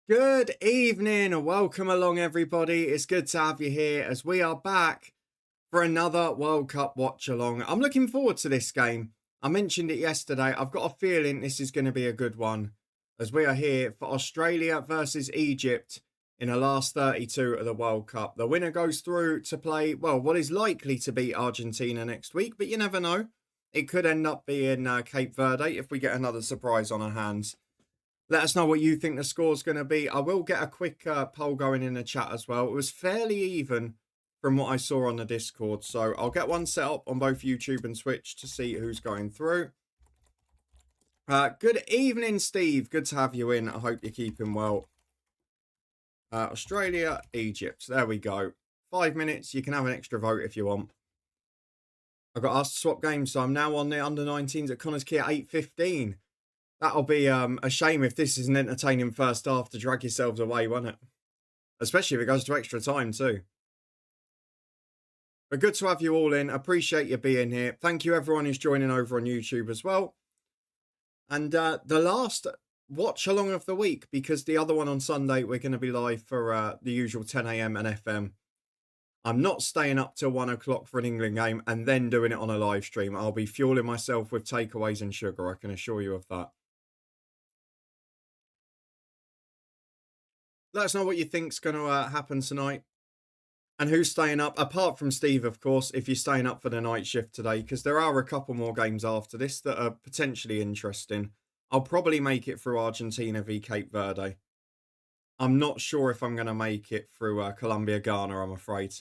Good evening. Welcome along, everybody. It's good to have you here as we are back for another World Cup watch along. I'm looking forward to this game. I mentioned it yesterday. I've got a feeling this is going to be a good one as we are here for Australia versus Egypt in the last 32 of the World Cup. The winner goes through to play, well, what is likely to be Argentina next week, but you never know. It could end up being Cape Verde if we get another surprise on our hands. Let us know what you think the score's going to be. I will get a quick poll going in the chat as well. It was fairly even from what I saw on the Discord. So I'll get one set up on both YouTube and Twitch to see who's going through. Good evening, Steve. Good to have you in. I hope you're keeping well. Australia, Egypt. There we go. 5 minutes. You can have an extra vote if you want. I got asked to swap games, so I'm now on the under-19s at Connors Key at 8:15. That'll be a shame if this is an entertaining first half to drag yourselves away, won't it? Especially if it goes to extra time too. But good to have you all in. Appreciate you being here. Thank you everyone who's joining over on YouTube as well. And the last watch along of the week, because the other one on Sunday, we're going to be live for the usual 10 a.m. and FM. I'm not staying up till 1 o'clock for an England game and then doing it on a live stream. I'll be fueling myself with takeaways and sugar, I can assure you of that. Let us know what you think's going to happen tonight. And who's staying up, apart from Steve, of course, if you're staying up for the night shift today, because there are a couple more games after this that are potentially interesting. I'll probably make it through Argentina v Cape Verde. I'm not sure if I'm going to make it through Colombia, Ghana, I'm afraid.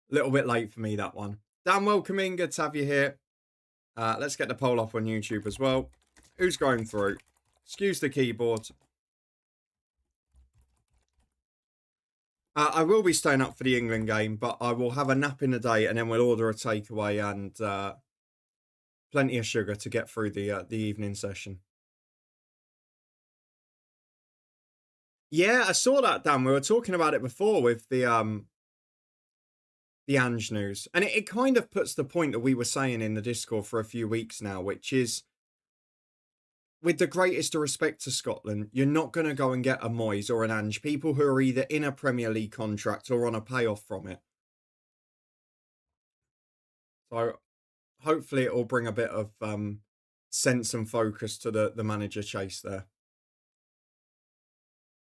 A little bit late for me, that one. Dan, welcome in. Good to have you here. Let's get the poll up on YouTube as well. Who's going through? Excuse the keyboard. I will be staying up for the England game, but I will have a nap in the day and then we'll order a takeaway and plenty of sugar to get through the evening session. Yeah, I saw that, Dan. We were talking about it before with the Ange news. And it kind of puts the point that we were saying in the Discord for a few weeks now, which is, with the greatest of respect to Scotland, you're not going to go and get a Moyes or an Ange, people who are either in a Premier League contract or on a payoff from it. So hopefully it will bring a bit of sense and focus to the manager chase there.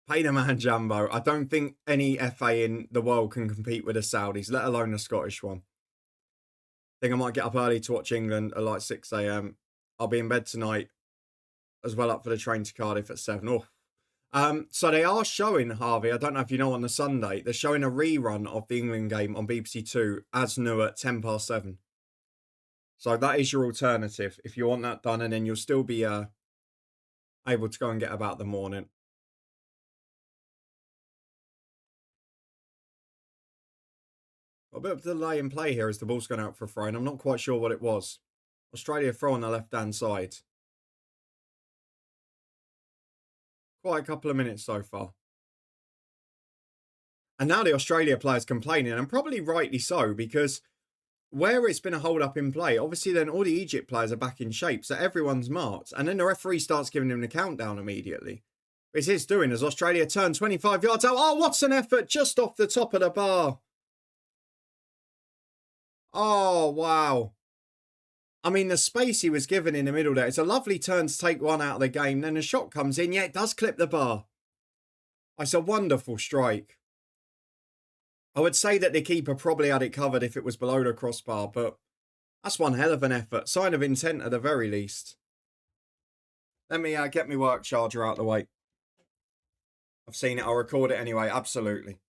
Pay the man Jambo. I don't think any FA in the world can compete with the Saudis, let alone the Scottish one. I think I might get up early to watch England at like 6 a.m. I'll be in bed tonight as well, up for the train to Cardiff at 7. Oh. So they are showing, Harvey, I don't know if you know, on the Sunday, they're showing a rerun of the England game on BBC Two as new at 7:10. So that is your alternative if you want that done, and then you'll still be able to go and get about the morning. A bit of delay in play here as the ball's gone out for a throw, and I'm not quite sure what it was. Australia throw on the left-hand side. Quite a couple of minutes so far. And now the Australia players complaining, and probably rightly so, because where it's been a hold-up in play, obviously then all the Egypt players are back in shape, so everyone's marked. And then the referee starts giving them the countdown immediately. It's his doing as Australia turn 25 yards out. Oh, what's an effort just off the top of the bar. Oh, wow. I mean, the space he was given in the middle there, it's a lovely turn to take one out of the game. Then the shot comes in. Yeah, it does clip the bar. It's a wonderful strike. I would say that the keeper probably had it covered if it was below the crossbar, but that's one hell of an effort. Sign of intent at the very least. Let me get my work charger out of the way. I've seen it. I'll record it anyway. Absolutely.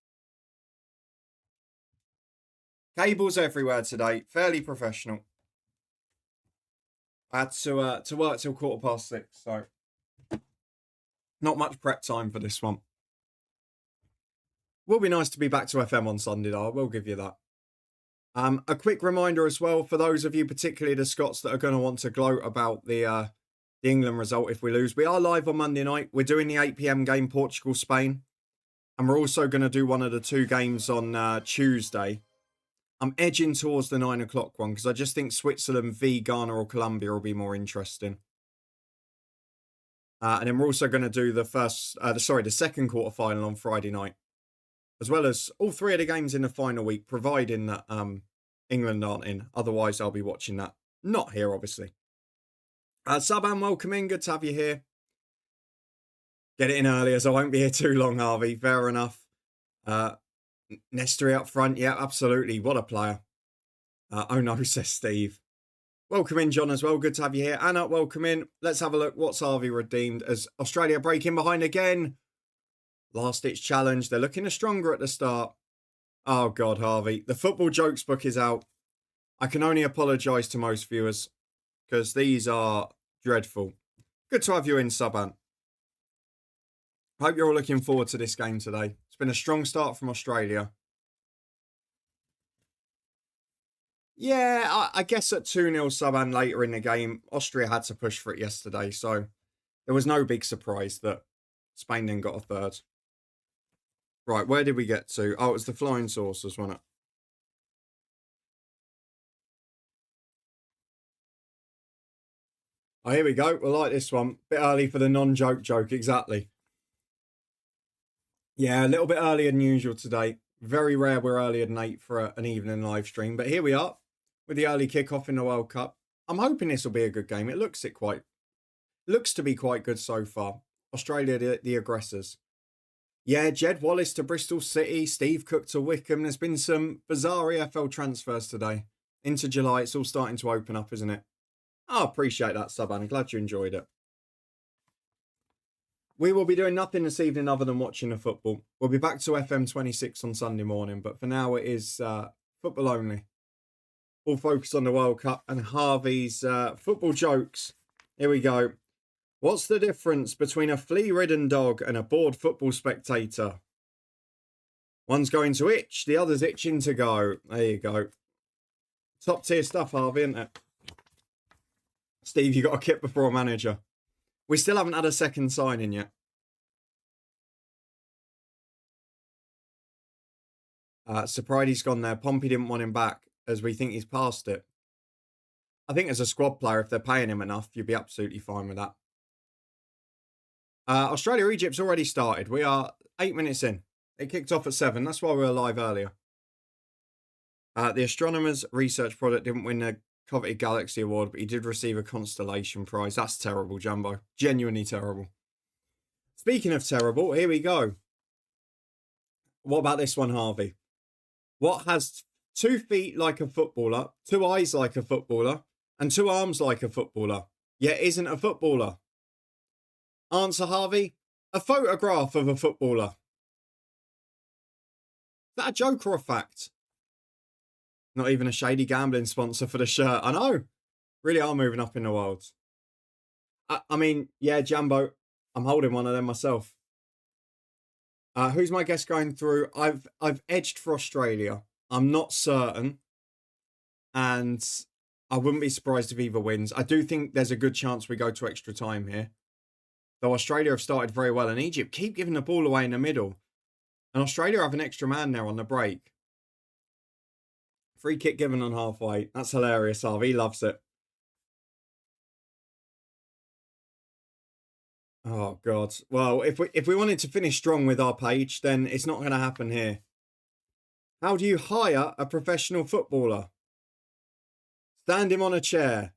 Cables everywhere today. Fairly professional. I had to work till 6:15, so not much prep time for this one. Will be nice to be back to FM on Sunday, though. I will give you that. A quick reminder as well for those of you, particularly the Scots, that are going to want to gloat about the England result if we lose. We are live on Monday night. We're doing the 8 p.m. game, Portugal-Spain. And we're also going to do one of the two games on Tuesday. I'm edging towards the 9 o'clock one because I just think Switzerland v Ghana or Colombia will be more interesting. And then we're also going to do the second quarter final on Friday night, as well as all three of the games in the final week, providing that England aren't in. Otherwise, I'll be watching that. Not here, obviously. Saban, welcome in. Good to have you here. Get it in early, as I won't be here too long, Harvey. Fair enough. Nesteri up front. Yeah, absolutely. What a player. Oh no, says Steve. Welcome in, John, as well. Good to have you here. Anna, welcome in. Let's have a look. What's Harvey redeemed as Australia break in behind again? Last-ditch challenge. They're looking stronger at the start. Oh, God, Harvey. The football jokes book is out. I can only apologise to most viewers because these are dreadful. Good to have you in, Saban. Hope you're all looking forward to this game today. It's been a strong start from Australia. Yeah, I guess at 2-0 Saban later in the game, Austria had to push for it yesterday, so there was no big surprise that Spain then got a third. Right, where did we get to? Oh, it was the flying saucers, wasn't it? Oh, here we go. We'll like this one. Bit early for the non-joke joke, exactly. Yeah, a little bit earlier than usual today. Very rare we're earlier than 8 for an evening live stream, but here we are with the early kickoff in the World Cup. I'm hoping this will be a good game. It looks to be quite good so far. Australia, the aggressors. Yeah, Jed Wallace to Bristol City, Steve Cook to Wickham. There's been some bizarre EFL transfers today. Into July, it's all starting to open up, isn't it? I appreciate that, Sub. I'm glad you enjoyed it. We will be doing nothing this evening other than watching the football. We'll be back to FM26 on Sunday morning, but for now it is football only. All focused on the World Cup and Harvey's football jokes. Here we go. What's the difference between a flea-ridden dog and a bored football spectator? One's going to itch, the other's itching to go. There you go. Top tier stuff, Harvey, isn't it? Steve, you got a kit before a manager. We still haven't had a second signing yet. Soprides gone there. Pompey didn't want him back as we think he's past it. I think as a squad player, if they're paying him enough, you'd be absolutely fine with that. Australia-Egypt's already started. We are 8 minutes in. It kicked off at 7. That's why we were live earlier. The astronomer's research product didn't win the coveted Galaxy Award, but he did receive a constellation prize. That's terrible, Jumbo. Genuinely terrible. Speaking of terrible, here we go. What about this one, Harvey? What has 2 feet like a footballer, 2 eyes like a footballer, and 2 arms like a footballer, yet isn't a footballer? Answer, Harvey. A photograph of a footballer. Is that a joke or a fact? Not even a shady gambling sponsor for the shirt. I know. Really are moving up in the world. I mean, yeah, Jambo. I'm holding one of them myself. Who's my guest going through? I've edged for Australia. I'm not certain. And I wouldn't be surprised if either wins. I do think there's a good chance we go to extra time here. Though Australia have started very well, and Egypt keep giving the ball away in the middle. And Australia have an extra man there on the break. Free kick given on halfway. That's hilarious, Harvey. He loves it. Oh, God. Well, if we wanted to finish strong with our page, then it's not going to happen here. How do you hire a professional footballer? Stand him on a chair.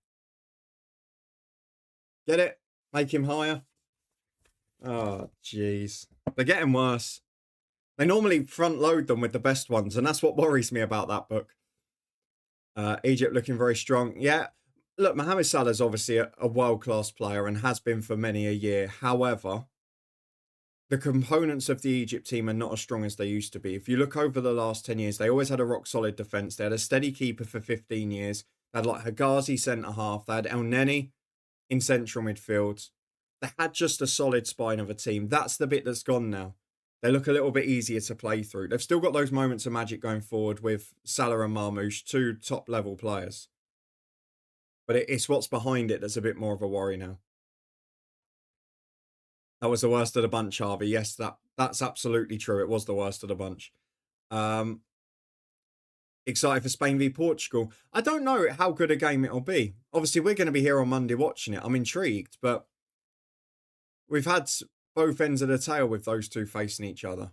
Get it? Make him higher. Oh, jeez. They're getting worse. They normally front load them with the best ones, and that's what worries me about that book. Egypt looking very strong. Yeah, look, Mohamed Salah's obviously a world-class player and has been for many a year. However, the components of the Egypt team are not as strong as they used to be. If you look over the last 10 years, they always had a rock-solid defence. They had a steady keeper for 15 years. They had like Higazi centre-half. They had El Neni in central midfield. They had just a solid spine of a team. That's the bit that's gone now. They look a little bit easier to play through. They've still got those moments of magic going forward with Salah and Marmoush, 2 top-level players. But it's what's behind it that's a bit more of a worry now. That was the worst of the bunch, Harvey. Yes, that's absolutely true. It was the worst of the bunch. Excited for Spain v Portugal. I don't know how good a game it'll be. Obviously, we're going to be here on Monday watching it. I'm intrigued, but we've had both ends of the tail with those two facing each other.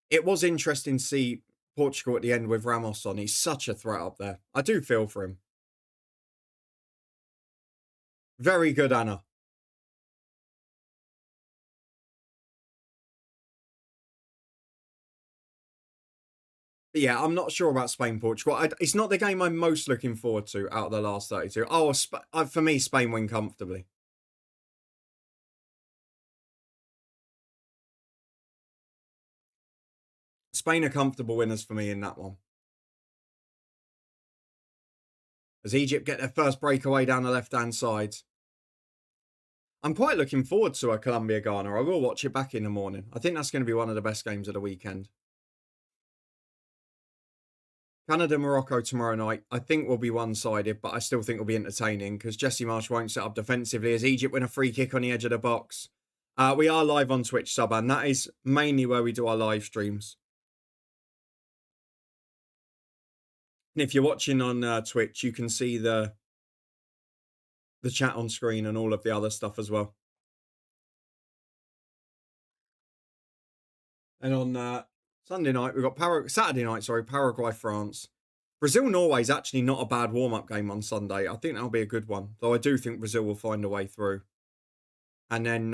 It was interesting to see Portugal at the end with Ramos on. He's such a threat up there. I do feel for him. Very good, Anna. But yeah, I'm not sure about Spain Portugal. It's not the game I'm most looking forward to out of the last 32. Oh, for me, Spain win comfortably. Spain are comfortable winners for me in that one. As Egypt get their first breakaway down the left-hand side. I'm quite looking forward to a Colombia-Ghana. I will watch it back in the morning. I think that's going to be one of the best games of the weekend. Canada-Morocco tomorrow night, I think will be one-sided, but I still think will be entertaining because Jesse Marsch won't set up defensively as Egypt win a free kick on the edge of the box. We are live on Twitch, sub, and that is mainly where we do our live streams. And if you're watching on Twitch, you can see the chat on screen and all of the other stuff as well. And on Sunday night, we've got Saturday night, Paraguay, France. Brazil, Norway is actually not a bad warm-up game on Sunday. I think that'll be a good one, though I do think Brazil will find a way through. And then,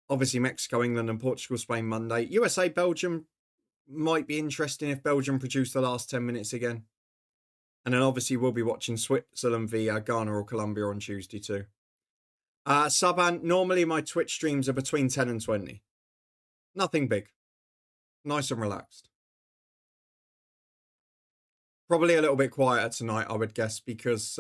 obviously, Mexico, England, and Portugal, Spain Monday. USA, Belgium might be interesting if Belgium produce the last 10 minutes again. And then, obviously, we'll be watching Switzerland via Ghana or Colombia on Tuesday too. Saban, normally my Twitch streams are between 10 and 20. Nothing big. Nice and relaxed. Probably a little bit quieter tonight, I would guess, because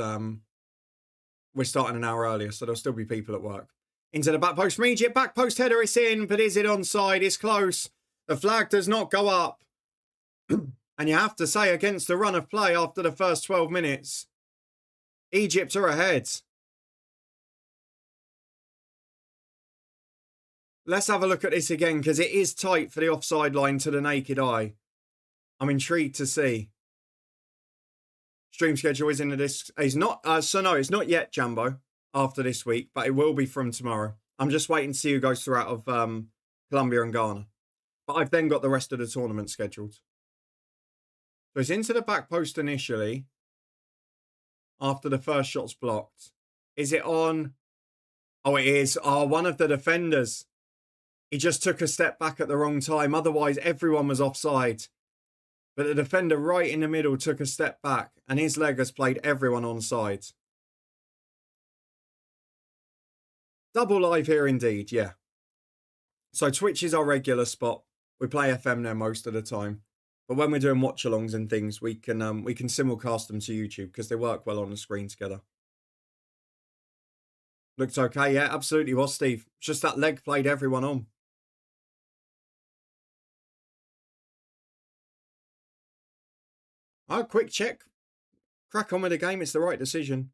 we're starting an hour earlier, so there'll still be people at work. Into the back post from Egypt. Back post header is in, but is it onside? It's close. The flag does not go up. And you have to say, against the run of play after the first 12 minutes, Egypt are ahead. Let's have a look at this again, because it is tight for the offside line to the naked eye. I'm intrigued to see. Stream schedule is in the disc. It's not, no, it's not yet, Jambo, after this week, but it will be from tomorrow. I'm just waiting to see who goes through out of Colombia and Ghana. But I've then got the rest of the tournament scheduled. So it's into the back post initially, after the first shot's blocked. Is it on? Oh, it is. Oh, one of the defenders. He just took a step back at the wrong time. Otherwise, everyone was offside. But the defender right in the middle took a step back, and his leg has played everyone onside. Double live here indeed, yeah. So Twitch is our regular spot. We play FM there most of the time. But when we're doing watch-alongs and things, we can simulcast them to YouTube because they work well on the screen together. Looked okay, yeah, absolutely was, Steve. Just that leg played everyone on. Oh, quick check. Crack on with the game. It's the right decision.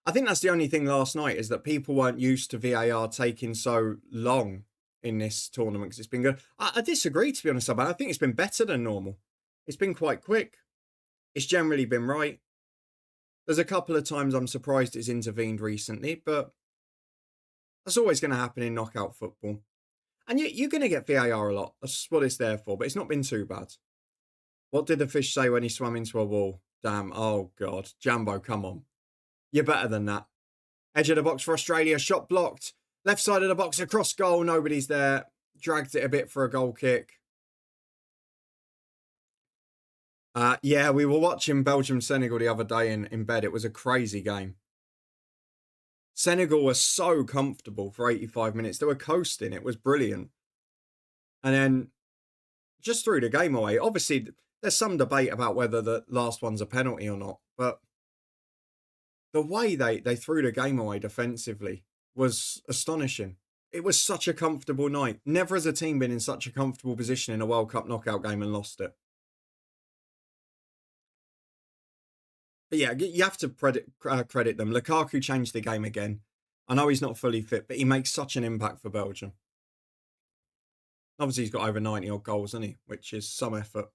I think that's the only thing last night is that people weren't used to VAR taking so long in this tournament because it's been good. I disagree, to be honest, but I think it's been better than normal. It's been quite quick. It's generally been right. There's a couple of times I'm surprised it's intervened recently, but that's always going to happen in knockout football. And you're going to get VAR a lot. That's what it's there for, but it's not been too bad. What did the fish say when he swam into a wall? Damn, oh God. Jambo, come on. You're better than that. Edge of the box for Australia, shot blocked. Left side of the box, across goal, nobody's there. Dragged it a bit for a goal kick. Yeah, we were watching Belgium-Senegal the other day in bed. It was a crazy game. Senegal was so comfortable for 85 minutes. They were coasting. It was brilliant. And then just threw the game away. Obviously, there's some debate about whether the last one's a penalty or not. But the way they threw the game away defensively was astonishing. It was such a comfortable night. Never has a team been in such a comfortable position in a World Cup knockout game and lost it. But yeah, you have to credit them. Lukaku changed the game again. I know he's not fully fit, but he makes such an impact for Belgium. Obviously, he's got over 90 odd goals, hasn't he? Which is some effort.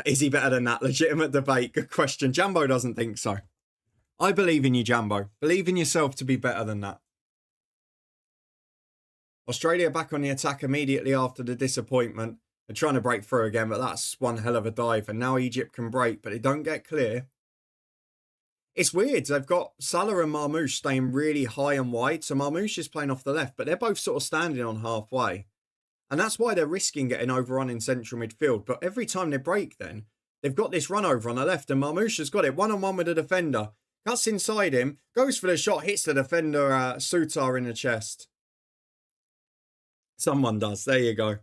Is he better than that? Legitimate debate. Good question. Jambo doesn't think so. I believe in you, Jambo. Believe in yourself to be better than that. Australia back on the attack immediately after the disappointment. They're trying to break through again, but that's one hell of a dive. And now Egypt can break, but they don't get clear. It's weird. They've got Salah and Marmoush staying really high and wide. So Marmoush is playing off the left, but they're both sort of standing on halfway. And that's why they're risking getting overrun in central midfield. But every time they break then, they've got this run over on the left. And Marmoush has got it one-on-one with the defender. Cuts inside him, goes for the shot, hits the defender, Sutar in the chest. Someone does. There you go.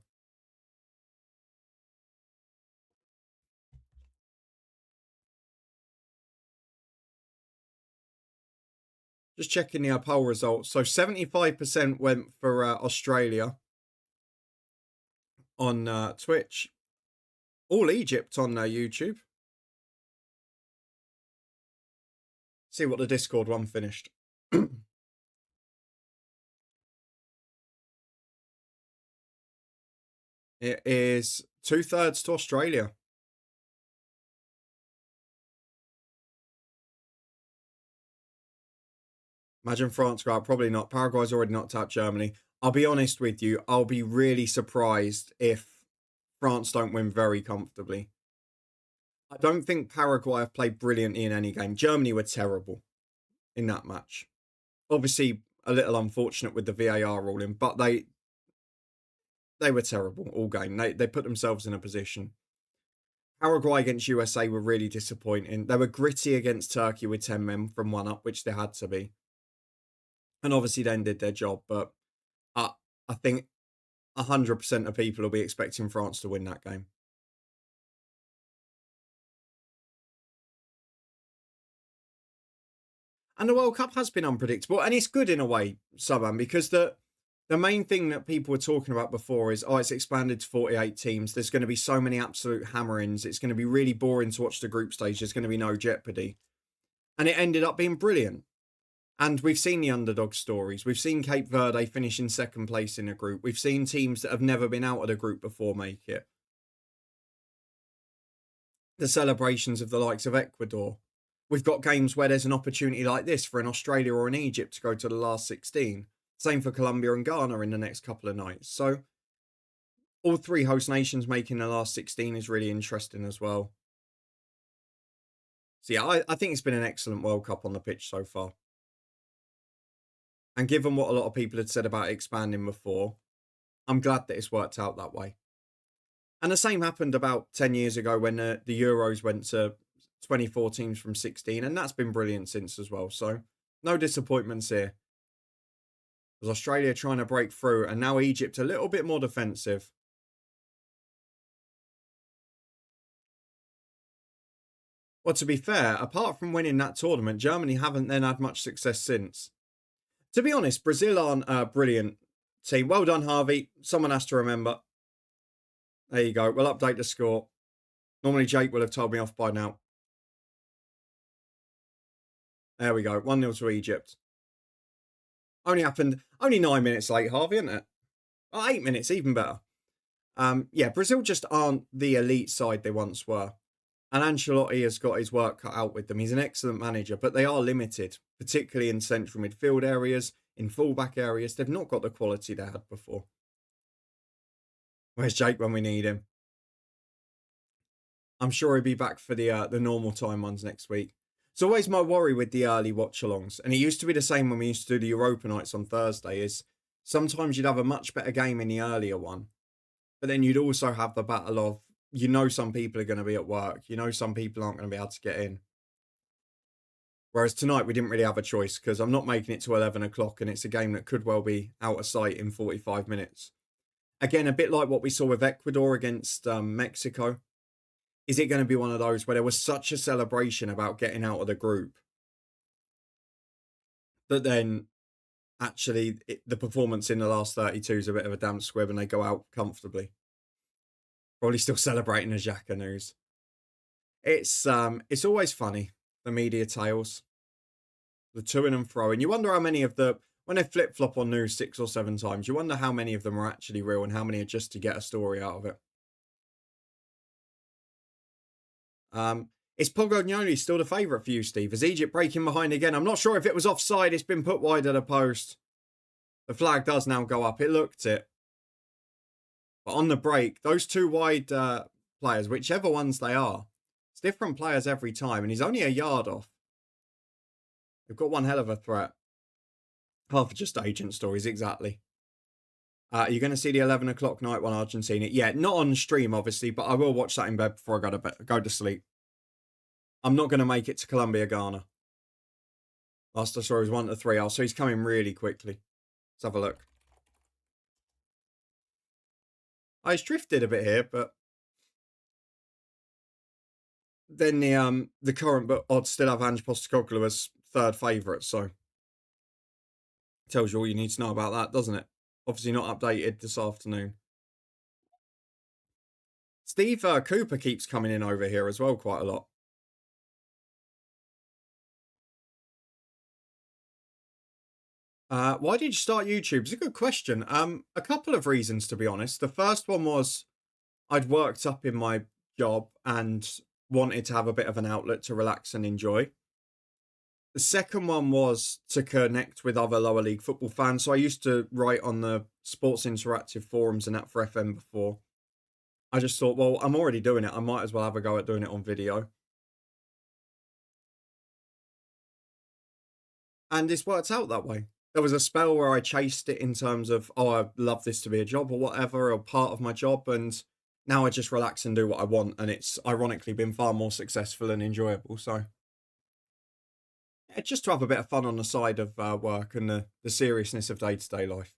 Just checking the poll results. So 75% went for Australia on Twitch. All Egypt on YouTube. See what the Discord one finished. It is 2/3 to Australia. Imagine France go out. Probably not. Paraguay's already knocked out Germany. I'll be honest with you. I'll be really surprised if France don't win very comfortably. I don't think Paraguay have played brilliantly in any game. Germany were terrible in that match. Obviously, a little unfortunate with the VAR ruling, but they were terrible all game. They put themselves in a position. Paraguay against USA were really disappointing. They were gritty against Turkey with 10 men from 1 up, which they had to be. And obviously then did their job, but I think 100% of people will be expecting France to win that game. And the World Cup has been unpredictable, and it's good in a way, Subban, because the main thing that people were talking about before is, it's expanded to 48 teams. There's going to be so many absolute hammerings. It's going to be really boring to watch the group stage. There's going to be no jeopardy. And it ended up being brilliant. And we've seen the underdog stories. We've seen Cape Verde finish in second place in a group. We've seen teams that have never been out of the group before make it. The celebrations of the likes of Ecuador. We've got games where there's an opportunity like this for an Australia or an Egypt to go to the last 16. Same for Colombia and Ghana in the next couple of nights. So all 3 host nations making the last 16 is really interesting as well. So yeah, I think it's been an excellent World Cup on the pitch so far. And given what a lot of people had said about expanding before, I'm glad that it's worked out that way. And the same happened about 10 years ago when the Euros went to 24 teams from 16. And that's been brilliant since as well. So no disappointments here. As Australia trying to break through, and now Egypt a little bit more defensive. Well, to be fair, apart from winning that tournament, Germany haven't then had much success since. To be honest, Brazil aren't a brilliant team. Well done, Harvey. Someone has to remember. There you go. We'll update the score. Normally, Jake will have told me off by now. There we go. 1-0 to Egypt. Only 9 minutes late, Harvey, isn't it? Oh, 8 minutes, even better. Yeah, Brazil just aren't the elite side they once were. And Ancelotti has got his work cut out with them. He's an excellent manager, but they are limited, particularly in central midfield areas, in fullback areas. They've not got the quality they had before. Where's Jake when we need him? I'm sure he'll be back for the normal time ones next week. It's always my worry with the early watch-alongs, and it used to be the same when we used to do the Europa nights on Thursday, is sometimes you'd have a much better game in the earlier one, but then you'd also have the battle of, some people are going to be at work. Some people aren't going to be able to get in. Whereas tonight, we didn't really have a choice because I'm not making it to 11 o'clock and it's a game that could well be out of sight in 45 minutes. Again, a bit like what we saw with Ecuador against Mexico. Is it going to be one of those where there was such a celebration about getting out of the group that then actually the performance in the last 32 is a bit of a damp squib and they go out comfortably? Probably still celebrating the Xhaka news. It's always funny, the media tales, the to and fro, and you wonder how many of when they flip flop on news 6 or 7 times, you wonder how many of them are actually real and how many are just to get a story out of it. Is Pogognoni still the favourite for you, Steve? Is Egypt breaking behind again? I'm not sure if it was offside. It's been put wide of the post. The flag does now go up. It looked it. But on the break, those two wide players, whichever ones they are, it's different players every time. And he's only a yard off. They've got one hell of a threat. Half of just agent stories, exactly. You're going to see the 11 o'clock night one, Argentina. Yeah, not on stream, obviously, but I will watch that in bed before I go to sleep. I'm not going to make it to Colombia, Ghana. Last I saw was 1-3. So he's coming really quickly. Let's have a look. He's drifted a bit here, but then the current but odds still have Ange Postecoglou as third favourite, so tells you all you need to know about that, doesn't it? Obviously not updated this afternoon. Steve Cooper keeps coming in over here as well quite a lot. Why did you start YouTube? It's a good question. A couple of reasons, to be honest. The first one was I'd worked up in my job and wanted to have a bit of an outlet to relax and enjoy. The second one was to connect with other lower league football fans. So I used to write on the Sports Interactive forums and that for FM before. I just thought, well, I'm already doing it. I might as well have a go at doing it on video. And it's worked out that way. There was a spell where I chased it in terms of, oh, I love this to be a job or whatever, or part of my job. And now I just relax and do what I want. And it's ironically been far more successful and enjoyable. So yeah, just to have a bit of fun on the side of work and the seriousness of day-to-day life.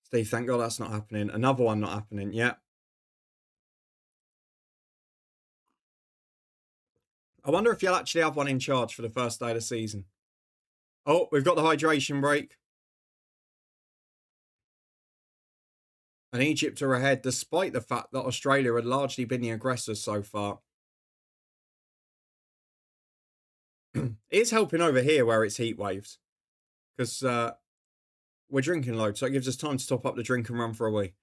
Steve, thank God that's not happening. Another one not happening. Yeah. I wonder if you'll actually have one in charge for the first day of the season. Oh, we've got the hydration break. And Egypt are ahead despite the fact that Australia had largely been the aggressors so far. It's helping over here where it's heat waves. Because we're drinking loads, so it gives us time to top up the drink and run for a wee.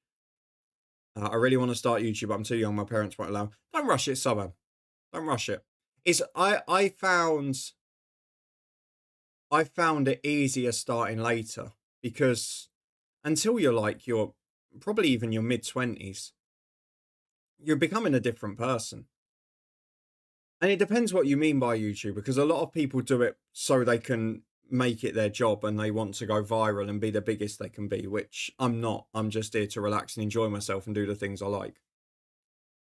I really want to start YouTube, but I'm too young. My parents won't allow. Don't rush it, Suburb. Don't rush it. I found it easier starting later because until you're probably even your mid-20s, you're becoming a different person. And it depends what you mean by YouTube, because a lot of people do it so they can make it their job and they want to go viral and be the biggest they can be, which I'm not. I'm just here to relax and enjoy myself and do the things I like.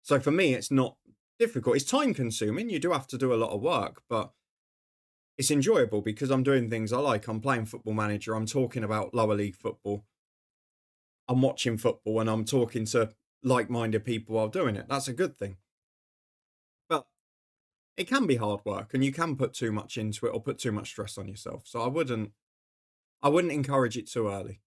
So for me, it's not difficult. It's time consuming. You do have to do a lot of work, but it's enjoyable because I'm doing things I like. I'm playing Football Manager. I'm talking about lower league football. I'm watching football and I'm talking to like-minded people while doing it. That's a good thing. But it can be hard work and you can put too much into it or put too much stress on yourself. So I wouldn't encourage it too early.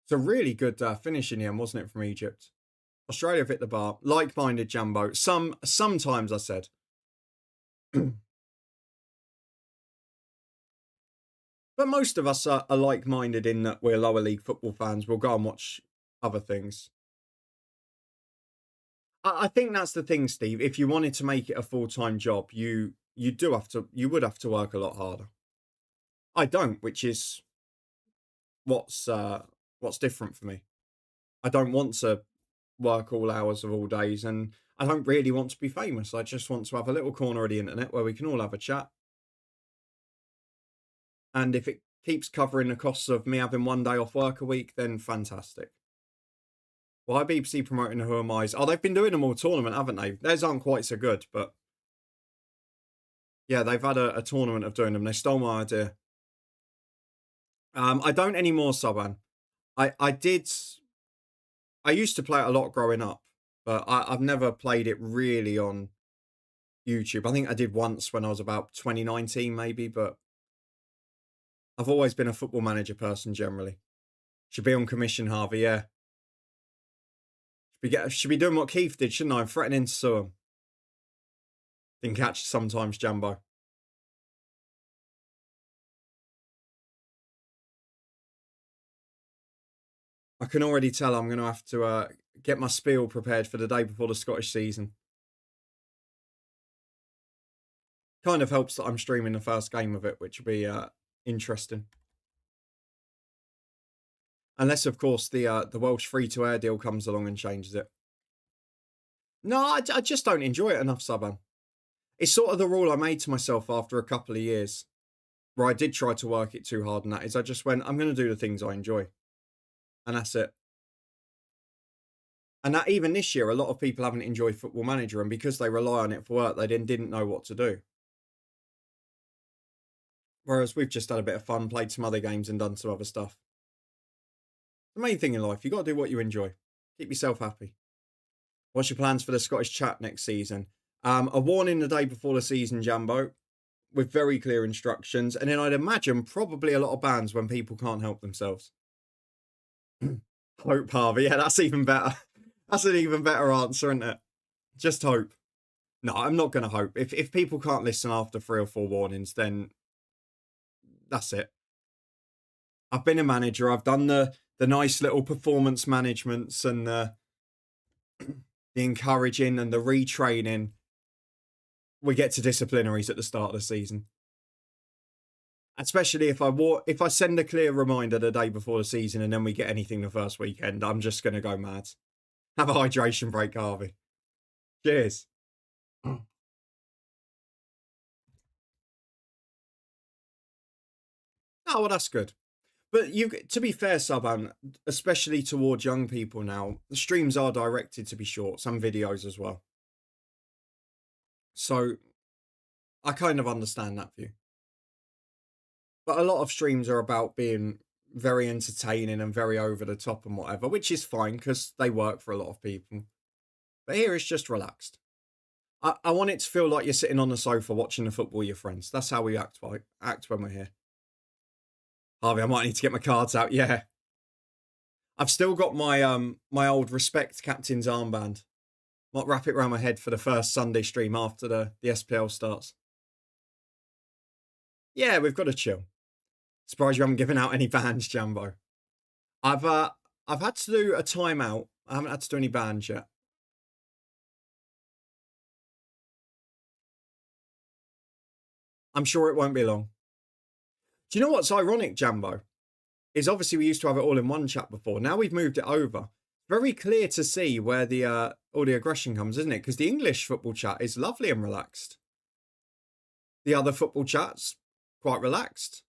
It's a really good finish in the end, wasn't it, from Egypt? Australia have hit the bar. Like-minded Jumbo. Sometimes I said. But most of us are like-minded in that we're lower league football fans. We'll go and watch other things. I think that's the thing, Steve. If you wanted to make it a full-time job, you would have to work a lot harder. I don't, which is what's different for me. I don't want to work all hours of all days, and I don't really want to be famous. I just want to have a little corner of the internet where we can all have a chat. And if it keeps covering the costs of me having one day off work a week, then fantastic. Why BBC promoting the Who Am I's? Oh, they've been doing them all tournament, haven't they? Theirs aren't quite so good, but yeah, they've had a tournament of doing them. They stole my idea. I don't anymore, Suban. I did. I used to play it a lot growing up, but I've never played it really on YouTube. I think I did once when I was about 2019, maybe, but I've always been a Football Manager person generally. Should be on commission, Harvey. Yeah. Should be doing what Keith did, shouldn't I? I'm threatening to sue him. Can catch sometimes, Jumbo. I can already tell I'm going to have to get my spiel prepared for the day before the Scottish season. Kind of helps that I'm streaming the first game of it, which will be interesting. Unless, of course, the Welsh free-to-air deal comes along and changes it. No, I just don't enjoy it enough, Subban. It's sort of the rule I made to myself after a couple of years, where I did try to work it too hard, and that is I just went, I'm going to do the things I enjoy. And that's it. And that even this year, a lot of people haven't enjoyed Football Manager, and because they rely on it for work, they then didn't know what to do. Whereas we've just had a bit of fun, played some other games and done some other stuff. The main thing in life, you got to do what you enjoy. Keep yourself happy. What's your plans for the Scottish chat next season? A warning the day before the season, Jambo, with very clear instructions. And then I'd imagine probably a lot of bans when people can't help themselves. Hope, Harvey. Yeah, that's even better. That's an even better answer, isn't it? Just hope. No, I'm not going to hope. If people can't listen after 3 or 4 warnings, then that's it. I've been a manager. I've done the nice little performance managements and the encouraging and the retraining. We get to disciplinaries at the start of the season. Especially if I send a clear reminder the day before the season and then we get anything the first weekend, I'm just going to go mad. Have a hydration break, Harvey. Cheers. Oh, well, that's good. But to be fair, Subban, especially towards young people now, the streams are directed to be short, some videos as well. So I kind of understand that view. But a lot of streams are about being very entertaining and very over the top and whatever, which is fine because they work for a lot of people. But here it's just relaxed. I want it to feel like you're sitting on the sofa watching the football with your friends. That's how we act when we're here. Harvey, I might need to get my cards out. Yeah. I've still got my my old Respect Captain's armband. Might wrap it around my head for the first Sunday stream after the SPL starts. Yeah, we've got to chill. Surprised you haven't given out any bans, Jambo. I've had to do a timeout. I haven't had to do any bans yet. I'm sure it won't be long. Do you know what's ironic, Jambo? Is obviously we used to have it all in one chat before. Now we've moved it over. Very clear to see where the all the aggression comes, isn't it? Because the English football chat is lovely and relaxed. The other football chat's quite relaxed.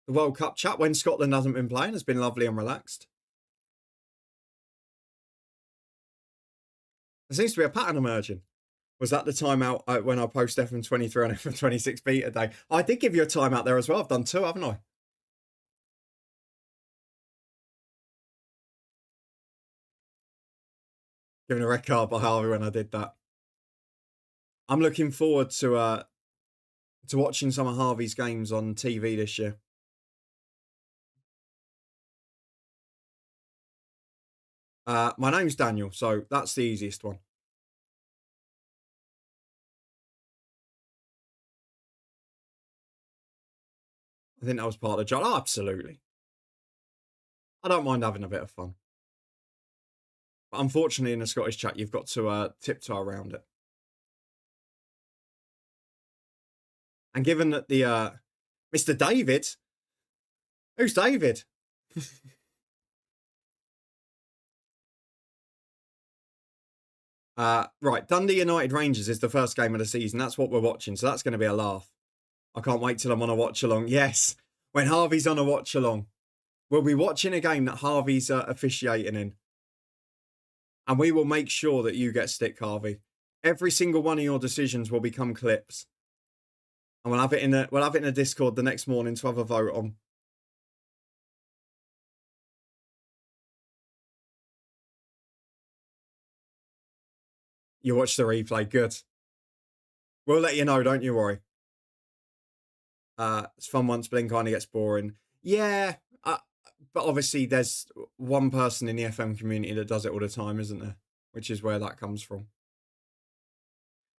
The World Cup chat, when Scotland hasn't been playing, has been lovely and relaxed. There seems to be a pattern emerging. Was that the timeout when I post FM23 and FM26 beta day? I did give you a timeout there as well. I've done 2, haven't I? Giving a red card by Harvey when I did that. I'm looking forward to watching some of Harvey's games on TV this year. My name's Daniel, so that's the easiest one. I think that was part of the job. Oh, absolutely. I don't mind having a bit of fun. But unfortunately, in the Scottish chat, you've got to tiptoe around it. And given that the Mr. David, who's David? Right, Dundee United Rangers is the first game of the season. That's what we're watching, so that's going to be a laugh. I can't wait till I'm on a watch along. Yes, when Harvey's on a watch along, we'll be watching a game that Harvey's officiating in, and we will make sure that you get stick, Harvey. Every single one of your decisions will become clips, and we'll have it in the Discord the next morning to have a vote on. You watch the replay, good. We'll let you know, don't you worry. It's fun once, but then kind of gets boring. Yeah, but obviously there's one person in the FM community that does it all the time, isn't there? Which is where that comes from.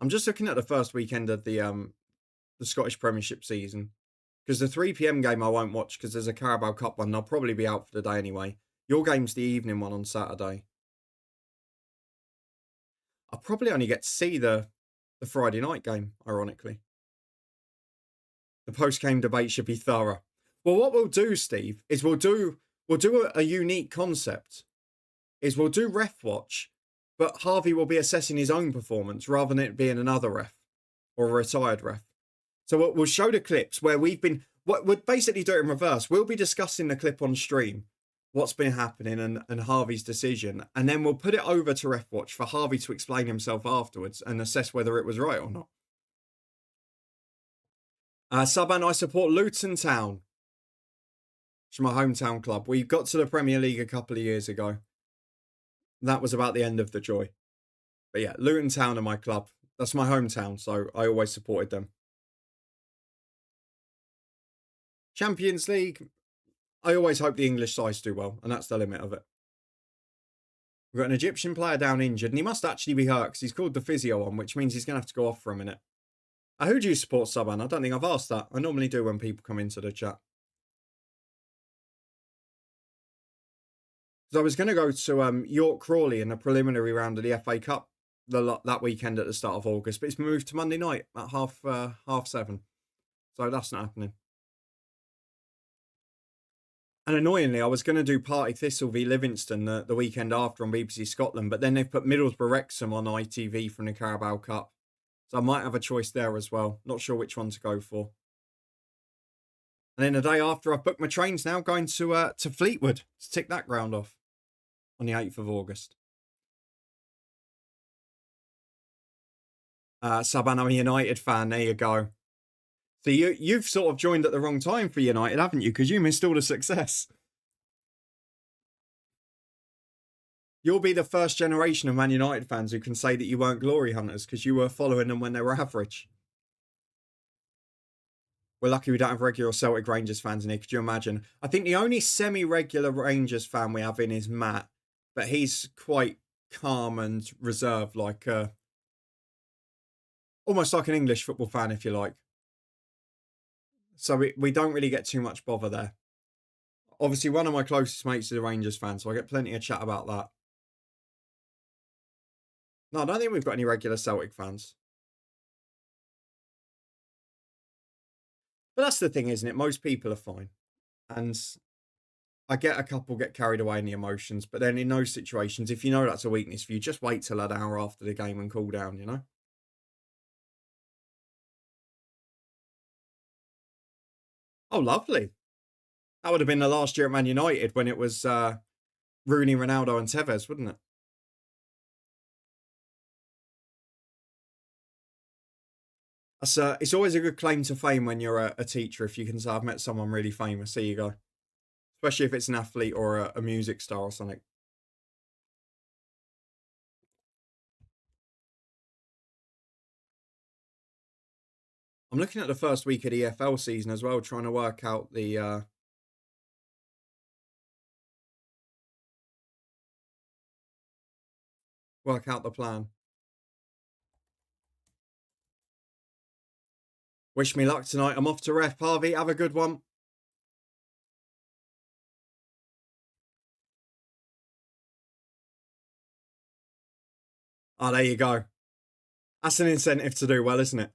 I'm just looking at the first weekend of the Scottish Premiership season, because the 3 PM game I won't watch because there's a Carabao Cup one. I'll probably be out for the day anyway. Your game's the evening one on Saturday. I'll probably only get to see the Friday night game, ironically. The post-game debate should be thorough. Well, what we'll do, Steve, is we'll do a unique concept. Is we'll do ref watch, but Harvey will be assessing his own performance rather than it being another ref or a retired ref. So we'll show the clips where we'll basically do it in reverse. We'll be discussing the clip on stream, what's been happening and Harvey's decision. And then we'll put it over to ref watch for Harvey to explain himself afterwards and assess whether it was right or not. Suban, I support Luton Town. It's my hometown club. We got to the Premier League a couple of years ago. That was about the end of the joy. But yeah, Luton Town are my club. That's my hometown, so I always supported them. Champions League, I always hope the English sides do well, and that's the limit of it. We've got an Egyptian player down injured, and he must actually be hurt because he's called the physio on, which means he's going to have to go off for a minute. Who do you support, Suban? I don't think I've asked that. I normally do when people come into the chat. So I was going to go to York Crawley in the preliminary round of the FA Cup that weekend at the start of August, but it's moved to Monday night at half 7. So that's not happening. And annoyingly, I was going to do Partick Thistle v Livingston the weekend after on BBC Scotland, but then they've put Middlesbrough Wrexham on ITV from the Carabao Cup. So I might have a choice there as well. Not sure which one to go for. And then the day after, I've booked my trains now, going to Fleetwood to tick that ground off on the 8th of August. Saban, I'm a United fan. There you go. So you've sort of joined at the wrong time for United, haven't you? Because you missed all the success. You'll be the first generation of Man United fans who can say that you weren't glory hunters because you were following them when they were average. We're lucky we don't have regular Celtic Rangers fans in here. Could you imagine? I think the only semi-regular Rangers fan we have in is Matt, but he's quite calm and reserved, like almost like an English football fan, if you like. So we don't really get too much bother there. Obviously, one of my closest mates is a Rangers fan, so I get plenty of chat about that. No, I don't think we've got any regular Celtic fans. But that's the thing, isn't it? Most people are fine. And I get a couple get carried away in the emotions, but then in those situations, if you know that's a weakness for you, just wait till an hour after the game and cool down, you know? Oh, lovely. That would have been the last year at Man United when it was Rooney, Ronaldo and Tevez, wouldn't it? It's always a good claim to fame when you're a teacher if you can say, I've met someone really famous. There you go. Especially if it's an athlete or a music star or something. I'm looking at the first week of the EFL season as well, trying to work out the plan. Wish me luck tonight. I'm off to ref. Harvey, have a good one. Oh, there you go. That's an incentive to do well, isn't it?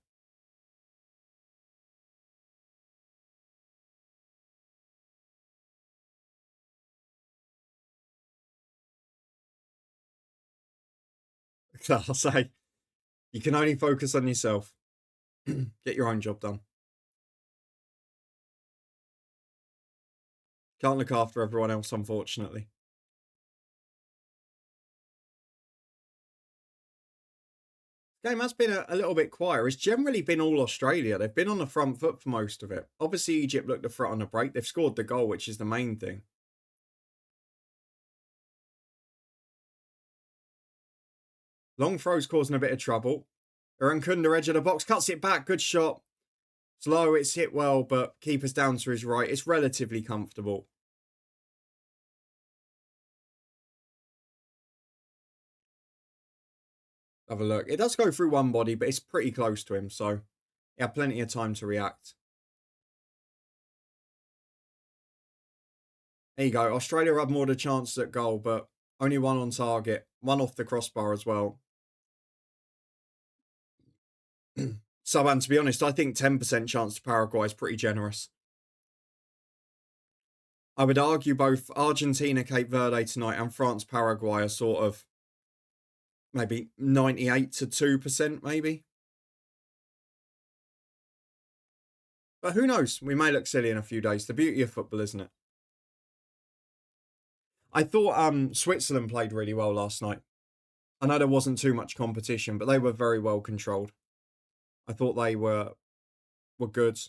I'll say, you can only focus on yourself. Get your own job done. Can't look after everyone else, unfortunately. Game has been a little bit quieter. It's generally been all Australia. They've been on the front foot for most of it. Obviously, Egypt looked the front on the break. They've scored the goal, which is the main thing. Long throw's causing a bit of trouble. Irankunda, edge of the box, cuts it back. Good shot. Slow, it's hit well, but keeper's down to his right. It's relatively comfortable. Have a look. It does go through one body, but it's pretty close to him, so he had plenty of time to react. There you go. Australia had more of the chances at goal, but only one on target, one off the crossbar as well. So, and to be honest, I think 10% chance to Paraguay is pretty generous. I would argue both Argentina, Cape Verde tonight and France, Paraguay are sort of maybe 98 to 2%, maybe. But who knows? We may look silly in a few days. The beauty of football, isn't it? I thought Switzerland played really well last night. I know there wasn't too much competition, but they were very well controlled. I thought they were good.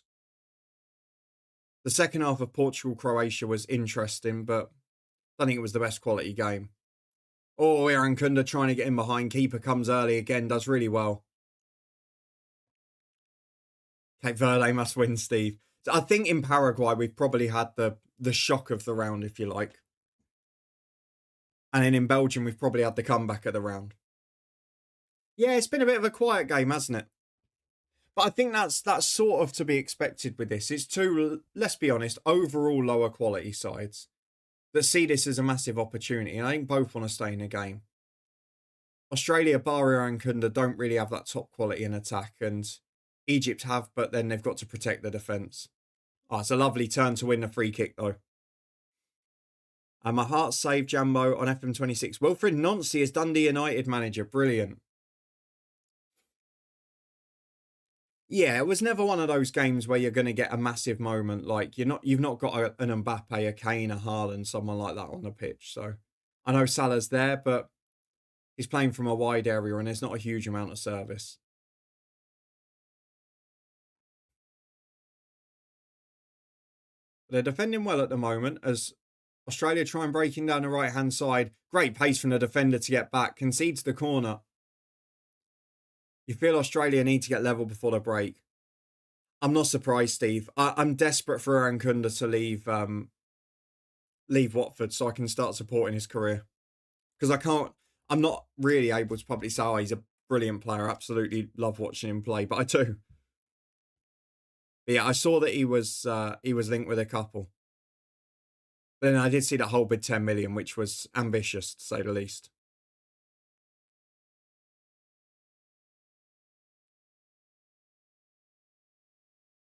The second half of Portugal Croatia was interesting, but I think it was the best quality game. Oh, Aaron Kunda trying to get in behind. Keeper comes early again, does really well. Cape Verde must win, Steve. So I think in Paraguay we've probably had the shock of the round, if you like. And then in Belgium we've probably had the comeback of the round. Yeah, it's been a bit of a quiet game, hasn't it? But I think that's sort of to be expected with this. It's two, let's be honest, overall lower quality sides that see this as a massive opportunity. And I think both want to stay in the game. Australia, Barria and Kunda don't really have that top quality in attack. And Egypt have, but then they've got to protect the defence. Oh, it's a lovely turn to win the free kick, though. And my heart saved Jambo on FM26. Wilfred Nancy is Dundee United manager. Brilliant. Yeah, it was never one of those games where you're going to get a massive moment. Like you've not got an Mbappe, a Kane, a Haaland, someone like that on the pitch. So I know Salah's there, but he's playing from a wide area and there's not a huge amount of service. They're defending well at the moment as Australia try and breaking down the right-hand side. Great pace from the defender to get back. Concedes the corner. You feel Australia need to get level before the break. I'm not surprised, Steve. I'm desperate for Aaron Kunda to leave Watford so I can start supporting his career. Because I'm not really able to publicly say, oh, he's a brilliant player. I absolutely love watching him play, but I do. But yeah, I saw that he was linked with a couple. But then I did see that whole bid 10 million, which was ambitious to say the least.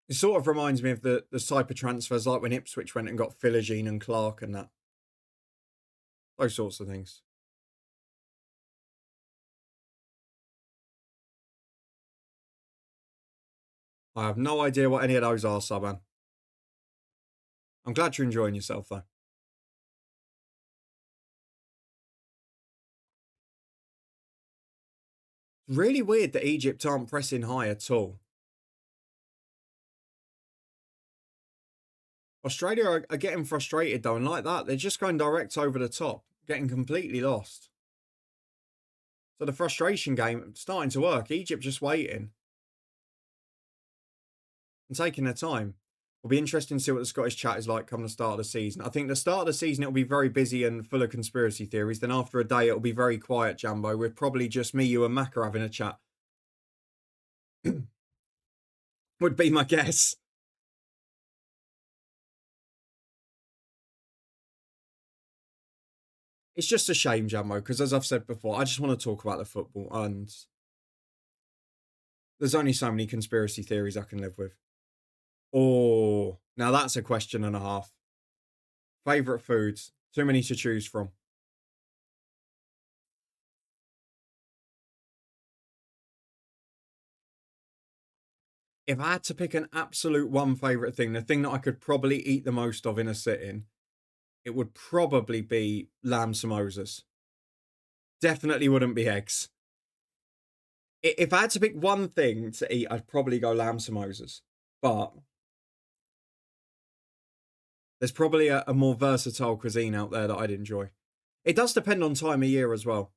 It sort of reminds me of the type of transfers like when Ipswich went and got Philogene and Clark and that. Those sorts of things. I have no idea what any of those are, Saban. I'm glad you're enjoying yourself, though. Really weird that Egypt aren't pressing high at all. Australia are getting frustrated, though, and like that, they're just going direct over the top, getting completely lost. So the frustration game starting to work. Egypt just waiting and taking their time. It'll be interesting to see what the Scottish chat is like come the start of the season. I think the start of the season it'll be very busy and full of conspiracy theories. Then after a day it'll be very quiet, Jambo. We're probably just me, you and Macca having a chat. Would be my guess. It's just a shame, Jambo, because as I've said before, I just want to talk about the football and there's only so many conspiracy theories I can live with. Oh, now that's a question and a half. Favourite foods? Too many to choose from. If I had to pick an absolute one favourite thing, the thing that I could probably eat the most of in a sitting, it would probably be lamb samosas. Definitely wouldn't be eggs. If I had to pick one thing to eat, I'd probably go lamb samosas. But there's probably a more versatile cuisine out there that I'd enjoy. It does depend on time of year as well.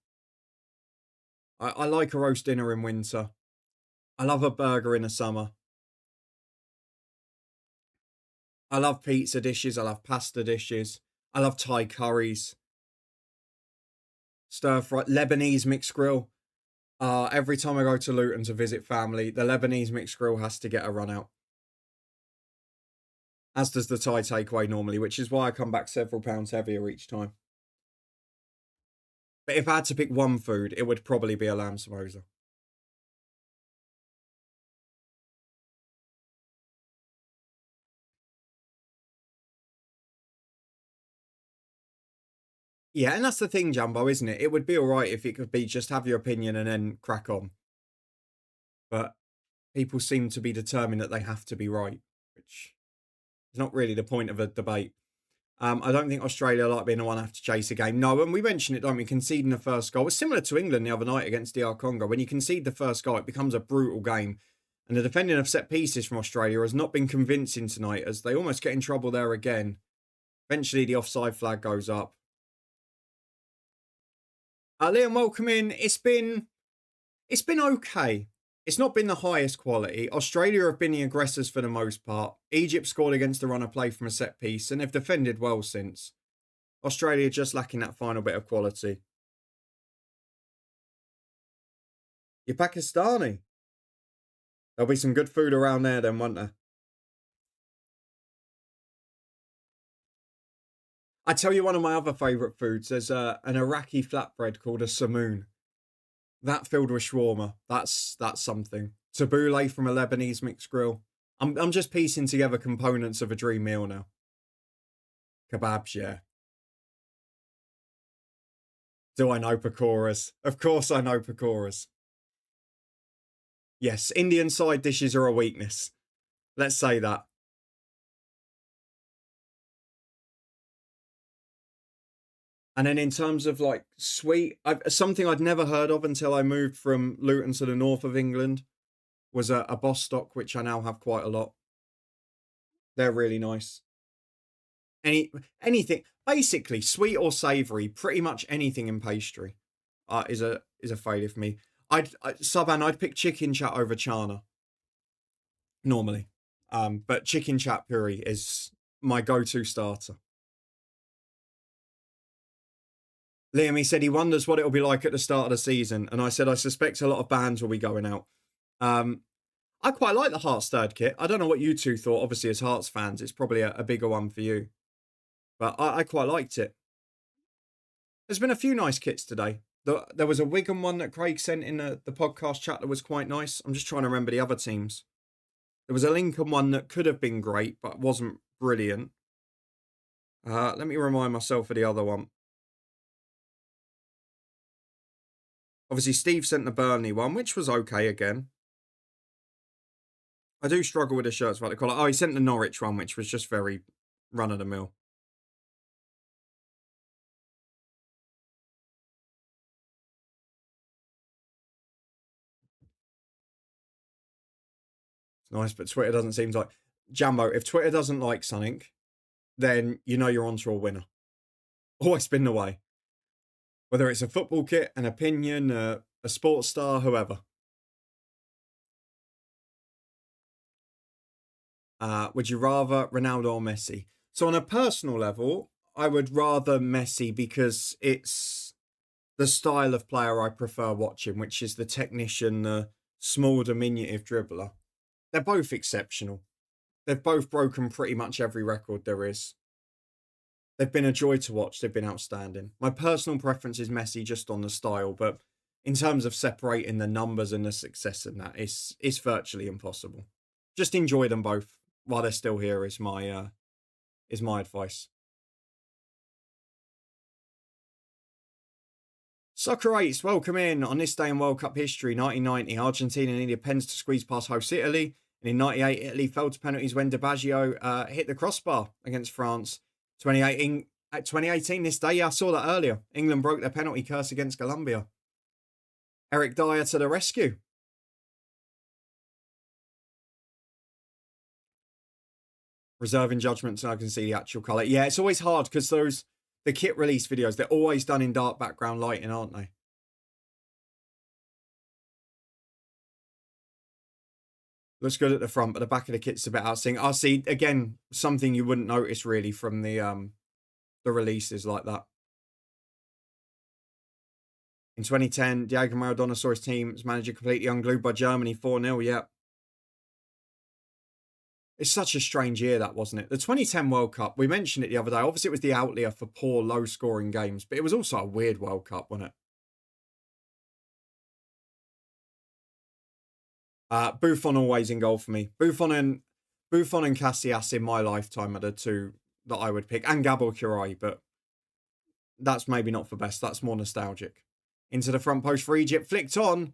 I like a roast dinner in winter. I love a burger in the summer. I love pizza dishes. I love pasta dishes. I love Thai curries. Stir fry, Lebanese mixed grill. Every time I go to Luton to visit family, the Lebanese mixed grill has to get a run out. as does the Thai takeaway normally, which is why I come back several pounds heavier each time. But if I had to pick one food, it would probably be a lamb samosa. Yeah, and that's the thing, Jumbo, isn't it? It would be all right if it could be just have your opinion and then crack on. But people seem to be determined that they have to be right, which is not really the point of a debate. I don't think Australia like being the one to have to chase a game. No, and we mentioned it, don't we? Conceding the first goal. It's similar to England the other night against DR Congo. When you concede the first goal, it becomes a brutal game. And the defending of set pieces from Australia has not been convincing tonight, as they almost get in trouble there again. Eventually, the offside flag goes up. Liam, welcome in. It's been okay. It's not been the highest quality. Australia have been the aggressors for the most part. Egypt scored against the run of play from a set piece, and they've defended well since. Australia just lacking that final bit of quality. You're Pakistani. There'll be some good food around there then, won't there? I tell you one of my other favourite foods. There's an Iraqi flatbread called a samoon. That filled with shawarma. That's something. Tabbouleh from a Lebanese mixed grill. I'm just piecing together components of a dream meal now. Kebabs, yeah. Do I know pakoras? Of course I know pakoras. Yes, Indian side dishes are a weakness. Let's say that. And then in terms of like sweet, something I'd never heard of until I moved from Luton to the north of England was a Bostock, which I now have quite a lot. They're really nice. Anything, basically sweet or savoury, pretty much anything in pastry is a failure for me. I'd pick chicken chat over chana normally, but chicken chat puri is my go-to starter. Liam, he said he wonders what it'll be like at the start of the season, and I said I suspect a lot of bands will be going out. I quite like the Hearts third kit. I don't know what you two thought. Obviously, as Hearts fans, it's probably a bigger one for you, but I quite liked it. There's been a few nice kits today. There was a Wigan one that Craig sent in the podcast chat that was quite nice. I'm just trying to remember the other teams. There was a Lincoln one that could have been great, but wasn't brilliant. Let me remind myself of the other one. Obviously, Steve sent the Burnley one, which was okay again. I do struggle with the shirts about the collar. Oh, he sent the Norwich one, which was just very run-of-the-mill. It's nice, but Twitter doesn't seem like... Jambo, if Twitter doesn't like something, then you know you're onto a winner. Always been the way. Whether it's a football kit, an opinion, a sports star, whoever. Would you rather Ronaldo or Messi? So on a personal level, I would rather Messi because it's the style of player I prefer watching, which is the technician, the small, diminutive dribbler. They're both exceptional. They've both broken pretty much every record there is. They've been a joy to watch. They've been outstanding. My personal preference is Messi just on the style, but in terms of separating the numbers and the success in that, it's virtually impossible. Just enjoy them both while they're still here is my advice. Soccer welcome in. On this day in World Cup history, 1990, Argentina needed pens to squeeze past host Italy. And in 98, Italy fell to penalties when Di Baggio hit the crossbar against France. 2018, this day, yeah, I saw that earlier. England broke their penalty curse against Colombia. Eric Dyer to the rescue. Reserving judgment so I can see the actual colour. Yeah, it's always hard because the kit release videos, they're always done in dark background lighting, aren't they? Looks good at the front, but the back of the kit's a bit out of sync. I see, again, something you wouldn't notice really from the releases like that. In 2010, Diego Maradona saw his team's manager completely unglued by Germany 4-0, yeah. It's such a strange year, that wasn't it? The 2010 World Cup, we mentioned it the other day. Obviously, it was the outlier for poor, low scoring games, but it was also a weird World Cup, wasn't it? Buffon always in goal for me. Buffon and Casillas in my lifetime are the two that I would pick, and Gabor Kiraly, but that's maybe not for best. That's more nostalgic. Into the front post for Egypt, flicked on.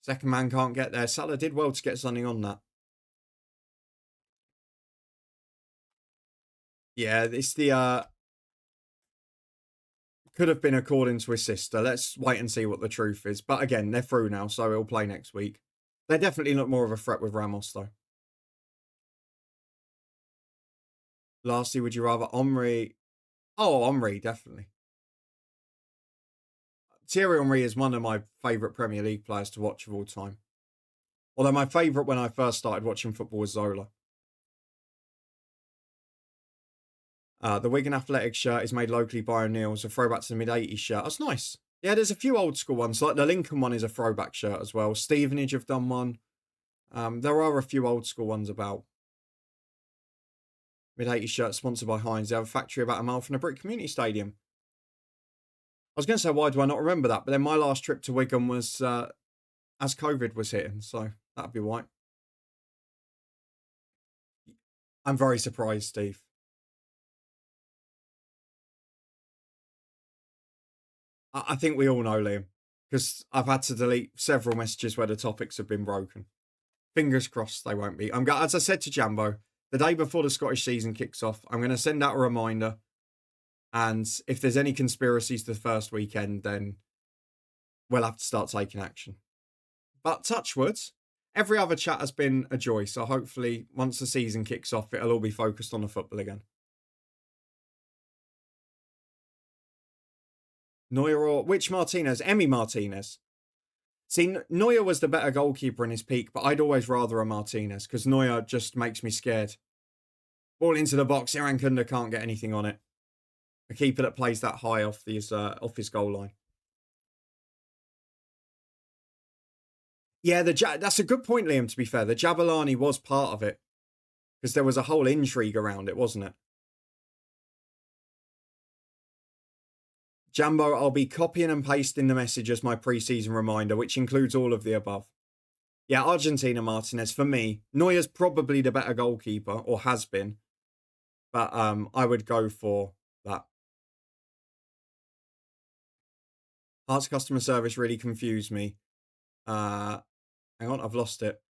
Second man can't get there. Salah did well to get something on that. Yeah, it's the could have been according to his sister. Let's wait and see what the truth is. But again, they're through now, so he'll play next week. They definitely look more of a threat with Ramos, though. Lastly, would you rather Omri? Oh, Omri, definitely. Thierry Henry is one of my favourite Premier League players to watch of all time. Although my favourite when I first started watching football was Zola. The Wigan Athletic shirt is made locally by O'Neill. It's a throwback to the mid-80s shirt. That's nice. Yeah, there's a few old school ones. Like the Lincoln one is a throwback shirt as well. Stevenage have done one. There are a few old school ones about. Mid-80s shirt sponsored by Heinz. They have a factory about a mile from the Brick Community Stadium. I was going to say, why do I not remember that? But then my last trip to Wigan was as COVID was hitting. So that'd be why. I'm very surprised, Steve. I think we all know, Liam, because I've had to delete several messages where the topics have been broken. Fingers crossed they won't be. As I said to Jambo, the day before the Scottish season kicks off, I'm going to send out a reminder. And if there's any conspiracies the first weekend, then we'll have to start taking action. But touch wood, every other chat has been a joy. So hopefully, once the season kicks off, it'll all be focused on the football again. Neuer or which Martinez? Emi Martinez. See, Neuer was the better goalkeeper in his peak, but I'd always rather a Martinez because Neuer just makes me scared. Ball into the box, Iran Kunda can't get anything on it. A keeper that plays that high off his goal line. Yeah, that's a good point, Liam, to be fair. The Jabulani was part of it because there was a whole intrigue around it, wasn't it? Jambo, I'll be copying and pasting the message as my pre-season reminder, which includes all of the above. Yeah, Argentina Martinez, for me, Neuer's probably the better goalkeeper, or has been. But I would go for that. Hearts customer service really confused me. Hang on, I've lost it.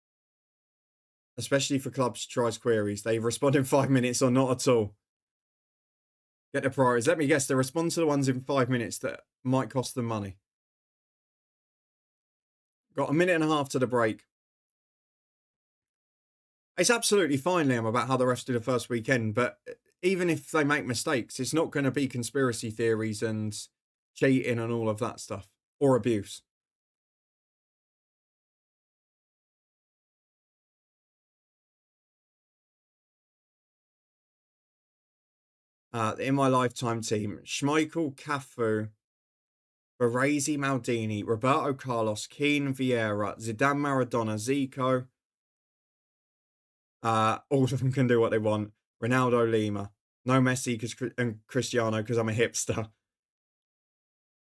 Especially for clubs tries queries. They respond in 5 minutes or not at all. Get the priorities. Let me guess, they respond to the ones in 5 minutes that might cost them money. Got a minute and a half to the break. It's absolutely fine, Liam, about how the refs do the first weekend, but even if they make mistakes, it's not going to be conspiracy theories and cheating and all of that stuff, or abuse. In my lifetime team, Schmeichel, Cafu, Baresi, Maldini, Roberto Carlos, Keane, Vieira, Zidane, Maradona, Zico. All of them can do what they want. Ronaldo, Lima. No Messi and Cristiano because I'm a hipster.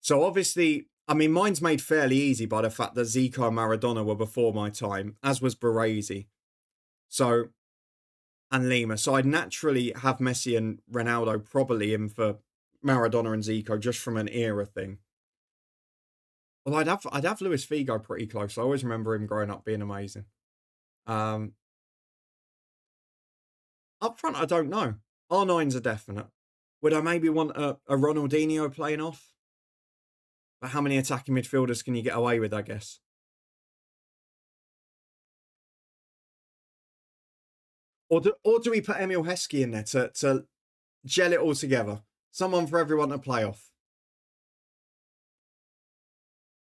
So obviously, I mean, mine's made fairly easy by the fact that Zico and Maradona were before my time, as was Baresi. So, and Lima. So I'd naturally have Messi and Ronaldo probably in for Maradona and Zico just from an era thing. Well, I'd have Luis Figo pretty close. I always remember him growing up being amazing. Up front, I don't know. R9's a definite. Would I maybe want a Ronaldinho playing off? But how many attacking midfielders can you get away with, I guess? Or do we put Emil Heskey in there to gel it all together? Someone for everyone to play off.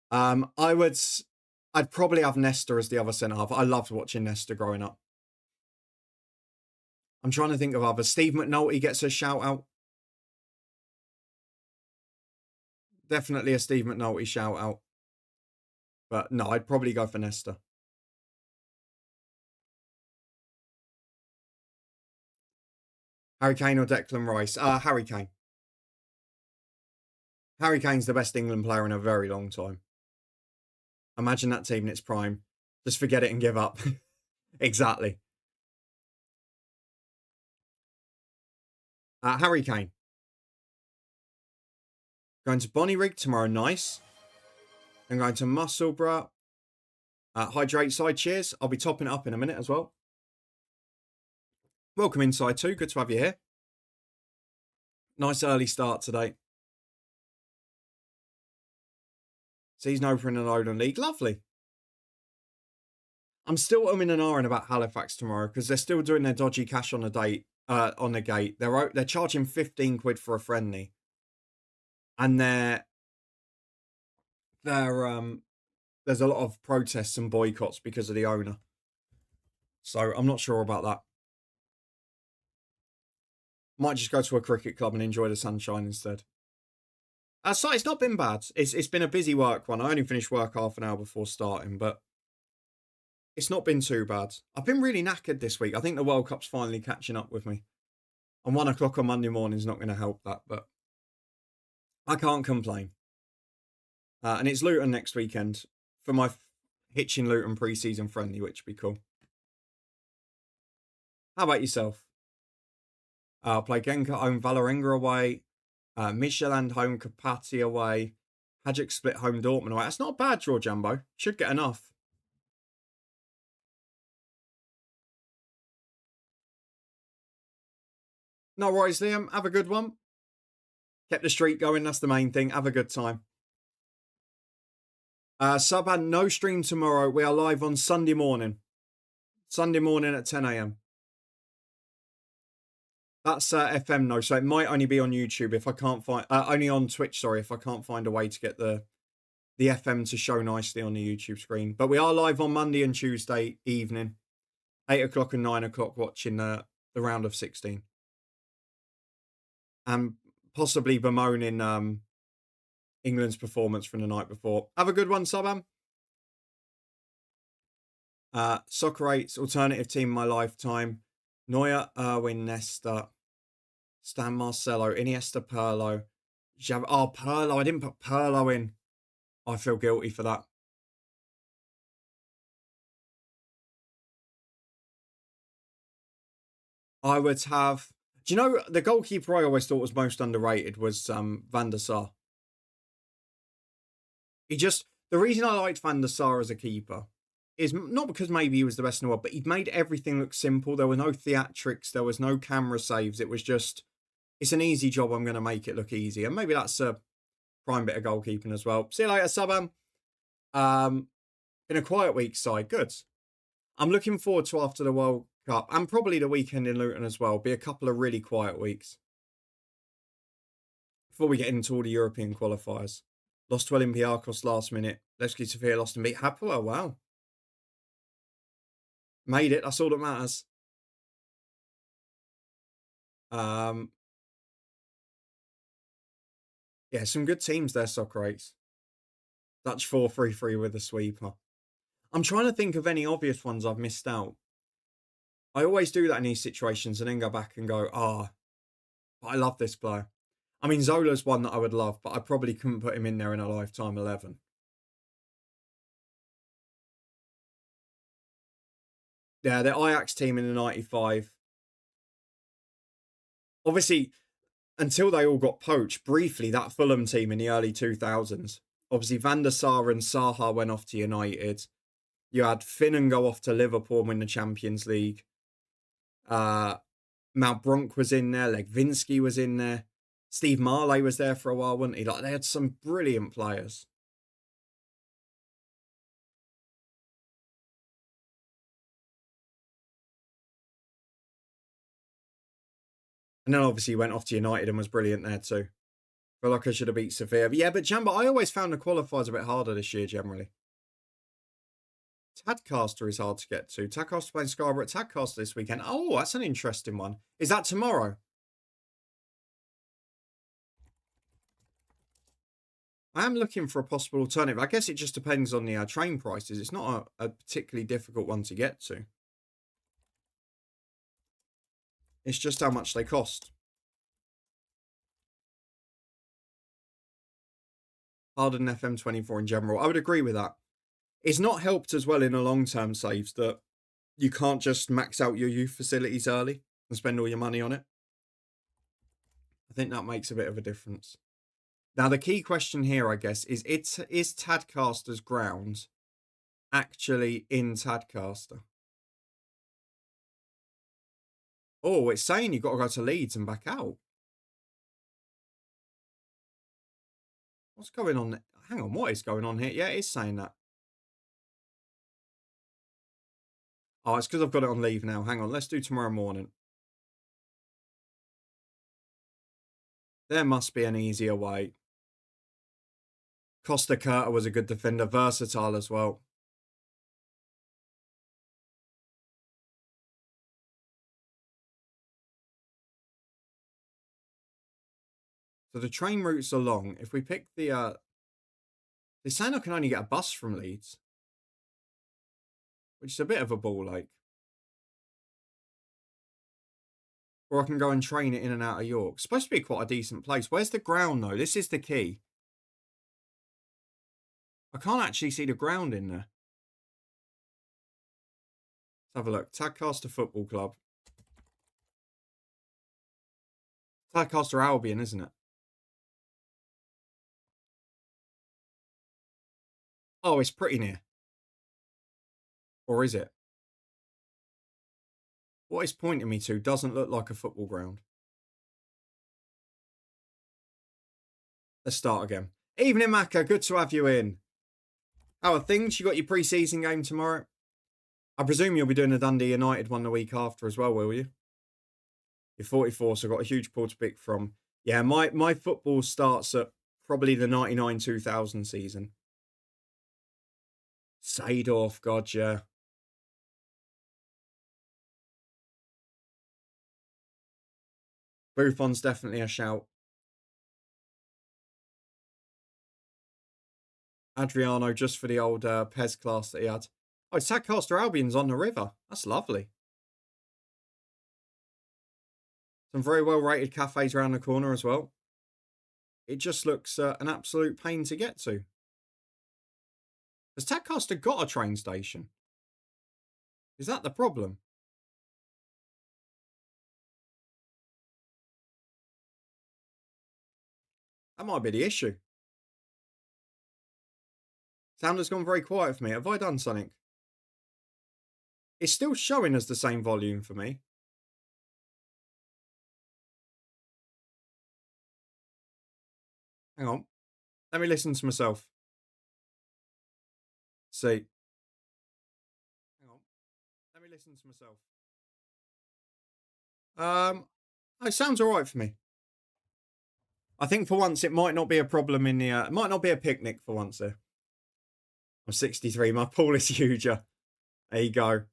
I'd probably have Nesta as the other centre half. I loved watching Nesta growing up. I'm trying to think of others. Steve McNulty gets a shout out. Definitely a Steve McNulty shout out. But no, I'd probably go for Nesta. Harry Kane or Declan Rice? Harry Kane. Harry Kane's the best England player in a very long time. Imagine that team in its prime. Just forget it and give up. Exactly. Harry Kane. Going to Bonnyrigg tomorrow. Nice. I'm going to Musselburgh. Hydrate side. Cheers. I'll be topping it up in a minute as well. Welcome inside too. Good to have you here. Nice early start today. Season opener in the Lowland League. Lovely. I'm still umming and ahhing about Halifax tomorrow because they're still doing their dodgy cash on the date. On the gate. They're charging 15 quid for a friendly. And there's a lot of protests and boycotts because of the owner. So I'm not sure about that. Might just go to a cricket club and enjoy the sunshine instead. So it's not been bad. It's been a busy work one. I only finished work half an hour before starting, but it's not been too bad. I've been really knackered this week. I think the World Cup's finally catching up with me. And 1 o'clock on Monday morning is not going to help that, but I can't complain. And it's Luton next weekend for my Hitchin Luton pre-season friendly, which would be cool. How about yourself? I'll play Genk at home, Valerenga away, Midtjylland home, Kapati away, Hajduk Split home, Dortmund away. That's not a bad draw, Jumbo. Should get enough. No worries, Liam. Have a good one. Kept the streak going. That's the main thing. Have a good time. Subhan, no stream tomorrow. We are live on Sunday morning. Sunday morning at 10 a.m. That's FM though, so it might only be on YouTube if I can't find... only on Twitch, sorry, if I can't find a way to get the FM to show nicely on the YouTube screen. But we are live on Monday and Tuesday evening. 8 o'clock and 9 o'clock watching the round of 16. And possibly bemoaning England's performance from the night before. Have a good one, Subham. Soccer 8's alternative team in my lifetime. Neuer, Irwin, Nesta, Stan Marcelo, Iniesta, Pirlo. Pirlo. I didn't put Pirlo in. I feel guilty for that. I would have... Do you know, the goalkeeper I always thought was most underrated was Van der Sar. The reason I liked Van der Sar as a keeper is not because maybe he was the best in the world, but he'd made everything look simple. There were no theatrics. There was no camera saves. It was just, it's an easy job. I'm going to make it look easy. And maybe that's a prime bit of goalkeeping as well. See you later, Subham. Been a quiet week, side. Good. I'm looking forward to after the World Cup and probably the weekend in Luton as well. Be a couple of really quiet weeks before we get into all the European qualifiers. Lost to Olympiacos last minute. Levski Sofia lost and beat Hapoel. Wow. Made it. That's all that matters. Yeah, some good teams there, Socrates. Dutch 4-3-3 with a sweeper. I'm trying to think of any obvious ones I've missed out. I always do that in these situations and then go back and go, but I love this player. I mean, Zola's one that I would love, but I probably couldn't put him in there in a lifetime 11. Yeah, the Ajax team in the 95. Obviously, until they all got poached, briefly, that Fulham team in the early 2000s. Obviously, Van der Sar and Saha went off to United. You had Finnan go off to Liverpool and win the Champions League. Malbronk was in there. Legvinsky was in there. Steve Marley was there for a while, wasn't he? Like, they had some brilliant players. And then obviously went off to United and was brilliant there too. Feel like I should have beat Sofia. But yeah, but Jamba, I always found the qualifiers a bit harder this year generally. Tadcaster is hard to get to. Tadcaster playing Scarborough at Tadcaster this weekend. Oh, that's an interesting one. Is that tomorrow? I am looking for a possible alternative. I guess it just depends on the train prices. It's not a particularly difficult one to get to. It's just how much they cost. Harder than FM24 in general. I would agree with that. It's not helped as well in a long-term saves that you can't just max out your youth facilities early and spend all your money on it. I think that makes a bit of a difference. Now, the key question here, I guess, is Tadcaster's ground actually in Tadcaster? Oh, it's saying you've got to go to Leeds and back out. What's going on? Hang on, what is going on here? Yeah, it is saying that. Oh, it's because I've got it on leave now. Hang on, let's do tomorrow morning. There must be an easier way. Costa Curta was a good defender, versatile as well. So the train routes are long. If we pick the... they're saying I can only get a bus from Leeds, which is a bit of a ball ache. Or I can go and train it in and out of York. It's supposed to be quite a decent place. Where's the ground, though? This is the key. I can't actually see the ground in there. Let's have a look. Tadcaster Football Club. Tadcaster Albion, isn't it? Oh, it's pretty near. Or is it? What it's pointing me to doesn't look like a football ground. Let's start again. Evening, Macca. Good to have you in. How are things? You got your pre-season game tomorrow? I presume you'll be doing a Dundee United one the week after as well, will you? You're 44, so I've got a huge pool to pick from. Yeah, my football starts at probably the 99-2000 season. Seedorf, God, yeah. Buffon's definitely a shout. Adriano, just for the old Pez class that he had. Oh, Tadcaster Albion's on the river. That's lovely. Some very well-rated cafes around the corner as well. It just looks an absolute pain to get to. Has Tadcaster got a train station? Is that the problem? That might be the issue. Sound has gone very quiet for me. Have I done something? It's still showing as the same volume for me. Hang on. Let me listen to myself. See. Hang on. Let me listen to myself. It sounds all right for me. I think for once it might not be a problem in the... it might not be a picnic for once there. I'm 63. My pool is huger. There you go.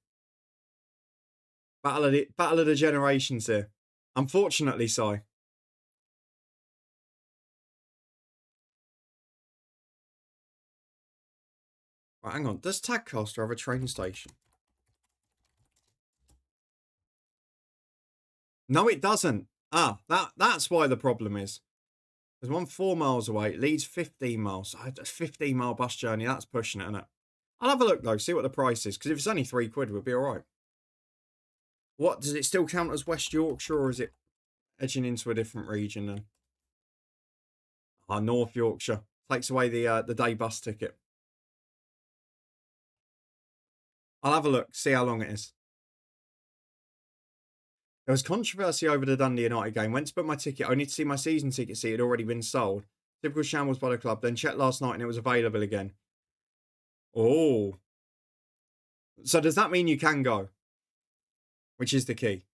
Battle of the generations here. Unfortunately, Si. Right, hang on. Does Tadcaster have a train station? No, it doesn't. Ah, that's why the problem is. There's one 4 miles away. It leads 15 miles. So a 15-mile bus journey. That's pushing it, isn't it? I'll have a look, though. See what the price is. Because if it's only £3, we'll be all right. What, does it still count as West Yorkshire, or is it edging into a different region then? North Yorkshire. Takes away the day bus ticket. I'll have a look. See how long it is. There was controversy over the Dundee United game. Went to book my ticket only to see my season ticket seat had already been sold. Typical shambles by the club. Then checked last night and it was available again. Oh. So does that mean you can go? Which is the key.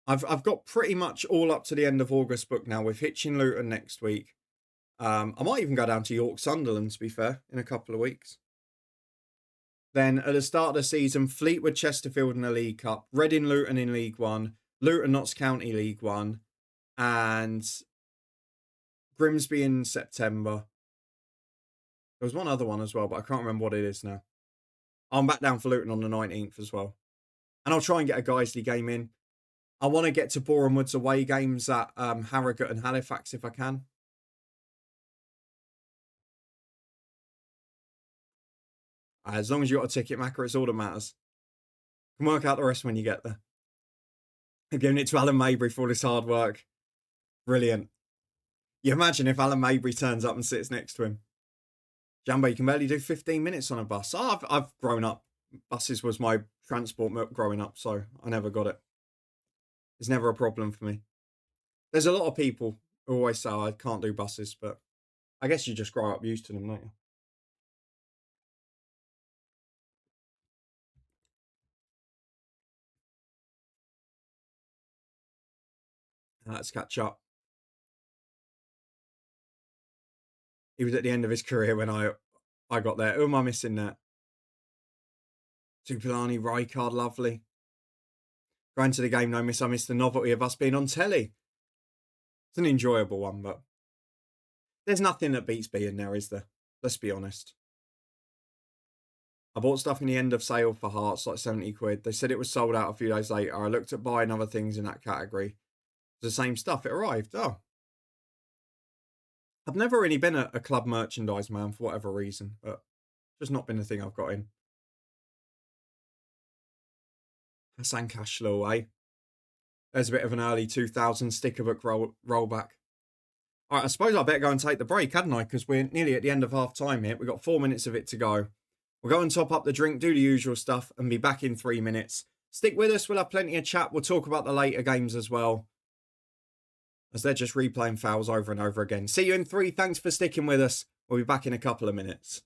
I've got pretty much all up to the end of August booked now with Hitchin Luton next week. I might even go down to York Sunderland, to be fair, in a couple of weeks. Then at the start of the season, Fleetwood Chesterfield in the League Cup, Reading Luton in League One, Luton Notts County League One, and Grimsby in September. There was one other one as well, but I can't remember what it is now. I'm back down for Luton on the 19th as well. And I'll try and get a Guiseley game in. I want to get to Boreham Woods away games at Harrogate and Halifax if I can. As long as you got a ticket, Macca, it's all that matters. You can work out the rest when you get there. I'm giving it to Alan Mabry for all his hard work. Brilliant. You imagine if Alan Mabry turns up and sits next to him. Jambo, you can barely do 15 minutes on a bus. Oh, I've grown up. Buses was my transport growing up, so I never got it. It's never a problem for me. There's a lot of people who always say I can't do buses, but I guess you just grow up used to them, don't you? Let's catch up. He was at the end of his career when I got there. Who am I missing there? Tupilani, Rijkaard, lovely. Going to the game, no miss. I missed the novelty of us being on telly. It's an enjoyable one, but there's nothing that beats being there, is there? Let's be honest. I bought stuff in the end of sale for Hearts, like 70 quid. They said it was sold out a few days later. I looked at buying other things in that category. It's the same stuff. It arrived. Oh. I've never really been a club merchandise man for whatever reason, but just not been a thing I've got in. Hassan Cashflow, eh? There's a bit of an early 2000 sticker book rollback. All right, I suppose I better go and take the break, hadn't I? Because we're nearly at the end of half time here. We've got 4 minutes of it to go. We'll go and top up the drink, do the usual stuff, and be back in 3 minutes. Stick with us. We'll have plenty of chat. We'll talk about the later games as well, as they're just replaying fouls over and over again. See you in 3. Thanks for sticking with us. We'll be back in a couple of minutes.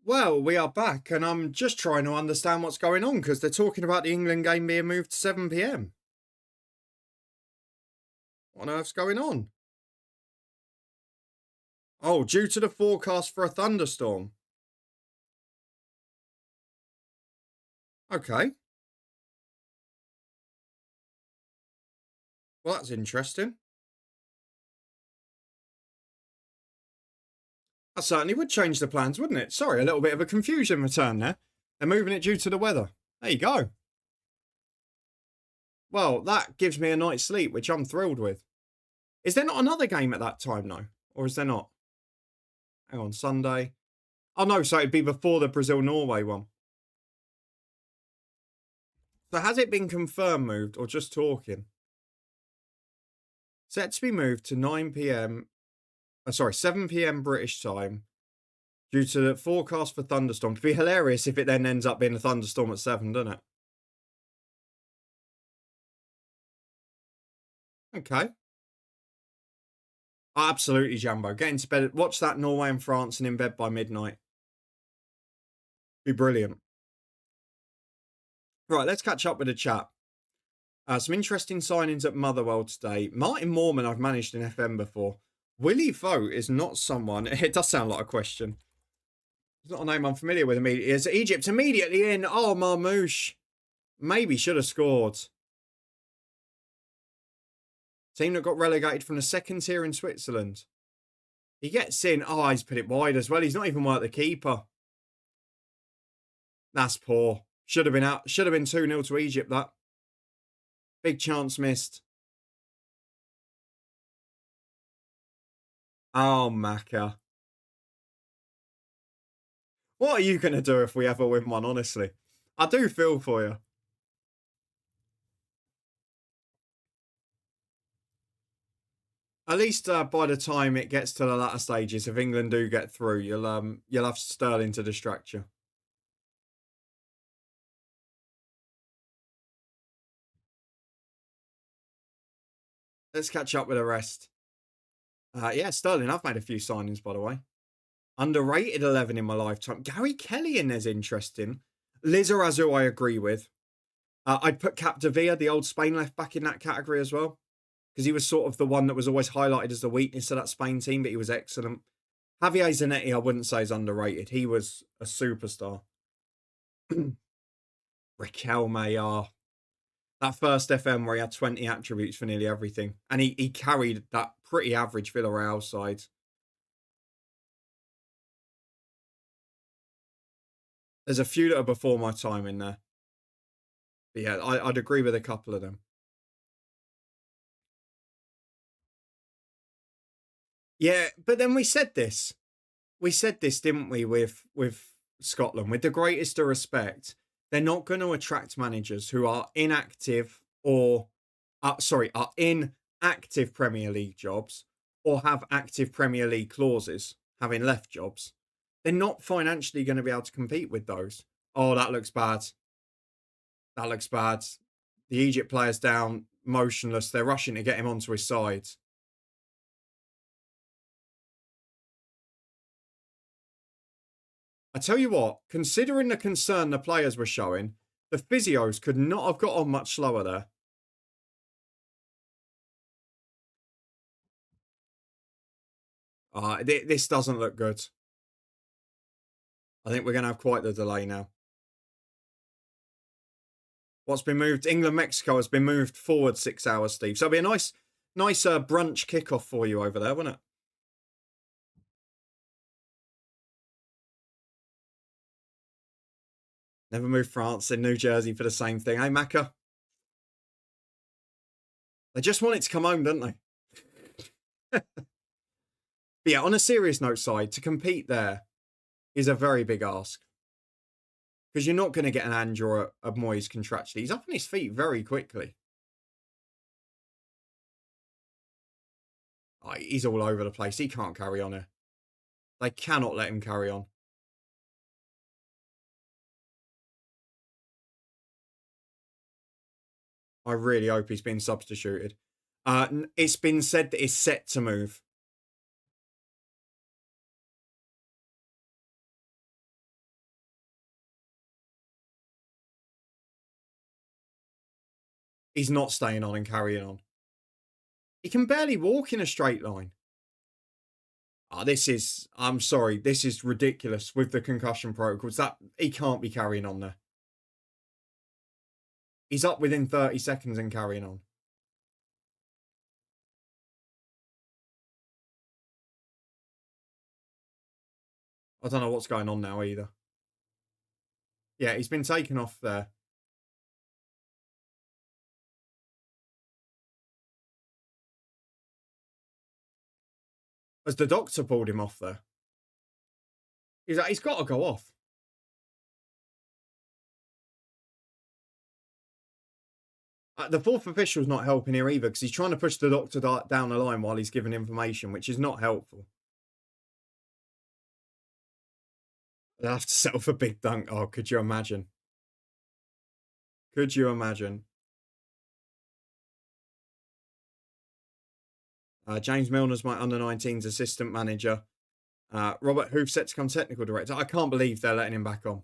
Well, we are back, and I'm just trying to understand what's going on because they're talking about the England game being moved to 7 p.m. What on earth's going on? Oh, due to the forecast for a thunderstorm. Okay, well, that's interesting. That certainly would change the plans, wouldn't it? Sorry, a little bit of a confusion return there. They're moving it due to the weather. There you go. Well, that gives me a night's sleep, which I'm thrilled with. Is there not another game at that time, though? Or is there not? Hang on, Sunday. Oh, no, so it'd be before the Brazil Norway one. So has it been confirmed moved or just talking? Set to be moved to 9 p.m. 7 p.m. British time due to the forecast for thunderstorm. It'd be hilarious if it then ends up being a thunderstorm at 7, doesn't it? Okay. Oh, absolutely, Jambo. Get into bed. Watch that Norway and France and in bed by midnight. Be brilliant. Right, let's catch up with the chat. Some interesting signings at Motherwell today. Martin Moorman, I've managed in FM before. Willie Vogt is not someone. It does sound like a question. It's not a name I'm familiar with immediately. Is Egypt immediately in? Oh, Marmouche. Maybe should have scored. Team that got relegated from the second tier in Switzerland. He gets in. Oh, he's put it wide as well. He's not even worked the keeper. That's poor. Should have been out. Should have been 2-0 to Egypt, that. Big chance missed. Oh, Macca. What are you going to do if we ever win one, honestly? I do feel for you. At least by the time it gets to the latter stages, if England do get through, you'll have Sterling to distract you. Let's catch up with the rest. Yeah, Sterling, I've made a few signings, by the way. Underrated 11 in my lifetime. Gary Kelly in there's interesting. Liz Arazu, I agree with. I'd put Capdevilla, the old Spain left back, in that category as well. Because he was sort of the one that was always highlighted as the weakness of that Spain team, but he was excellent. Javier Zanetti, I wouldn't say is underrated. He was a superstar. Raquel, that first FM where he had 20 attributes for nearly everything. And he carried that pretty average Villarreal side. There's a few that are before my time in there. But yeah, I'd agree with a couple of them. Yeah, but then we said this. We said this, didn't we, with Scotland? With the greatest of respect, they're not going to attract managers who are inactive or, are in active Premier League jobs or have active Premier League clauses, having left jobs. They're not financially going to be able to compete with those. Oh, that looks bad. That looks bad. The Egypt player's down, motionless. They're rushing to get him onto his side. I tell you what, considering the concern the players were showing, the physios could not have got on much slower there. This doesn't look good. I think we're going to have quite the delay now. What's been moved? England-Mexico has been moved forward 6 hours, Steve. So it'll be a nice brunch kickoff for you over there, won't it? Never moved France in New Jersey for the same thing. Hey, Macca? They just want it to come home, don't they? But yeah, on a serious note side, to compete there is a very big ask. Because you're not going to get an Andrew of Moyes contractually. He's up on his feet very quickly. Oh, he's all over the place. He can't carry on here. They cannot let him carry on. I really hope he's been substituted. It's been said that it's set to move. He's not staying on and carrying on. He can barely walk in a straight line. Oh, I'm sorry, this is ridiculous with the concussion protocols. That he can't be carrying on there. He's up within 30 seconds and carrying on. I don't know what's going on now either. Yeah, he's been taken off there. As the doctor pulled him off there. He's got to go off. The fourth official's not helping here either because he's trying to push the doctor down the line while he's giving information, which is not helpful. They'll have to settle for big dunk. Oh, could you imagine? Could you imagine? James Milner's my under-19s assistant manager. Robert Hoof set to become technical director. I can't believe they're letting him back on.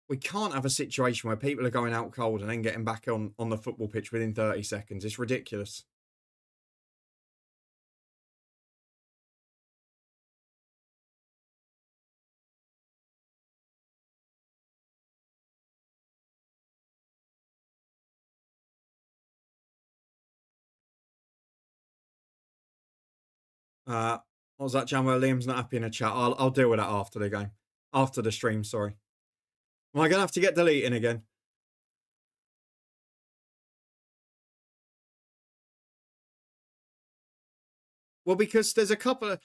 We can't have a situation where people are going out cold and then getting back on the football pitch within 30 seconds. It's ridiculous. What was that, Janwell? Liam's not happy in a chat. I'll deal with that after the game. After the stream, sorry. Am I going to have to get deleting again? Well, because there's a couple of...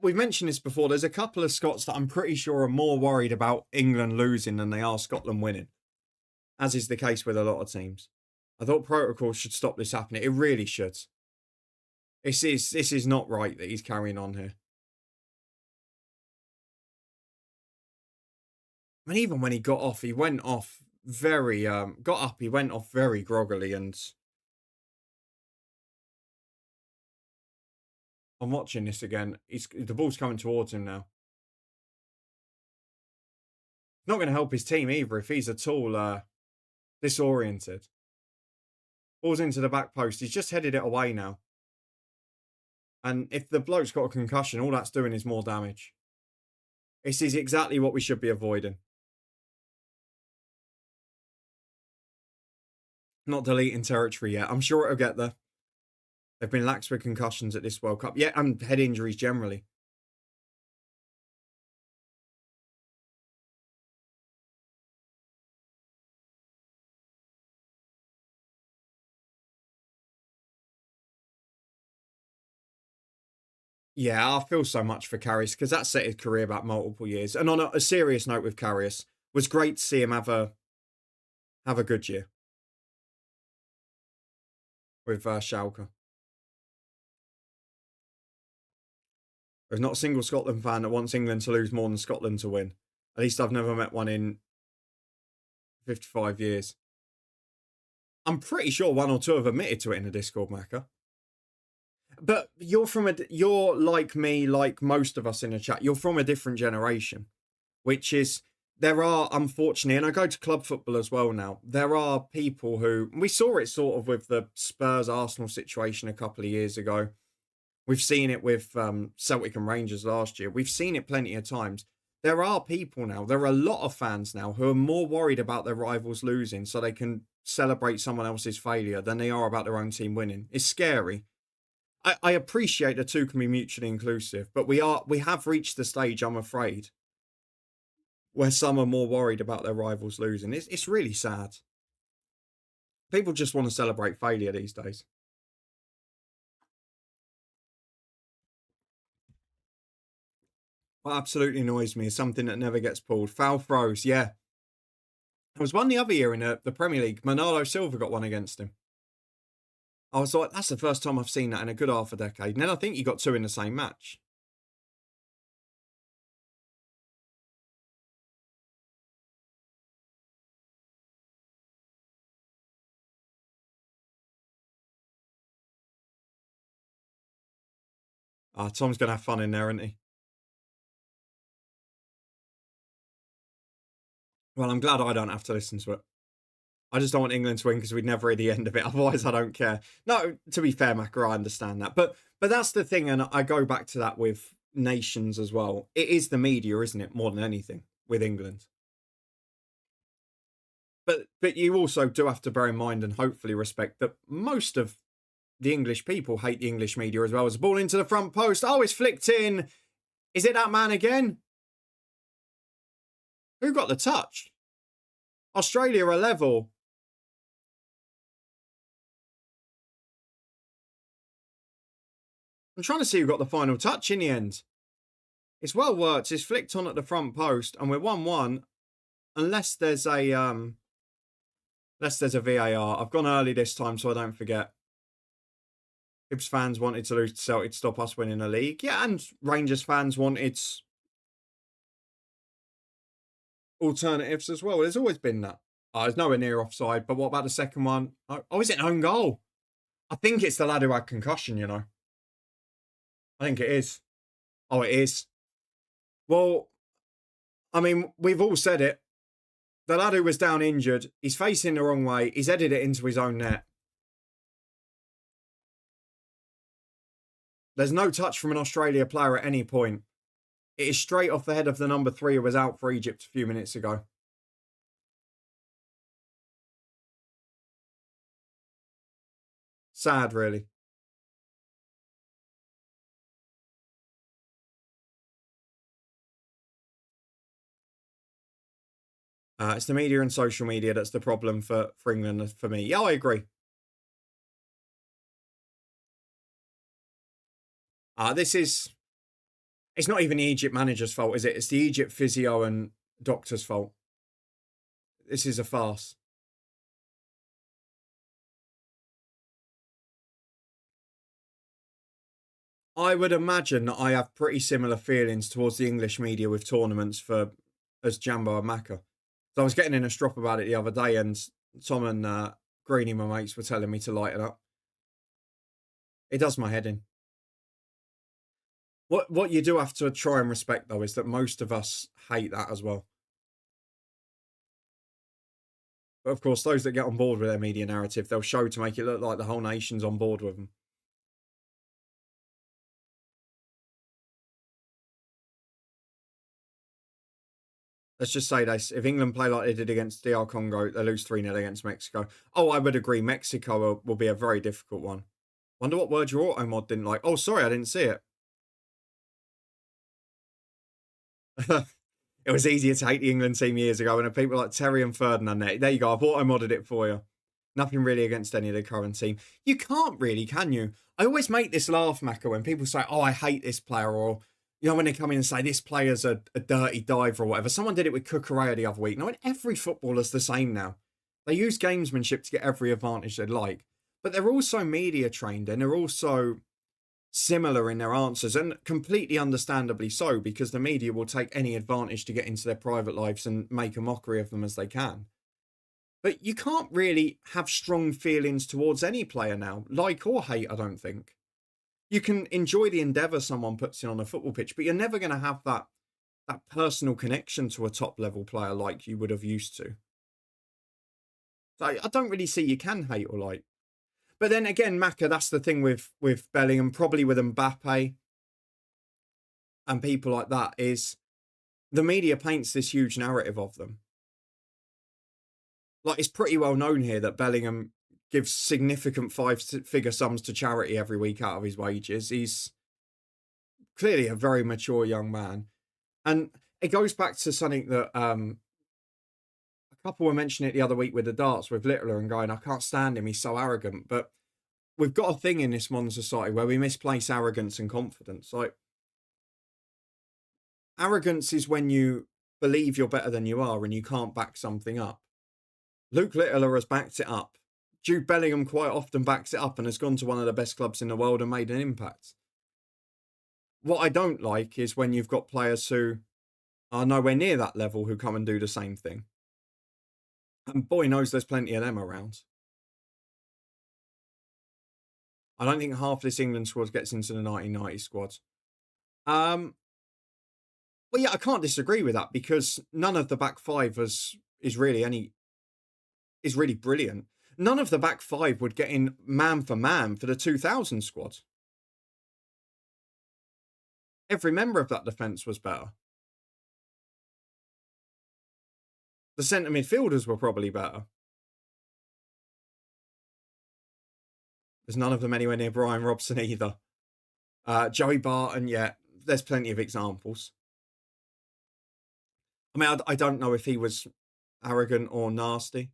We've mentioned this before. There's a couple of Scots that I'm pretty sure are more worried about England losing than they are Scotland winning. As is the case with a lot of teams. I thought protocol should stop this happening. It really should. This is not right that he's carrying on here. I mean, even when he got off, he went off very got up, he went off very groggily, and I'm watching this again. The ball's coming towards him now. Not going to help his team either if he's at all disoriented. Ball's into the back post. He's just headed it away now. And if the bloke's got a concussion, all that's doing is more damage. This is exactly what we should be avoiding. Not deleting territory yet. I'm sure it'll get there. They've been lax with concussions at this World Cup. Yeah, and head injuries generally. Yeah, I feel so much for Karius because that set his career back multiple years. And on a serious note with Karius, was great to see him have a good year with Schalke. There's not a single Scotland fan that wants England to lose more than Scotland to win. At least I've never met one in 55 years. I'm pretty sure one or two have admitted to it in the Discord, Macca. But you're like me, like most of us in the chat. You're from a different generation, which is there are unfortunately, and I go to club football as well now. There are people who we saw it sort of with the Spurs Arsenal situation a couple of years ago. We've seen it with Celtic and Rangers last year. We've seen it plenty of times. There are people now, there are a lot of fans now who are more worried about their rivals losing so they can celebrate someone else's failure than they are about their own team winning. It's scary. I appreciate the two can be mutually inclusive, but we have reached the stage, I'm afraid, where some are more worried about their rivals losing. It's really sad. People just want to celebrate failure these days. What absolutely annoys me is something that never gets pulled. Foul throws, yeah. There was one the other year in the Premier League. Bernardo Silva got one against him. I was like, that's the first time I've seen that in a good half a decade. And then I think he got two in the same match. Tom's going to have fun in there, isn't he? Well, I'm glad I don't have to listen to it. I just don't want England to win because we'd never hear the end of it. Otherwise, I don't care. No, to be fair, Macca, I understand that. But that's the thing, and I go back to that with nations as well. It is the media, isn't it, more than anything with England. But you also do have to bear in mind and hopefully respect that most of the English people hate the English media as well. As a ball into the front post. Oh, it's flicked in. Is it that man again? Who got the touch? Australia are level. I'm trying to see who got the final touch in the end. It's well worked. It's flicked on at the front post, and we're 1-1. Unless there's a VAR. I've gone early this time, so I don't forget. Hibs fans wanted to lose to Celtic to stop us winning the league. Yeah, and Rangers fans wanted alternatives as well. There's always been that. Oh, there's nowhere near offside. But what about the second one? Oh, is it an own goal? I think it's the lad who had concussion, you know. I think it is. Oh, it is. Well, I mean, we've all said it. The lad who was down injured, he's facing the wrong way. He's headed it into his own net. There's no touch from an Australia player at any point. It is straight off the head of the number 3 who was out for Egypt a few minutes ago. Sad, really. It's the media and social media that's the problem for England, for me. Yeah, I agree. This is... It's not even the Egypt manager's fault, is it? It's the Egypt physio and doctor's fault. This is a farce. I would imagine that I have pretty similar feelings towards the English media with tournaments as Jambo and Macca. So I was getting in a strop about it the other day, and Tom and Greeny, my mates, were telling me to light it up. It does my head in. What you do have to try and respect, though, is that most of us hate that as well. But of course, those that get on board with their media narrative, they'll show to make it look like the whole nation's on board with them. Let's just say this. If England play like they did against DR Congo, they lose 3-0 against Mexico. Oh, I would agree. Mexico will be a very difficult one. Wonder what word your auto mod didn't like. Oh, sorry, I didn't see it. It was easier to hate the England team years ago when people like Terry and Ferdinand there you go. I've auto-modded it for you. Nothing really against any of the current team. You can't really, can you? I always make this laugh, Macca, when people say, oh, I hate this player, or, you know, when they come in and say this player's a dirty diver or whatever. Someone did it with Cucurella the other week. No, every footballer's the same now. They use gamesmanship to get every advantage they'd like. But they're also media trained, and they're also similar in their answers, and completely understandably so, because the media will take any advantage to get into their private lives and make a mockery of them as they can. But you can't really have strong feelings towards any player now, like or hate, I don't think. You can enjoy the endeavour someone puts in on a football pitch, but you're never going to have that personal connection to a top level player like you would have used to. So I don't really see you can hate or like. But then again, Macca, that's the thing with Bellingham, probably with Mbappe and people like that, is the media paints this huge narrative of them. Like, it's pretty well known here that Bellingham gives significant 5-figure sums to charity every week out of his wages. He's clearly a very mature young man. And it goes back to something that a couple were mentioning it the other week with the darts with Littler and going, I can't stand him, he's so arrogant. But we've got a thing in this modern society where we misplace arrogance and confidence. Like, arrogance is when you believe you're better than you are and you can't back something up. Luke Littler has backed it up. Jude Bellingham quite often backs it up and has gone to one of the best clubs in the world and made an impact. What I don't like is when you've got players who are nowhere near that level who come and do the same thing. And boy knows there's plenty of them around. I don't think half this England squad gets into the 1990 squad. Well, yeah, I can't disagree with that because none of the back five is really is really brilliant. None of the back five would get in man for the 2000 squad. Every member of that defence was better. The centre midfielders were probably better. There's none of them anywhere near Brian Robson either. Joey Barton, yeah, there's plenty of examples. I mean, I don't know if he was arrogant or nasty.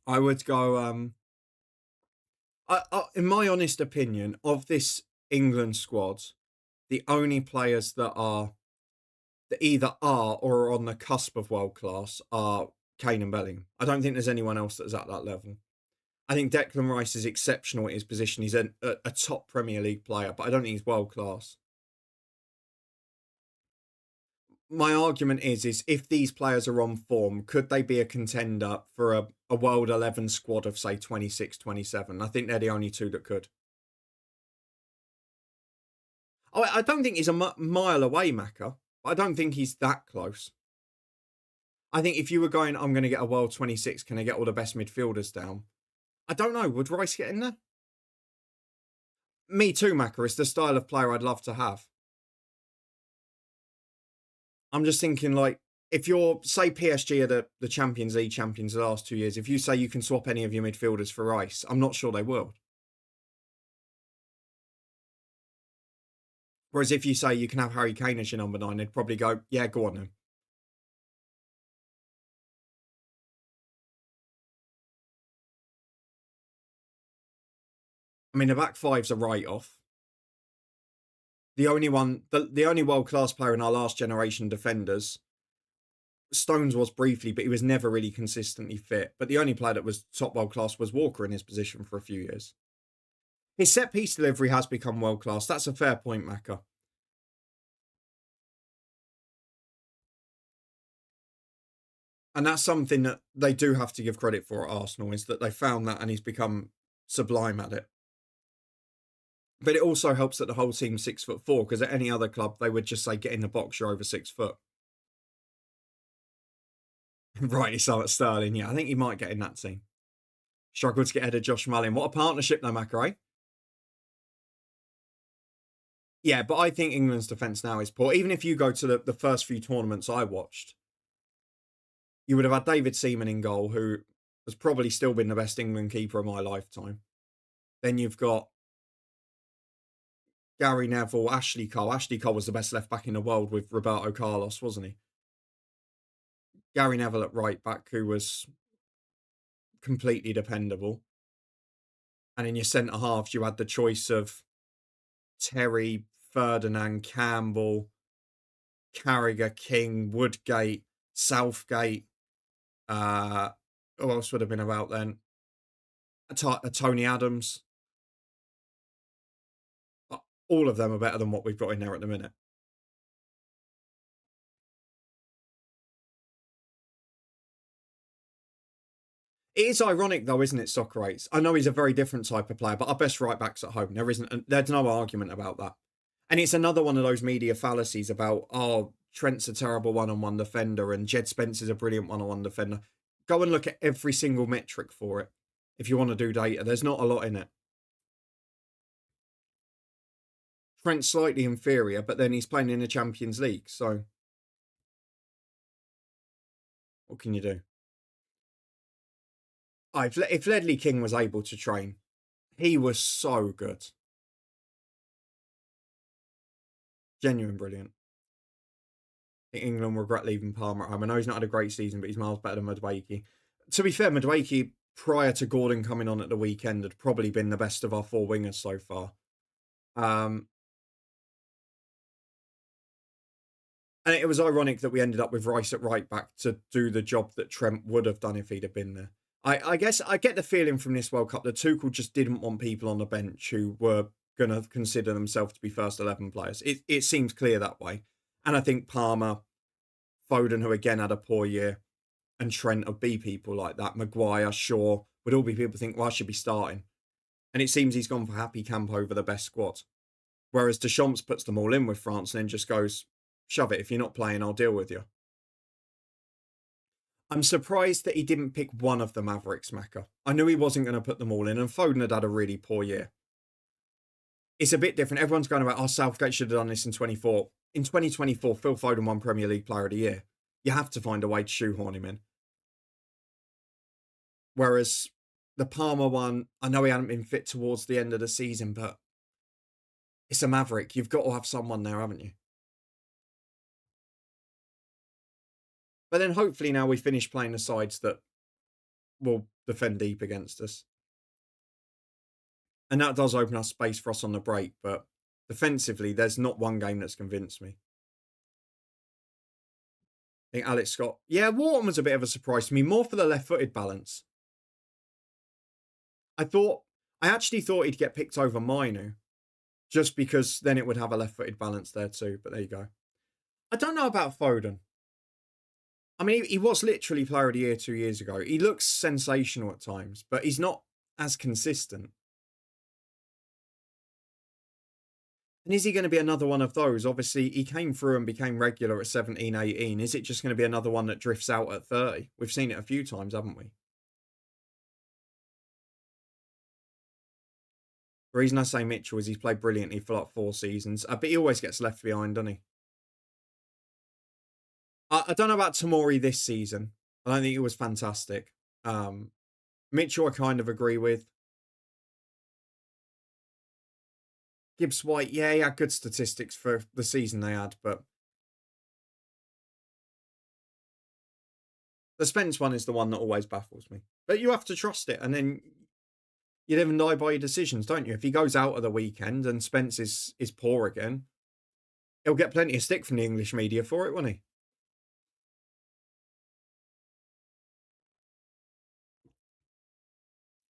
I would go, in my honest opinion, of this England squad, the only players that either are or are on the cusp of world class are Kane and Bellingham. I don't think there's anyone else that's at that level. I think Declan Rice is exceptional at his position. He's a top Premier League player, but I don't think he's world class. My argument is if these players are on form, could they be a contender for a World 11 squad of, say, 26, 27? I think they're the only two that could. Oh, I don't think he's a mile away, Macca. I don't think he's that close. I think if you were going, I'm going to get a World 26, can I get all the best midfielders down? I don't know. Would Rice get in there? Me too, Macca. It's the style of player I'd love to have. I'm just thinking, like, if you're, say, PSG are the Champions League champions the last 2 years, if you say you can swap any of your midfielders for Rice, I'm not sure they will. Whereas if you say you can have Harry Kane as your number 9, they'd probably go, yeah, go on then. I mean, the back five's a write-off. The only one, the only world-class player in our last generation defenders, Stones was briefly, but he was never really consistently fit. But the only player that was top world-class was Walker in his position for a few years. His set-piece delivery has become world-class. That's a fair point, Macca. And that's something that they do have to give credit for at Arsenal, is that they found that and he's become sublime at it. But it also helps that the whole team's 6'4", because at any other club, they would just say, get in the box, you're over 6 foot. Rightly so at Sterling, yeah. I think he might get in that team. Struggled to get ahead of Josh Mullin. What a partnership though, Macca. Yeah, but I think England's defence now is poor. Even if you go to the first few tournaments I watched, you would have had David Seaman in goal, who has probably still been the best England keeper of my lifetime. Then you've got Gary Neville, Ashley Cole. Ashley Cole was the best left back in the world with Roberto Carlos, wasn't he? Gary Neville at right back, who was completely dependable. And in your centre halves, you had the choice of Terry, Ferdinand, Campbell, Carragher, King, Woodgate, Southgate. Who else would have been about then? Tony Adams. All of them are better than what we've got in there at the minute. It is ironic though, isn't it, Socrates? I know he's a very different type of player, but our best right back's at home. There's no argument about that. And it's another one of those media fallacies about, oh, Trent's a terrible one-on-one defender and Jed Spence's a brilliant one-on-one defender. Go and look at every single metric for it. If you want to do data, there's not a lot in it. Trent's slightly inferior, but then he's playing in the Champions League, so what can you do? If Ledley King was able to train, he was so good. Genuine brilliant. I think England regret leaving Palmer at home. I know he's not had a great season, but he's miles better than Madueke. To be fair, Madueke, prior to Gordon coming on at the weekend, had probably been the best of our 4 wingers so far. And it was ironic that we ended up with Rice at right back to do the job that Trent would have done if he'd have been there. I guess I get the feeling from this World Cup that Tuchel just didn't want people on the bench who were going to consider themselves to be first 11 players. It seems clear that way. And I think Palmer, Foden, who again had a poor year, and Trent would be people like that. Maguire, Shaw, would all be people think, well, I should be starting. And it seems he's gone for Happy Camp over the best squad. Whereas Deschamps puts them all in with France and then just goes, shove it. If you're not playing, I'll deal with you. I'm surprised that he didn't pick one of the Mavericks, Mecca. I knew he wasn't going to put them all in, and Foden had a really poor year. It's a bit different. Everyone's going about, oh, Southgate should have done this in 24. In 2024, Phil Foden won Premier League Player of the Year. You have to find a way to shoehorn him in. Whereas the Palmer one, I know he hadn't been fit towards the end of the season, but it's a Maverick. You've got to have someone there, haven't you? But then hopefully now we finish playing the sides that will defend deep against us. And that does open up space for us on the break, but defensively, there's not one game that's convinced me. I think Alex Scott. Yeah, Wharton was a bit of a surprise to me, more for the left-footed balance. I actually thought he'd get picked over Mainu, just because then it would have a left-footed balance there too, but there you go. I don't know about Foden. I mean, he was literally Player of the Year 2 years ago. He looks sensational at times, but he's not as consistent. And is he going to be another one of those? Obviously, he came through and became regular at 17, 18. Is it just going to be another one that drifts out at 30? We've seen it a few times, haven't we? The reason I say Mitchell is he's played brilliantly for like 4 seasons, but he always gets left behind, doesn't he? I don't know about Tamori this season. I don't think it was fantastic. Mitchell, I kind of agree with. Gibbs White, yeah, he had good statistics for the season they had, but the Spence one is the one that always baffles me. But you have to trust it, and then you live and die by your decisions, don't you? If he goes out of the weekend and Spence is poor again, he'll get plenty of stick from the English media for it, won't he?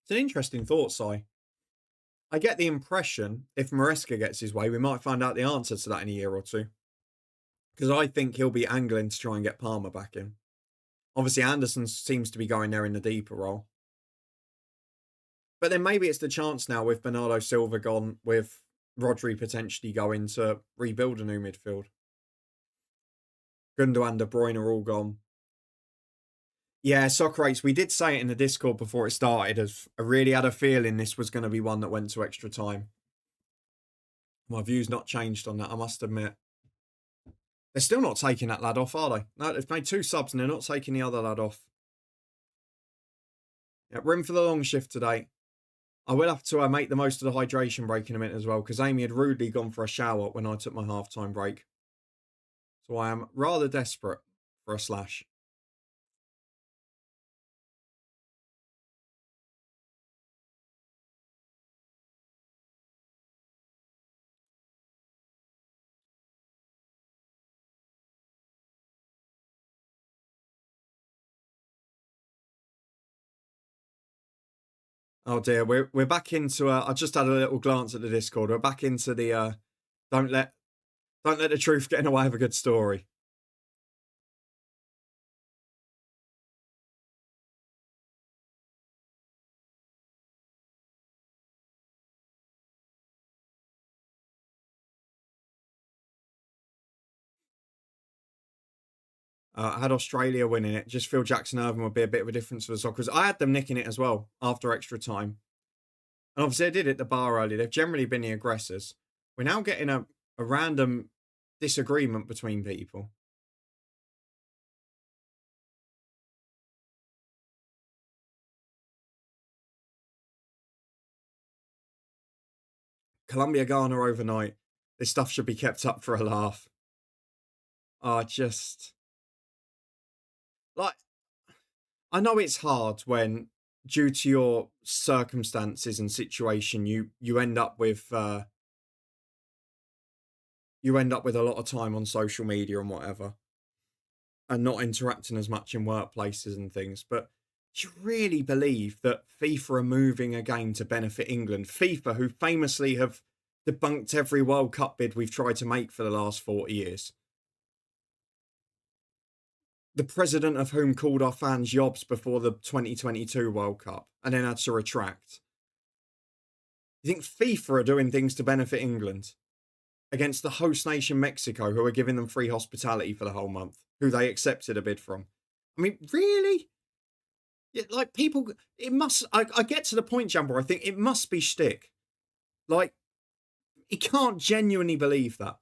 It's an interesting thought, Si. I get the impression if Maresca gets his way, we might find out the answer to that in a year or two. Because I think he'll be angling to try and get Palmer back in. Obviously, Anderson seems to be going there in the deeper role. But then maybe it's the chance now with Bernardo Silva gone, with Rodri potentially going to rebuild a new midfield. Gundogan, De Bruyne are all gone. Yeah, Socrates, we did say it in the Discord before it started. As I really had a feeling this was going to be one that went to extra time. My view's not changed on that, I must admit. They're still not taking that lad off, are they? No, they've made 2 subs and they're not taking the other lad off. Yeah, room for the long shift today. I will have to make the most of the hydration break in a minute as well, because Amy had rudely gone for a shower when I took my halftime break. So I am rather desperate for a slash. Oh dear, we're back into. I just had a little glance at the Discord. We're back into the don't let the truth get in the way of a good story. I had Australia winning it. Just feel Jackson Irvine would be a bit of a difference for the Sockers. I had them nicking it as well after extra time. And obviously, I did hit the bar early. They've generally been the aggressors. We're now getting a random disagreement between people. Colombia, Ghana overnight. This stuff should be kept up for a laugh. Just like, I know it's hard when, due to your circumstances and situation, you end up with a lot of time on social media and whatever, and not interacting as much in workplaces and things. But do you really believe that FIFA are moving a game to benefit England? FIFA, who famously have debunked every World Cup bid we've tried to make for the last 40 years. The president of whom called our fans yobs before the 2022 World Cup and then had to retract. You think FIFA are doing things to benefit England against the host nation Mexico, who are giving them free hospitality for the whole month, who they accepted a bid from? I mean, really? Yeah, like people, it must. I get to the point, Jumbo. I think it must be shtick. Like, he can't genuinely believe that.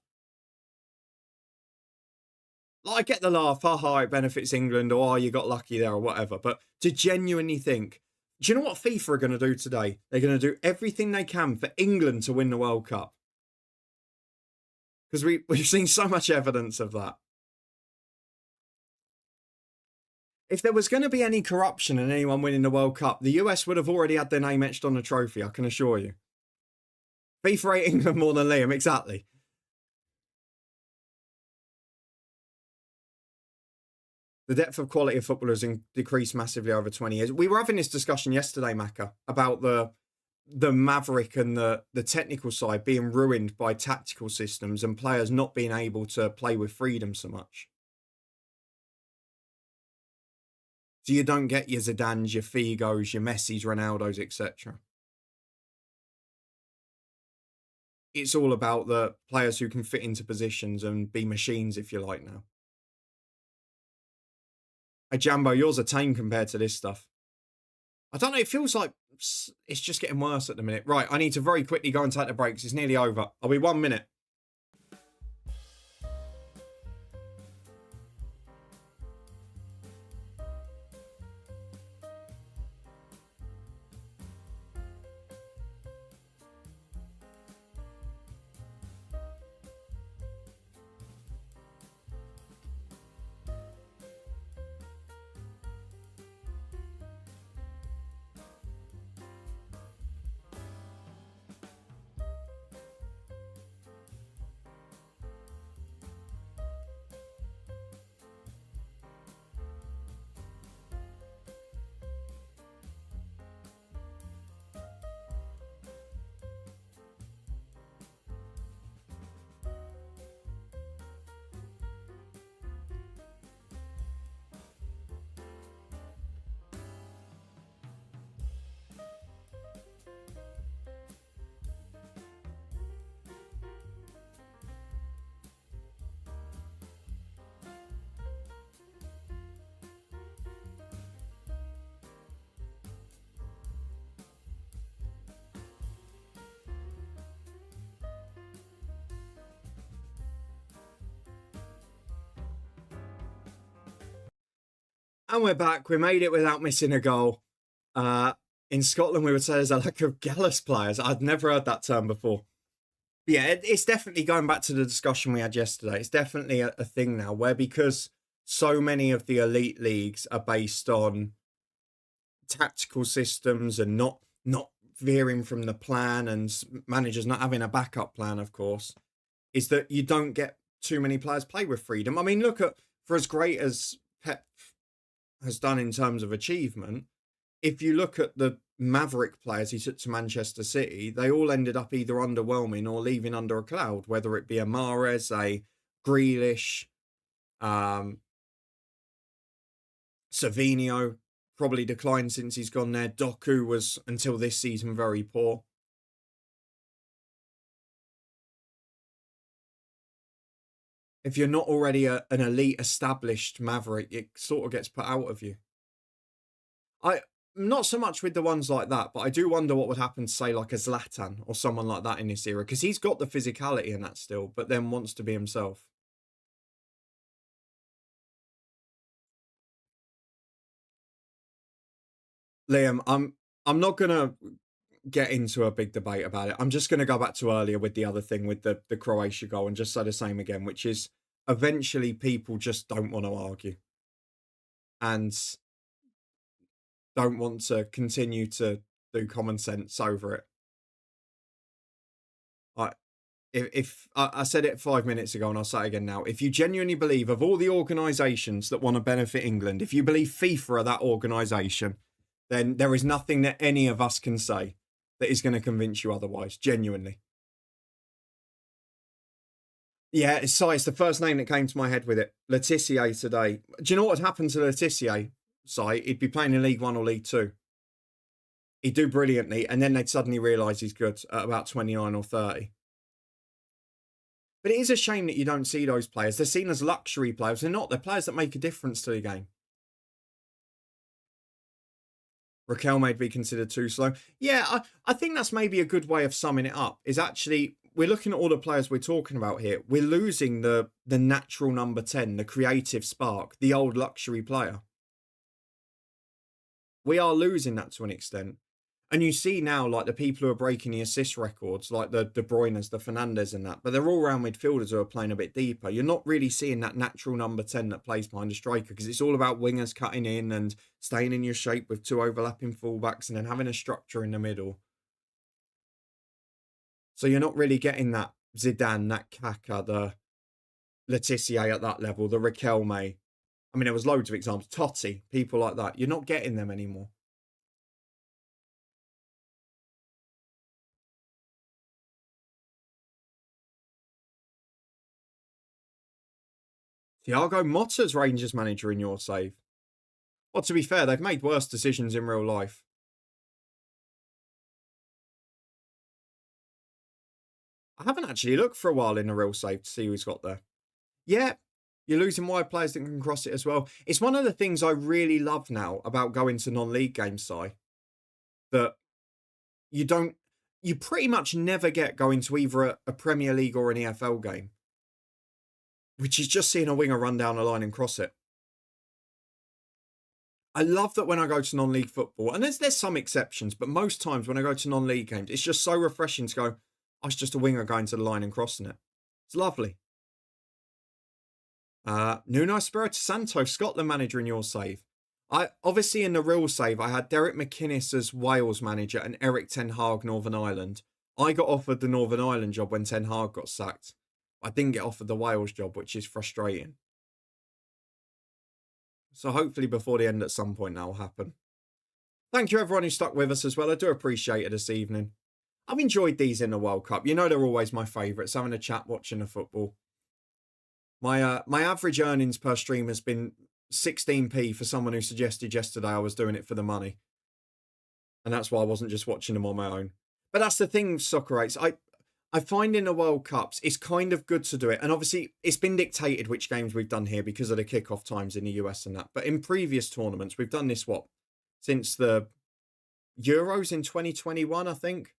Like, I get the laugh, haha, it benefits England, or oh, you got lucky there, or whatever. But to genuinely think, do you know what FIFA are going to do today? They're going to do everything they can for England to win the World Cup. Because we've seen so much evidence of that. If there was going to be any corruption in anyone winning the World Cup, the US would have already had their name etched on the trophy, I can assure you. FIFA rate England more than Liam, exactly. The depth of quality of footballers decreased massively over 20 years. We were having this discussion yesterday, Macca, about the Maverick and the technical side being ruined by tactical systems and players not being able to play with freedom so much. So you don't get your Zidanes, your Figos, your Messis, Ronaldos, etc. It's all about the players who can fit into positions and be machines, if you like, now. Hey, Jambo, yours are tame compared to this stuff. I don't know, it feels like it's just getting worse at the minute. Right, I need to very quickly go and take the breaks. It's nearly over. I'll be 1 minute. And we're back. We made it without missing a goal. In Scotland, we would say there's a lack of Gallus players. I'd never heard that term before. Yeah, it's definitely going back to the discussion we had yesterday. It's definitely a thing now where, because so many of the elite leagues are based on tactical systems and not veering from the plan, and managers not having a backup plan, of course, is that you don't get too many players play with freedom. I mean, look at, for as great as Pep has done in terms of achievement, if you look at the Maverick players he took to Manchester City, they all ended up either underwhelming or leaving under a cloud, whether it be a Mahrez, a Grealish, Savinho, probably declined since he's gone there. Doku was, until this season, very poor. If you're not already an elite established Maverick, it sort of gets put out of you. Not so much with the ones like that, but I do wonder what would happen to, say, like a Zlatan or someone like that in this era, because he's got the physicality in that still, but then wants to be himself. Liam, I'm not gonna get into a big debate about it. I'm just gonna go back to earlier with the other thing with the Croatia goal and just say the same again, which is eventually people just don't want to argue and don't want to continue to do common sense over it. If I said it 5 minutes ago and I'll say it again now, if you genuinely believe, of all the organisations that want to benefit England, if you believe FIFA are that organisation, then there is nothing that any of us can say that is going to convince you otherwise, genuinely. Yeah, it's the first name that came to my head with it. Letitia today. Do you know what had happened to Letitia? He'd be playing in League One or League Two. He'd do brilliantly, and then they'd suddenly realise he's good at about 29 or 30. But it is a shame that you don't see those players. They're seen as luxury players. They're not. They're players that make a difference to the game. Raquel may be considered too slow. Yeah, I think that's maybe a good way of summing it up. Is actually we're looking at all the players we're talking about here. We're losing the natural number 10, the creative spark, the old luxury player. We are losing that to an extent. And you see now, like, the people who are breaking the assist records, like the De Bruyne's, the Fernandes and that, but they're all round midfielders who are playing a bit deeper. You're not really seeing that natural number 10 that plays behind a striker, because it's all about wingers cutting in and staying in your shape with two overlapping fullbacks and then having a structure in the middle. So you're not really getting that Zidane, that Kaka, the Letitia at that level, the Riquelme. I mean, there was loads of examples. Totti, people like that. You're not getting them anymore. Thiago Motta's Rangers manager in your save. Well, to be fair, they've made worse decisions in real life. I haven't actually looked for a while in a real save to see who's got there. Yeah, you're losing wide players that can cross it as well. It's one of the things I really love now about going to non-league games, Si, that you pretty much never get going to either a Premier League or an EFL game, which is just seeing a winger run down the line and cross it. I love that when I go to non-league football, and there's some exceptions, but most times when I go to non-league games, it's just so refreshing to go, oh, it's just a winger going to the line and crossing it. It's lovely. Nuno Espirito Santo, Scotland manager in your save. I obviously in the real save, I had Derek McInnes as Wales manager and Eric Ten Hag, Northern Ireland. I got offered the Northern Ireland job when Ten Hag got sacked. I didn't get offered the Wales job, which is frustrating. So hopefully before the end at some point that will happen. Thank you everyone who stuck with us as well. I do appreciate it this evening. I've enjoyed these in the World Cup. You know they're always my favourites, having a chat, watching the football. My average earnings per stream has been 16p for someone who suggested yesterday I was doing it for the money. And that's why I wasn't just watching them on my own. But that's the thing, Soccer8s. I find in the World Cups, it's kind of good to do it. And obviously, it's been dictated which games we've done here because of the kickoff times in the US and that. But in previous tournaments, we've done this, since the Euros in 2021, I think.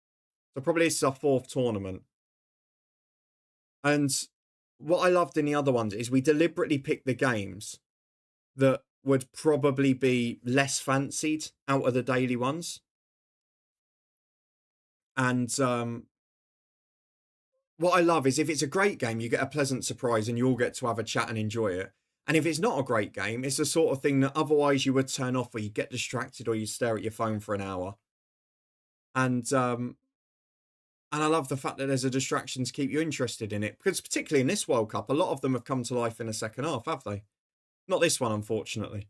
So probably this is our fourth tournament. And what I loved in the other ones is we deliberately picked the games that would probably be less fancied out of the daily ones. And what I love is if it's a great game, you get a pleasant surprise and you all get to have a chat and enjoy it. And if it's not a great game, it's the sort of thing that otherwise you would turn off or you get distracted or you stare at your phone for an hour. And I love the fact that there's a distraction to keep you interested in it. Because particularly in this World Cup, a lot of them have come to life in the second half, have they? Not this one, unfortunately.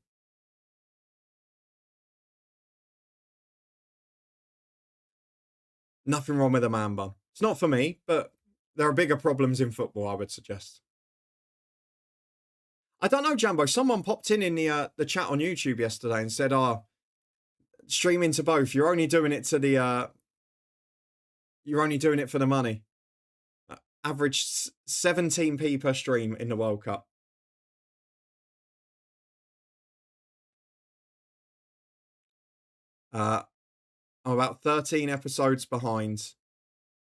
Nothing wrong with a man bun. It's not for me, but there are bigger problems in football, I would suggest. I don't know, Jambo. Someone popped in the chat on YouTube yesterday and said, streaming to both. You're only doing it to the... You're only doing it for the money. Average 17p per stream in the World Cup. I'm about 13 episodes behind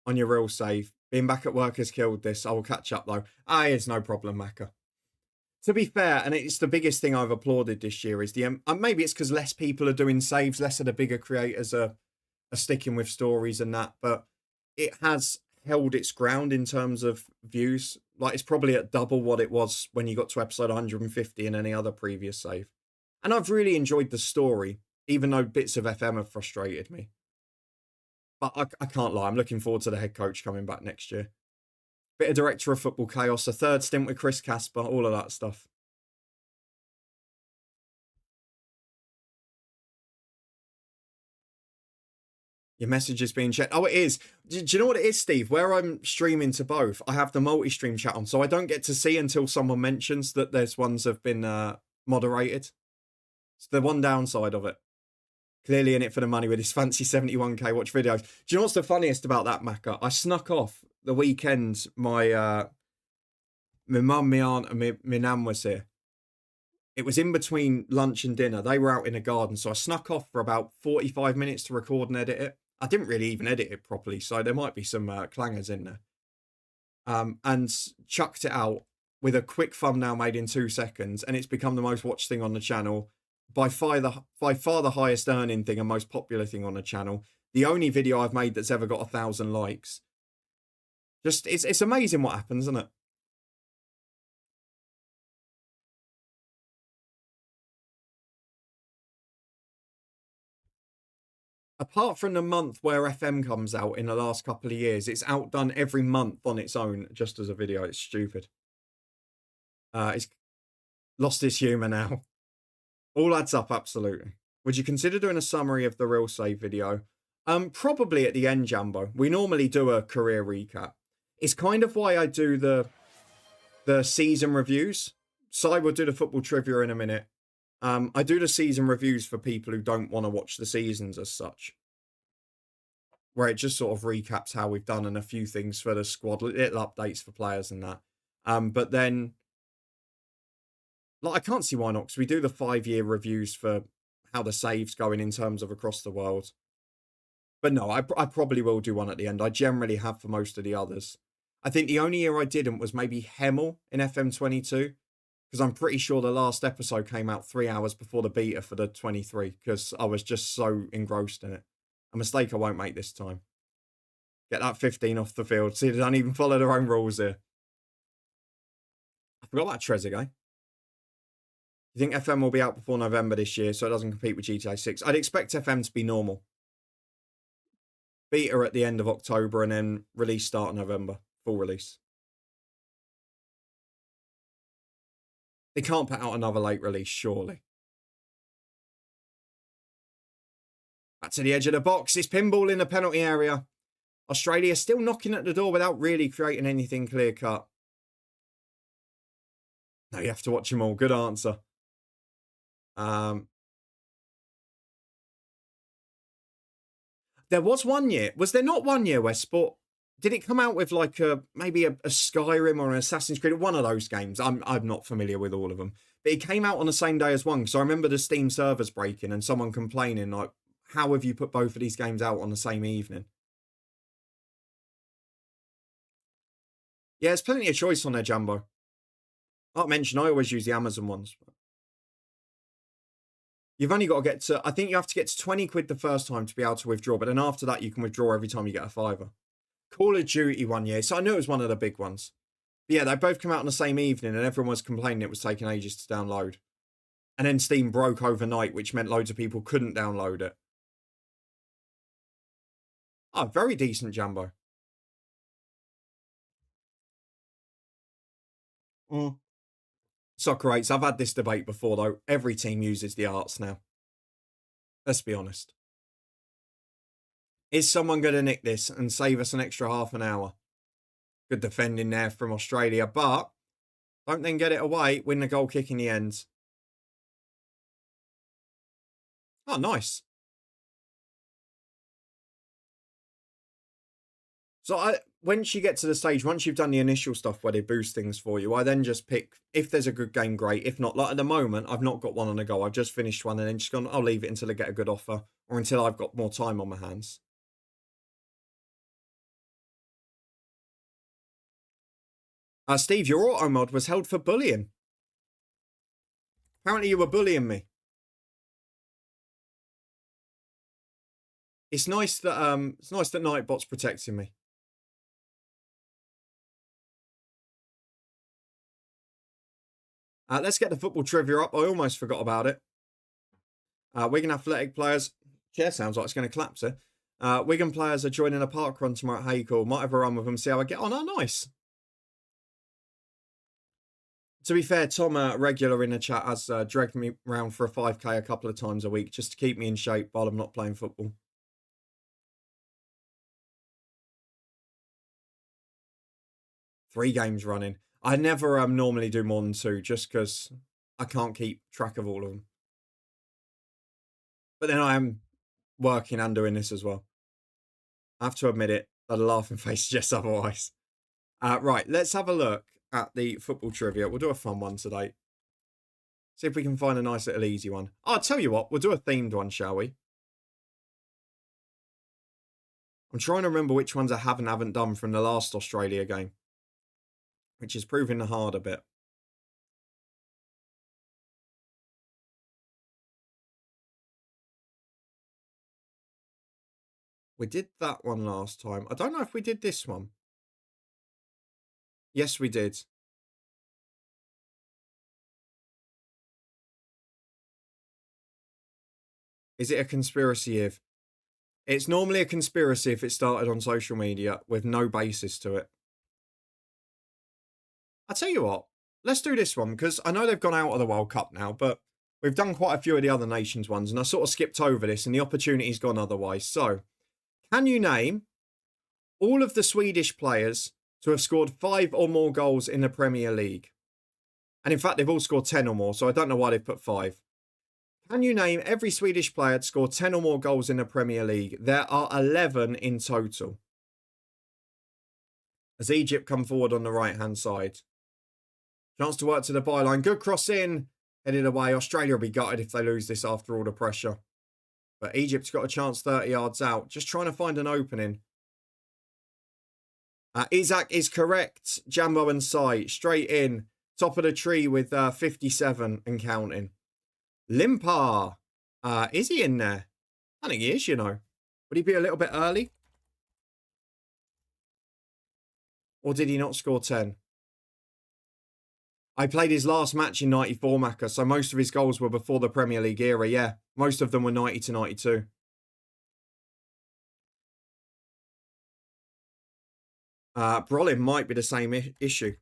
on your real save. Being back at work has killed this. I will catch up though. It's no problem, Macca. To be fair, and it's the biggest thing I've applauded this year is the maybe it's because less people are doing saves, less of the bigger creators are sticking with stories and that, but it has held its ground in terms of views. Like it's probably at double what it was when you got to episode 150 in any other previous save. And I've really enjoyed the story, even though bits of FM have frustrated me. But I can't lie, I'm looking forward to the head coach coming back next year. Bit of director of football chaos, a third stint with Chris Casper, all of that stuff. Your message is being checked. Oh, it is. Do you know what it is, Steve? Where I'm streaming to both, I have the multi-stream chat on, so I don't get to see until someone mentions that there's ones have been moderated. It's the one downside of it. Clearly in it for the money with his fancy 71k watch videos. Do you know what's the funniest about that, Macca? I snuck off the weekend. My mum, my aunt, and my nan was here. It was in between lunch and dinner. They were out in the garden, so I snuck off for about 45 minutes to record and edit it. I didn't really even edit it properly, so there might be some clangers in there. And chucked it out with a quick thumbnail made in 2 seconds, and it's become the most watched thing on the channel. By far the highest earning thing and most popular thing on the channel. The only video I've made that's ever got 1,000 likes. Just, it's amazing what happens, isn't it? Apart from the month where FM comes out in the last couple of years, it's outdone every month on its own just as a video. It's stupid. It's lost its humour now. All adds up, absolutely. Would you consider doing a summary of the real save video? Probably at the end, Jambo. We normally do a career recap. It's kind of why I do the season reviews. Si will do the football trivia in a minute. I do the season reviews for people who don't want to watch the seasons as such, where it just sort of recaps how we've done and a few things for the squad, little updates for players and that. But then, like, I can't see why not, because we do the 5-year reviews for how the save's going in terms of across the world. But no, I probably will do one at the end. I generally have for most of the others. I think the only year I didn't was maybe Hemel in FM22, because I'm pretty sure the last episode came out 3 hours before the beta for the 23, because I was just so engrossed in it. A mistake I won't make this time. Get that 15 off the field. See, they don't even follow their own rules here. I forgot about Trezeguet. You think FM will be out before November this year, so it doesn't compete with GTA 6? I'd expect FM to be normal. Beta at the end of October and then release start of November. Full release. They can't put out another late release, surely. Back to the edge of the box. It's pinball in the penalty area. Australia still knocking at the door without really creating anything clear cut. No, you have to watch them all. Good answer. There was one year. Was there not one year where Sport... Did it come out with like maybe a Skyrim or an Assassin's Creed? One of those games. I'm not familiar with all of them. But it came out on the same day as one. So I remember the Steam servers breaking and someone complaining like, how have you put both of these games out on the same evening? Yeah, there's plenty of choice on there, Jumbo. Like I mentioned, I always use the Amazon ones. You've only got to get to... I think you have to get to 20 quid the first time to be able to withdraw. But then after that, you can withdraw every time you get a fiver. Call of Duty one year. So I knew it was one of the big ones. But yeah, they both come out on the same evening and everyone was complaining it was taking ages to download. And then Steam broke overnight, which meant loads of people couldn't download it. Oh, very decent, Jumbo. Soccer 8s. I've had this debate before, though. Every team uses the arts now. Let's be honest. Is someone going to nick this and save us an extra half an hour? Good defending there from Australia, but don't then get it away. Win the goal kick in the end. Oh, nice. So once you get to the stage, once you've done the initial stuff where they boost things for you, I then just pick, if there's a good game, great. If not, like at the moment, I've not got one on the go. I've just finished one and then just gone, I'll leave it until I get a good offer or until I've got more time on my hands. Steve, your auto mod was held for bullying. Apparently you were bullying me. It's nice that Nightbot's protecting me. Let's get the football trivia up. I almost forgot about it. Wigan Athletic players. Yeah, sounds like it's going to collapse here. Wigan players are joining a park run tomorrow at Haycourt. Might have a run with them, see how I get on. Oh, nice. To be fair, Tom, regular in the chat, has dragged me around for a 5k a couple of times a week just to keep me in shape while I'm not playing football. Three games running. I never normally do more than two just because I can't keep track of all of them. But then I am working and doing this as well. I have to admit it, but a laughing face suggests otherwise. Right, let's have a look at the football trivia. We'll do a fun one today. See if we can find a nice little easy one. Oh, I'll tell you what, we'll do a themed one, shall we? I'm trying to remember which ones I haven't done from the last Australia game, which is proving the hard a bit. We did that one last time. I don't know if we did this one. Yes, we did. Is it a conspiracy if? It's normally a conspiracy if it started on social media with no basis to it. I'll tell you what, let's do this one because I know they've gone out of the World Cup now, but we've done quite a few of the other nations ones and I sort of skipped over this and the opportunity's gone otherwise. So, can you name all of the Swedish players to have scored 5 or more goals in the Premier League? And in fact, they've all scored 10 or more, so I don't know why they've put 5. Can you name every Swedish player to score 10 or more goals in the Premier League? There are 11 in total. As Egypt come forward on the right-hand side. Chance to work to the byline. Good cross in. Headed away. Australia will be gutted if they lose this after all the pressure. But Egypt's got a chance 30 yards out. Just trying to find an opening. Isaac is correct. Jambo and Sai straight in. Top of the tree with 57 and counting. Limpar. Is he in there? I think he is, you know. Would he be a little bit early? Or did he not score 10? I played his last match in 94, Macca, so most of his goals were before the Premier League era, yeah. Most of them were 90 to 92. Brolin might be the same issue.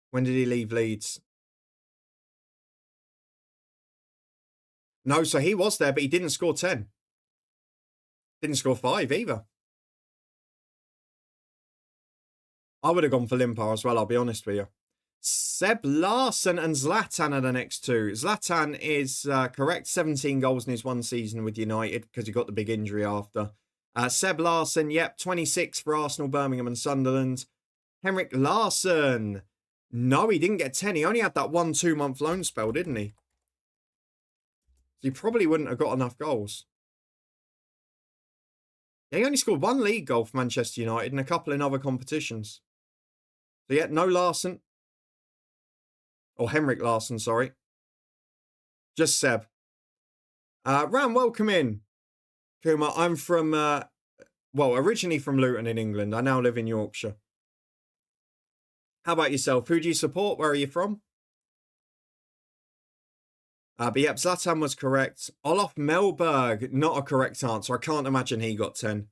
When did he leave Leeds? No, so he was there, but he didn't score 10. Didn't score 5 either. I would have gone for Limpar as well, I'll be honest with you. Seb Larsson and Zlatan are the next two. Zlatan is correct. 17 goals in his one season with United because he got the big injury after. Seb Larsson, yep, 26 for Arsenal, Birmingham and Sunderland. Henrik Larsson. No, he didn't get 10. He only had that 1-2 month loan spell, didn't he? So he probably wouldn't have got enough goals. He only scored 1 league goal for Manchester United and a couple in other competitions. So yeah, no Larsson. Or Henrik Larsson, sorry. Just Seb. Ram, welcome in. Kumar, I'm from, well, originally from Luton in England. I now live in Yorkshire. How about yourself? Who do you support? Where are you from? But yep, Zlatan was correct. Olof Mellberg, not a correct answer. I can't imagine he got 10.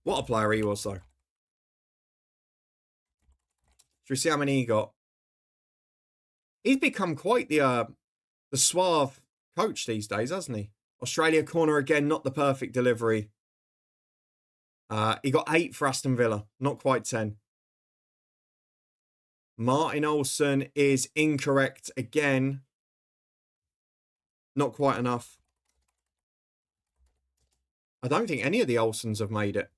What a player he was, though. Should we see how many he got? He's become quite the suave coach these days, hasn't he? Australia corner again, not the perfect delivery. He got 8 for Aston Villa, not quite 10. Martin Olsen is incorrect again. Not quite enough. I don't think any of the Olsens have made it.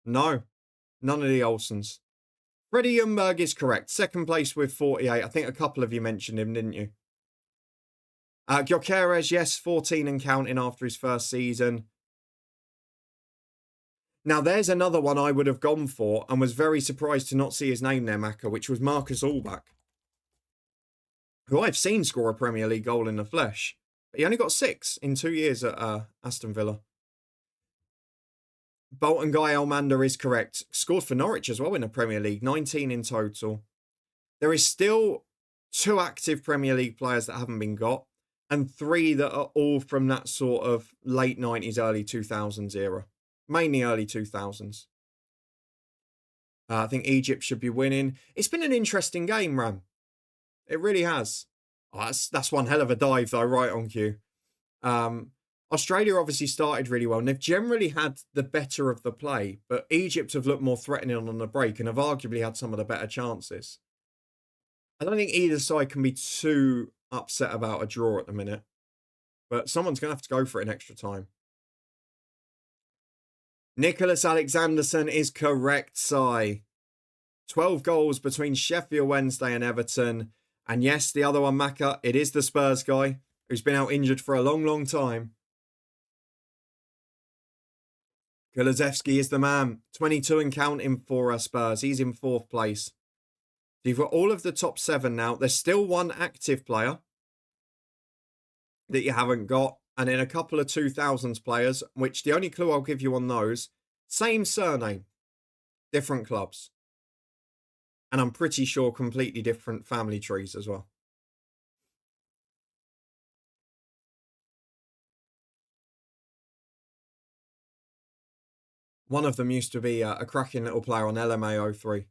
No, none of the Olsens. Freddie Ljungberg is correct. Second place with 48. I think a couple of you mentioned him, didn't you? Gyökeres, yes, 14 and counting after his first season. Now, there's another one I would have gone for and was very surprised to not see his name there, Macca, which was Marcus Allback, who I've seen score a Premier League goal in the flesh. But he only got 6 in 2 years at Aston Villa. Bolton Guy Almander is correct. Scored for Norwich as well in the Premier League, 19 in total. There is still 2 active Premier League players that haven't been got, and 3 that are all from that sort of late 90s, early 2000s era. Mainly early 2000s. I think Egypt should be winning. It's been an interesting game, Ram. It really has. Oh, that's one hell of a dive, though, right on cue. Australia obviously started really well, and they've generally had the better of the play, but Egypt have looked more threatening on the break and have arguably had some of the better chances. I don't think either side can be too upset about a draw at the minute. But someone's going to have to go for it in extra time. Nicholas Alexanderson is correct, Si. 12 goals between Sheffield Wednesday and Everton. And yes, the other one, Macca, it is the Spurs guy who's been out injured for a long, long time. Kulusevski is the man. 22 and counting for Spurs. He's in 4th place. You've got all of the top 7 now. There's still one active player that you haven't got. And then a couple of 2000s players, which the only clue I'll give you on those, same surname, different clubs. And I'm pretty sure completely different family trees as well. One of them used to be a cracking little player on LMA03.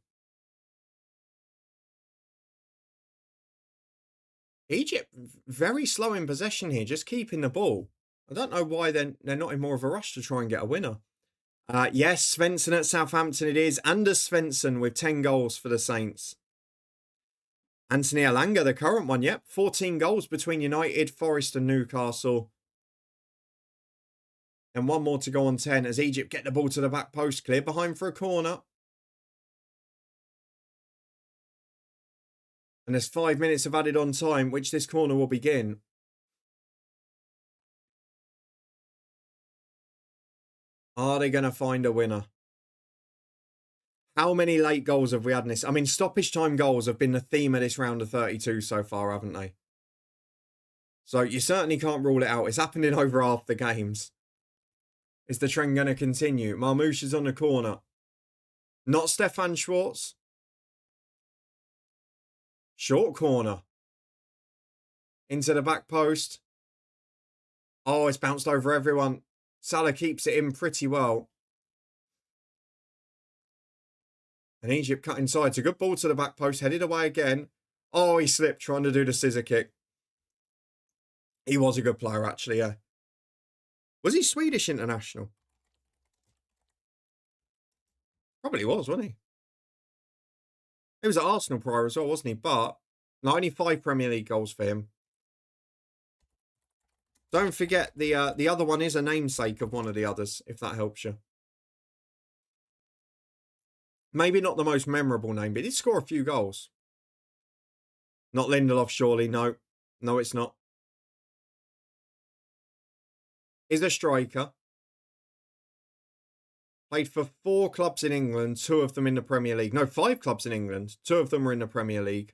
Egypt, very slow in possession here, just keeping the ball. I don't know why they're not in more of a rush to try and get a winner. Yes, Svensson at Southampton it is. Anders Svensson with 10 goals for the Saints. Anthony Elanga, the current one, yep. 14 goals between United, Forest and Newcastle. And one more to go on 10 as Egypt get the ball to the back post. Clear behind for a corner. And there's 5 minutes of added on time, which this corner will begin. Are they going to find a winner? How many late goals have we had in this? I mean, stoppage time goals have been the theme of this round of 32 so far, haven't they? So you certainly can't rule it out. It's happened in over half the games. Is the trend going to continue? Marmouche is on the corner. Not Stefan Schwartz. Short corner. Into the back post. Oh, it's bounced over everyone. Salah keeps it in pretty well. And Egypt cut inside. It's a good ball to the back post. Headed away again. Oh, he slipped trying to do the scissor kick. He was a good player, actually, yeah. Was he Swedish international? Probably was, wasn't he? He was at Arsenal prior as well, wasn't he? But only 5 Premier League goals for him. Don't forget, the other one is a namesake of one of the others, if that helps you. Maybe not the most memorable name, but he did score a few goals. Not Lindelof, surely. No. No, it's not. Is a striker. Played for 4 clubs in England, 2 of them in the Premier League. No, 5 clubs in England. 2 of them were in the Premier League.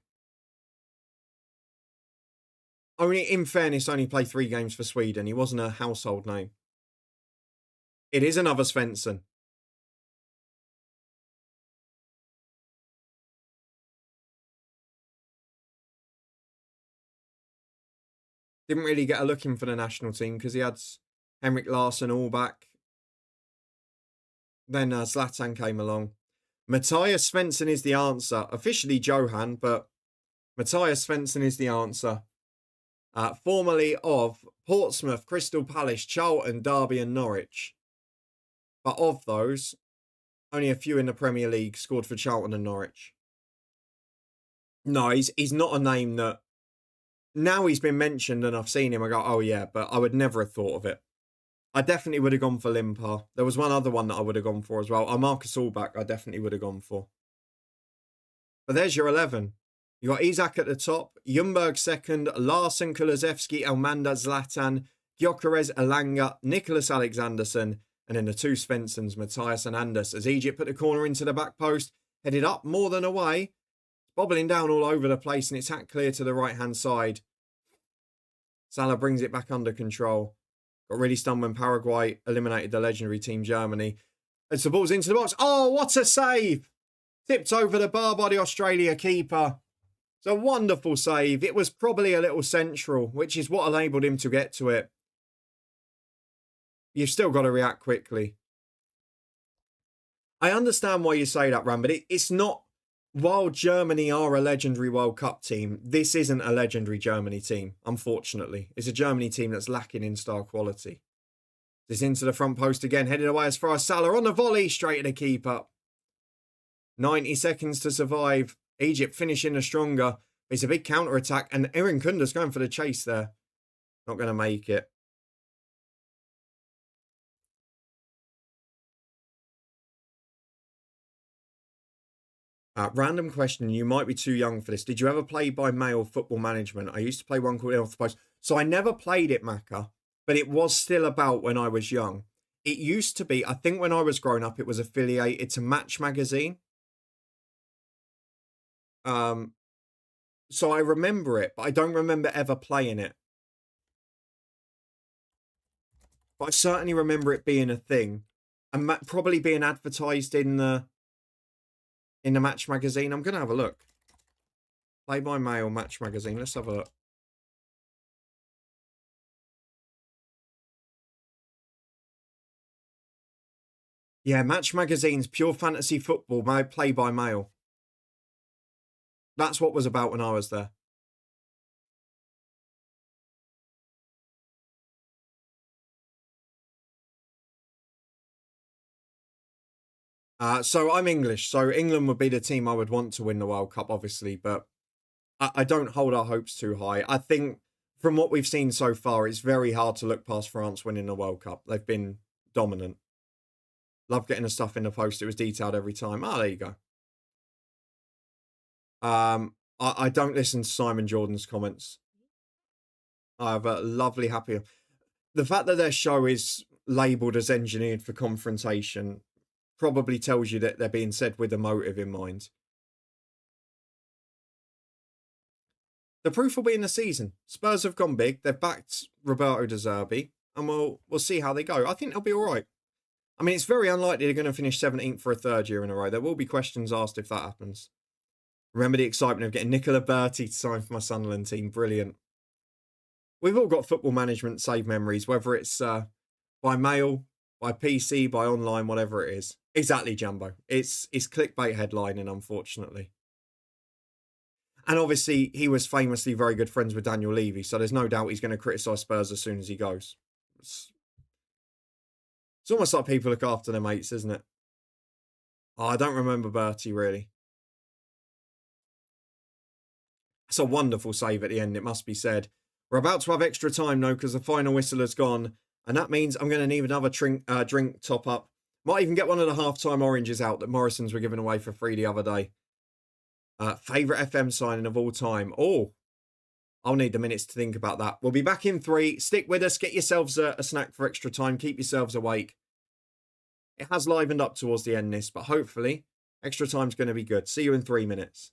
Only, in fairness, only played 3 games for Sweden. He wasn't a household name. It is another Svensson. Didn't really get a look in for the national team because he had Henrik Larsson all back. Then Zlatan came along. Matthias Svensson is the answer. Officially Johan, but Matthias Svensson is the answer. Formerly of Portsmouth, Crystal Palace, Charlton, Derby and Norwich. But of those, only a few in the Premier League scored for Charlton and Norwich. No, he's not a name that... Now he's been mentioned and I've seen him, I go, oh yeah, but I would never have thought of it. I definitely would have gone for Limpar. There was one other one that I would have gone for as well. Marcus Allback, I definitely would have gone for. But there's your 11. You got Isak at the top, Ljungberg second, Larsson, Kulusevski, Elmander, Zlatan, Gyökeres, Elanga, Nicholas Alexanderson, and then the 2 Svenssons, Matthias and Anders, as Egypt put the corner into the back post, headed up more than away, bobbling down all over the place, and it's hacked clear to the right-hand side. Salah brings it back under control. Got really stunned when Paraguay eliminated the legendary team Germany. As the ball's into the box. Oh, what a save! Tipped over the bar by the Australia keeper. It's a wonderful save. It was probably a little central, which is what enabled him to get to it. You've still got to react quickly. I understand why you say that, Ram, but it's not... While Germany are a legendary World Cup team, this isn't a legendary Germany team, unfortunately. It's a Germany team that's lacking in star quality. This into the front post again, headed away as far as Salah on the volley, straight to the keeper. 90 seconds to survive. Egypt finishing the stronger, It's a big counter attack, and Erin Kunda's going for the chase there. Not going to make it. Random question. You might be too young for this. Did you ever play by mail Football Management? I used to play one called Off the Post. So I never played it, Macca, but it was still about when I was young. It used to be, I think when I was growing up, it was affiliated to Match Magazine. So I remember it, but I don't remember ever playing it. But I certainly remember it being a thing, and probably being advertised in the Match Magazine. I'm gonna have a look. Play by mail Match Magazine. Let's have a look. Yeah, Match Magazine's Pure Fantasy Football, my play by mail. That's what was about when I was there. So I'm English, so England would be the team I would want to win the World Cup, obviously, but I don't hold our hopes too high. I think from what we've seen so far, it's very hard to look past France winning the World Cup. They've been dominant. Love getting the stuff in the post. It was detailed every time. There you go. I don't listen to Simon Jordan's comments. I have a lovely, happy. The fact that their show is labelled as engineered for confrontation probably tells you that they're being said with a motive in mind. The proof will be in the season. Spurs have gone big. They've backed Roberto De Zerbi, and we'll see how they go. I think they'll be all right. I mean, it's very unlikely they're going to finish 17th for a third year in a row. There will be questions asked if that happens. Remember the excitement of getting Nicola Berti to sign for my Sunderland team. Brilliant. We've all got Football Management save memories, whether it's by mail, by PC, by online, whatever it is. Exactly, Jumbo. It's clickbait headlining, unfortunately. And obviously, he was famously very good friends with Daniel Levy, so there's no doubt he's going to criticise Spurs as soon as he goes. It's almost like people look after their mates, isn't it? Oh, I don't remember Bertie, really. It's a wonderful save at the end, it must be said. We're about to have extra time, though, because the final whistle has gone. And that means I'm going to need another drink top up. Might even get one of the half-time oranges out that Morrison's were giving away for free the other day. Favourite FM signing of all time. Oh, I'll need the minutes to think about that. We'll be back in 3. Stick with us. Get yourselves a snack for extra time. Keep yourselves awake. It has livened up towards the end, this, but hopefully extra time's going to be good. See you in 3 minutes.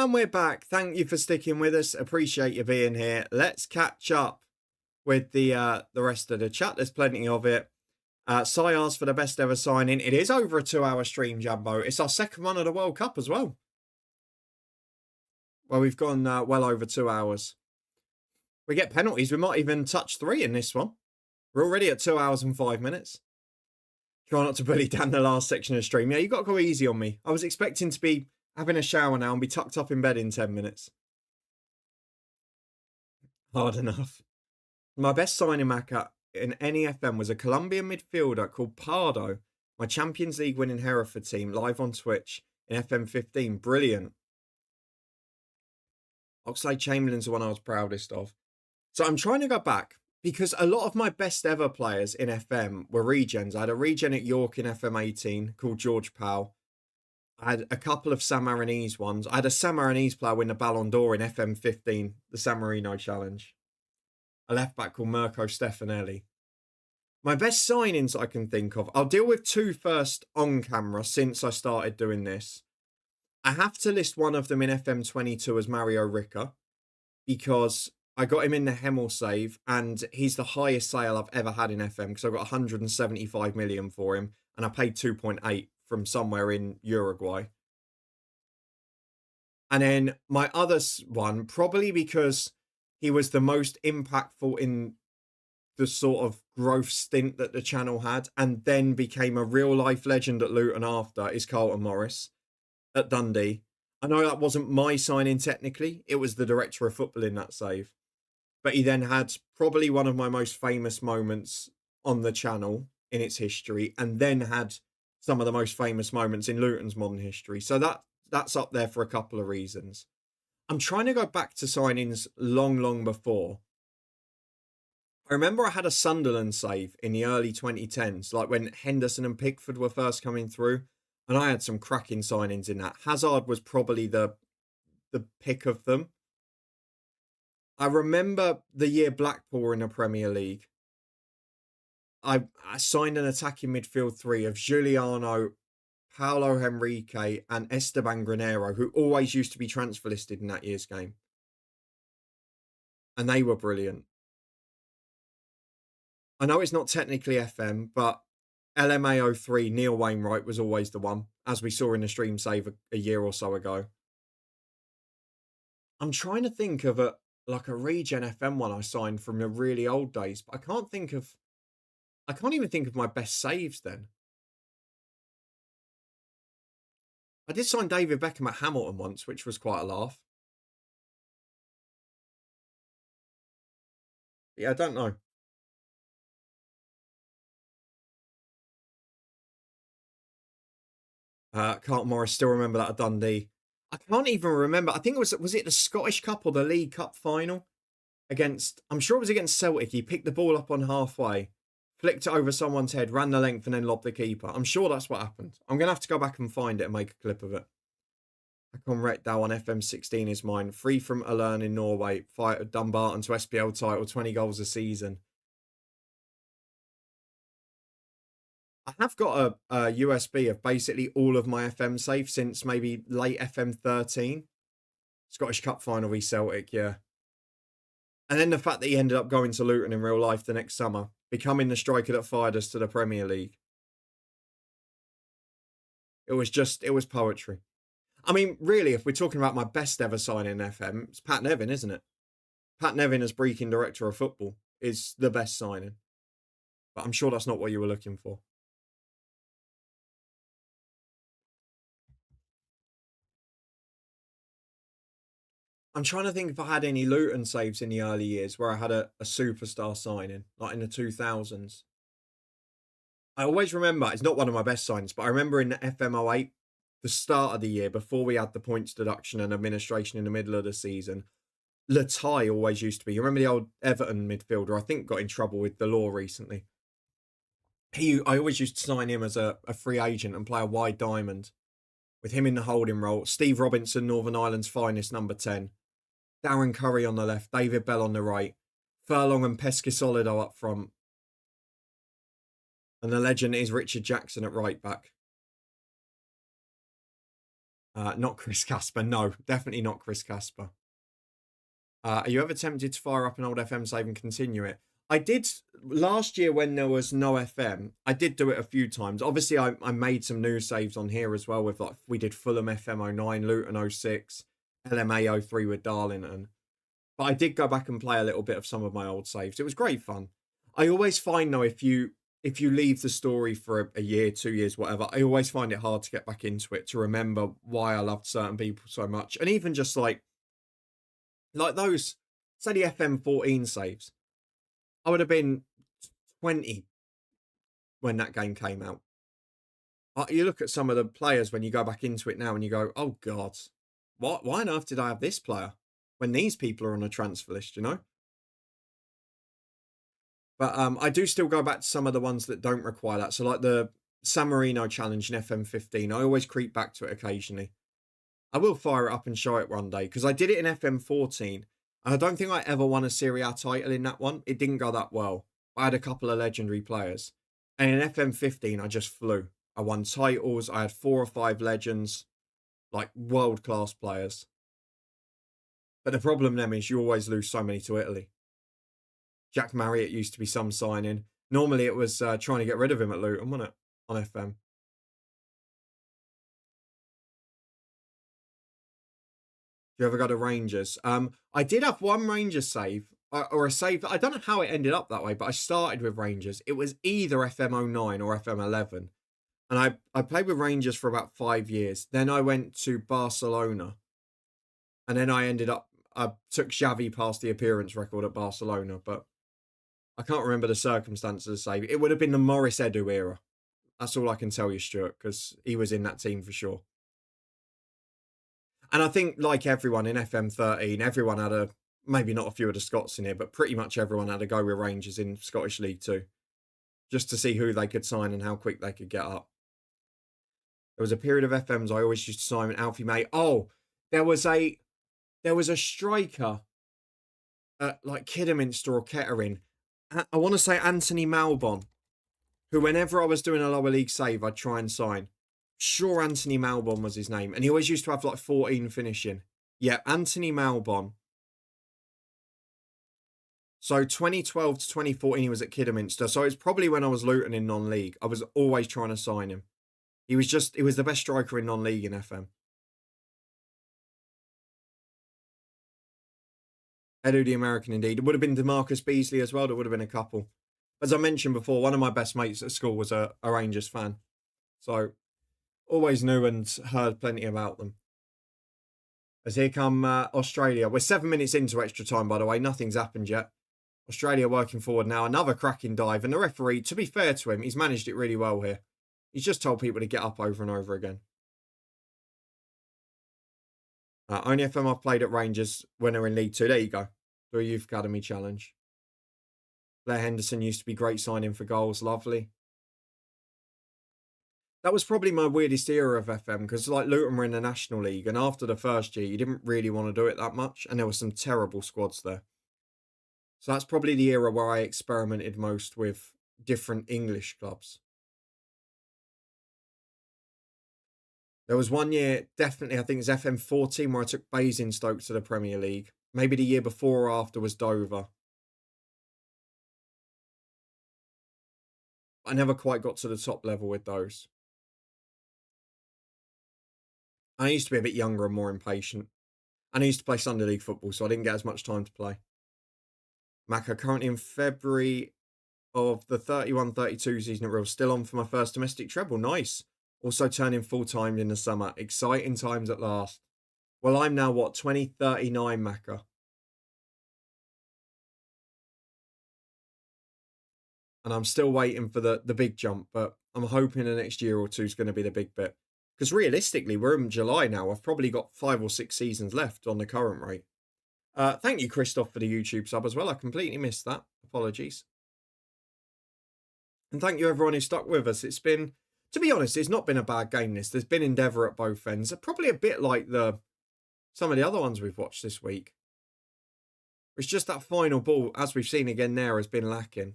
And we're back. Thank you for sticking with us. Appreciate you being here. Let's catch up with the rest of the chat. There's plenty of it. Sai asked for the best ever signing. It is over a 2-hour stream, Jumbo. It's our second one of the World Cup as well. Well, we've gone well over 2 hours. We get penalties. We might even touch 3 in this one. We're already at 2 hours and 5 minutes. Try not to bully down the last section of the stream. Yeah, you got to go easy on me. I was expecting to be having a shower now and be tucked up in bed in 10 minutes. Hard enough. My best signing Macca in any FM was a Colombian midfielder called Pardo. My Champions League winning Hereford team live on Twitch in FM15. Brilliant. Oxlade-Chamberlain's the one I was proudest of. So I'm trying to go back because a lot of my best ever players in FM were regens. I had a regen at York in FM18 called George Powell. I had a couple of San Marinese ones. I had a San Marinese player win the Ballon d'Or in FM15, the San Marino Challenge. A left back called Mirko Stefanelli. My best signings I can think of. I'll deal with 2 first on camera since I started doing this. I have to list one of them in FM22 as Mario Ricca because I got him in the Hemel save and he's the highest sale I've ever had in FM because I got 175 million for him and I paid 2.8 from somewhere in Uruguay. And then my other one, probably because he was the most impactful in the sort of growth stint that the channel had and then became a real life legend at Luton after, is Carlton Morris at Dundee. I know that wasn't my signing technically. It was the director of football in that save. But he then had probably one of my most famous moments on the channel in its history and then had some of the most famous moments in Luton's modern history. So that's up there for a couple of reasons. I'm trying to go back to signings long before. I remember I had a Sunderland save in the early 2010s, like when Henderson and Pickford were first coming through. And I had some cracking signings in that. Hazard was probably the pick of them. I remember the year Blackpool were in the Premier League. I signed an attacking midfield 3 of Giuliano, Paolo Henrique and Esteban Granero, who always used to be transfer listed in that year's game. And they were brilliant. I know it's not technically FM, but LMAO3, Neil Wainwright was always the one, as we saw in the stream save a year or so ago. I'm trying to think of a regen FM one I signed from the really old days, but I can't even think of my best saves then. I did sign David Beckham at Hamilton once, which was quite a laugh. Yeah, I don't know. Carlton Morris, still remember that at Dundee. I can't even remember. I think it was it the Scottish Cup or the League Cup final against, I'm sure it was against Celtic. He picked the ball up on halfway, flicked it over someone's head, ran the length and then lobbed the keeper. I'm sure that's what happened. I'm going to have to go back and find it and make a clip of it. Hakon Rekdal on FM16 is mine. Free from Alern in Norway. Fight at Dumbarton to SPL title, 20 goals a season. I have got a USB of basically all of my FM saves since maybe late FM13. Scottish Cup final v Celtic, yeah. And then the fact that he ended up going to Luton in real life the next summer, becoming the striker that fired us to the Premier League. It was poetry. I mean, really, if we're talking about my best ever signing in FM, it's Pat Nevin, isn't it? Pat Nevin as Brecon director of football is the best signing. But I'm sure that's not what you were looking for. I'm trying to think if I had any Luton saves in the early years where I had a superstar signing, like in the 2000s. I always remember, it's not one of my best signs, but I remember in the FM08, the start of the year, before we had the points deduction and administration in the middle of the season, Latai always used to be. You remember the old Everton midfielder? I think got in trouble with the law recently. I always used to sign him as a free agent and play a wide diamond with him in the holding role. Steve Robinson, Northern Ireland's finest, number 10. Darren Curry on the left, David Bell on the right, Furlong and Pescasolido up front. And the legend is Richard Jackson at right back. Not Chris Casper. No, definitely not Chris Casper. Are you ever tempted to fire up an old FM save and continue it? I did last year when there was no FM. I did do it a few times. Obviously, I made some new saves on here as well. With like we did Fulham FM 09, Luton 06, LMA 03 with Darlington. But I did go back and play a little bit of some of my old saves. It was great fun. I always find though if you leave the story for a year, 2 years, whatever, I always find it hard to get back into it to remember why I loved certain people so much, and even just like those, say the FM 14 saves. I would have been 20 when that game came out. You look at some of the players when you go back into it now and you go, oh God, what? Why on earth did I have this player when these people are on a transfer list, you know? But I do still go back to some of the ones that don't require that. So like the San Marino challenge in FM 15, I always creep back to it occasionally. I will fire it up and show it one day because I did it in FM 14. And I don't think I ever won a Serie A title in that one. It didn't go that well. I had a couple of legendary players. And in FM 15, I just flew. I won titles. I had 4 or 5 legends, like world-class players. But the problem then is you always lose so many to Italy. Jack Marriott used to be some signing. Normally it was trying to get rid of him at Luton, wasn't it? On FM. Do you ever go to Rangers? I did have one Rangers save, or a save. I don't know how it ended up that way, but I started with Rangers. It was either FM 09 or FM 11. And I played with Rangers for about 5 years. Then I went to Barcelona. And then I took Xavi past the appearance record at Barcelona, but I can't remember the circumstances of the save. It would have been the Morris Edu era. That's all I can tell you, Stuart, because he was in that team for sure. And I think, like everyone in FM 13, everyone had maybe not a few of the Scots in here, but pretty much everyone had a go with Rangers in Scottish League 2, just to see who they could sign and how quick they could get up. There was a period of FMs I always used to sign Alfie May. Oh, there was a striker at like Kidderminster or Kettering. I want to say Anthony Malbon, who whenever I was doing a lower league save, I'd try and sign. Sure, Anthony Malbon was his name. And he always used to have like 14 finishing. Yeah, Anthony Malbon. So 2012 to 2014, he was at Kidderminster. So it's probably when I was Luton in non-league. I was always trying to sign him. He was the best striker in non-league in FM. Edu the American, indeed. It would have been DeMarcus Beasley as well. There would have been a couple. As I mentioned before, one of my best mates at school was a Rangers fan. So always knew and heard plenty about them. As here come Australia. We're 7 minutes into extra time, by the way. Nothing's happened yet. Australia working forward now. Another cracking dive. And the referee, to be fair to him, he's managed it really well here. He's just told people to get up over and over again. Only FM I've played at Rangers when they're in League 2. There you go. The Youth Academy Challenge. Blair Henderson used to be great signing for goals. Lovely. That was probably my weirdest era of FM because like Luton were in the National League and after the first year, you didn't really want to do it that much. And there were some terrible squads there. So that's probably the era where I experimented most with different English clubs. There was one year, definitely, I think it's FM 14, where I took Basingstoke to the Premier League. Maybe the year before or after was Dover. I never quite got to the top level with those. I used to be a bit younger and more impatient. And I used to play Sunday League football, so I didn't get as much time to play. Macca, currently in February of the 31-32 season at Real, still on for my first domestic treble. Nice. Also turning full-time in the summer. Exciting times at last. Well, I'm now, 2039, Macca. And I'm still waiting for the big jump, but I'm hoping the next year or two is going to be the big bit. Because realistically, we're in July now. I've probably got 5 or 6 seasons left on the current rate. Thank you, Christoph, for the YouTube sub as well. I completely missed that. Apologies. And thank you, everyone who stuck with us. It's been, to be honest, it's not been a bad game, this. There's been endeavour at both ends. Probably a bit like some of the other ones we've watched this week. It's just that final ball, as we've seen again there, has been lacking.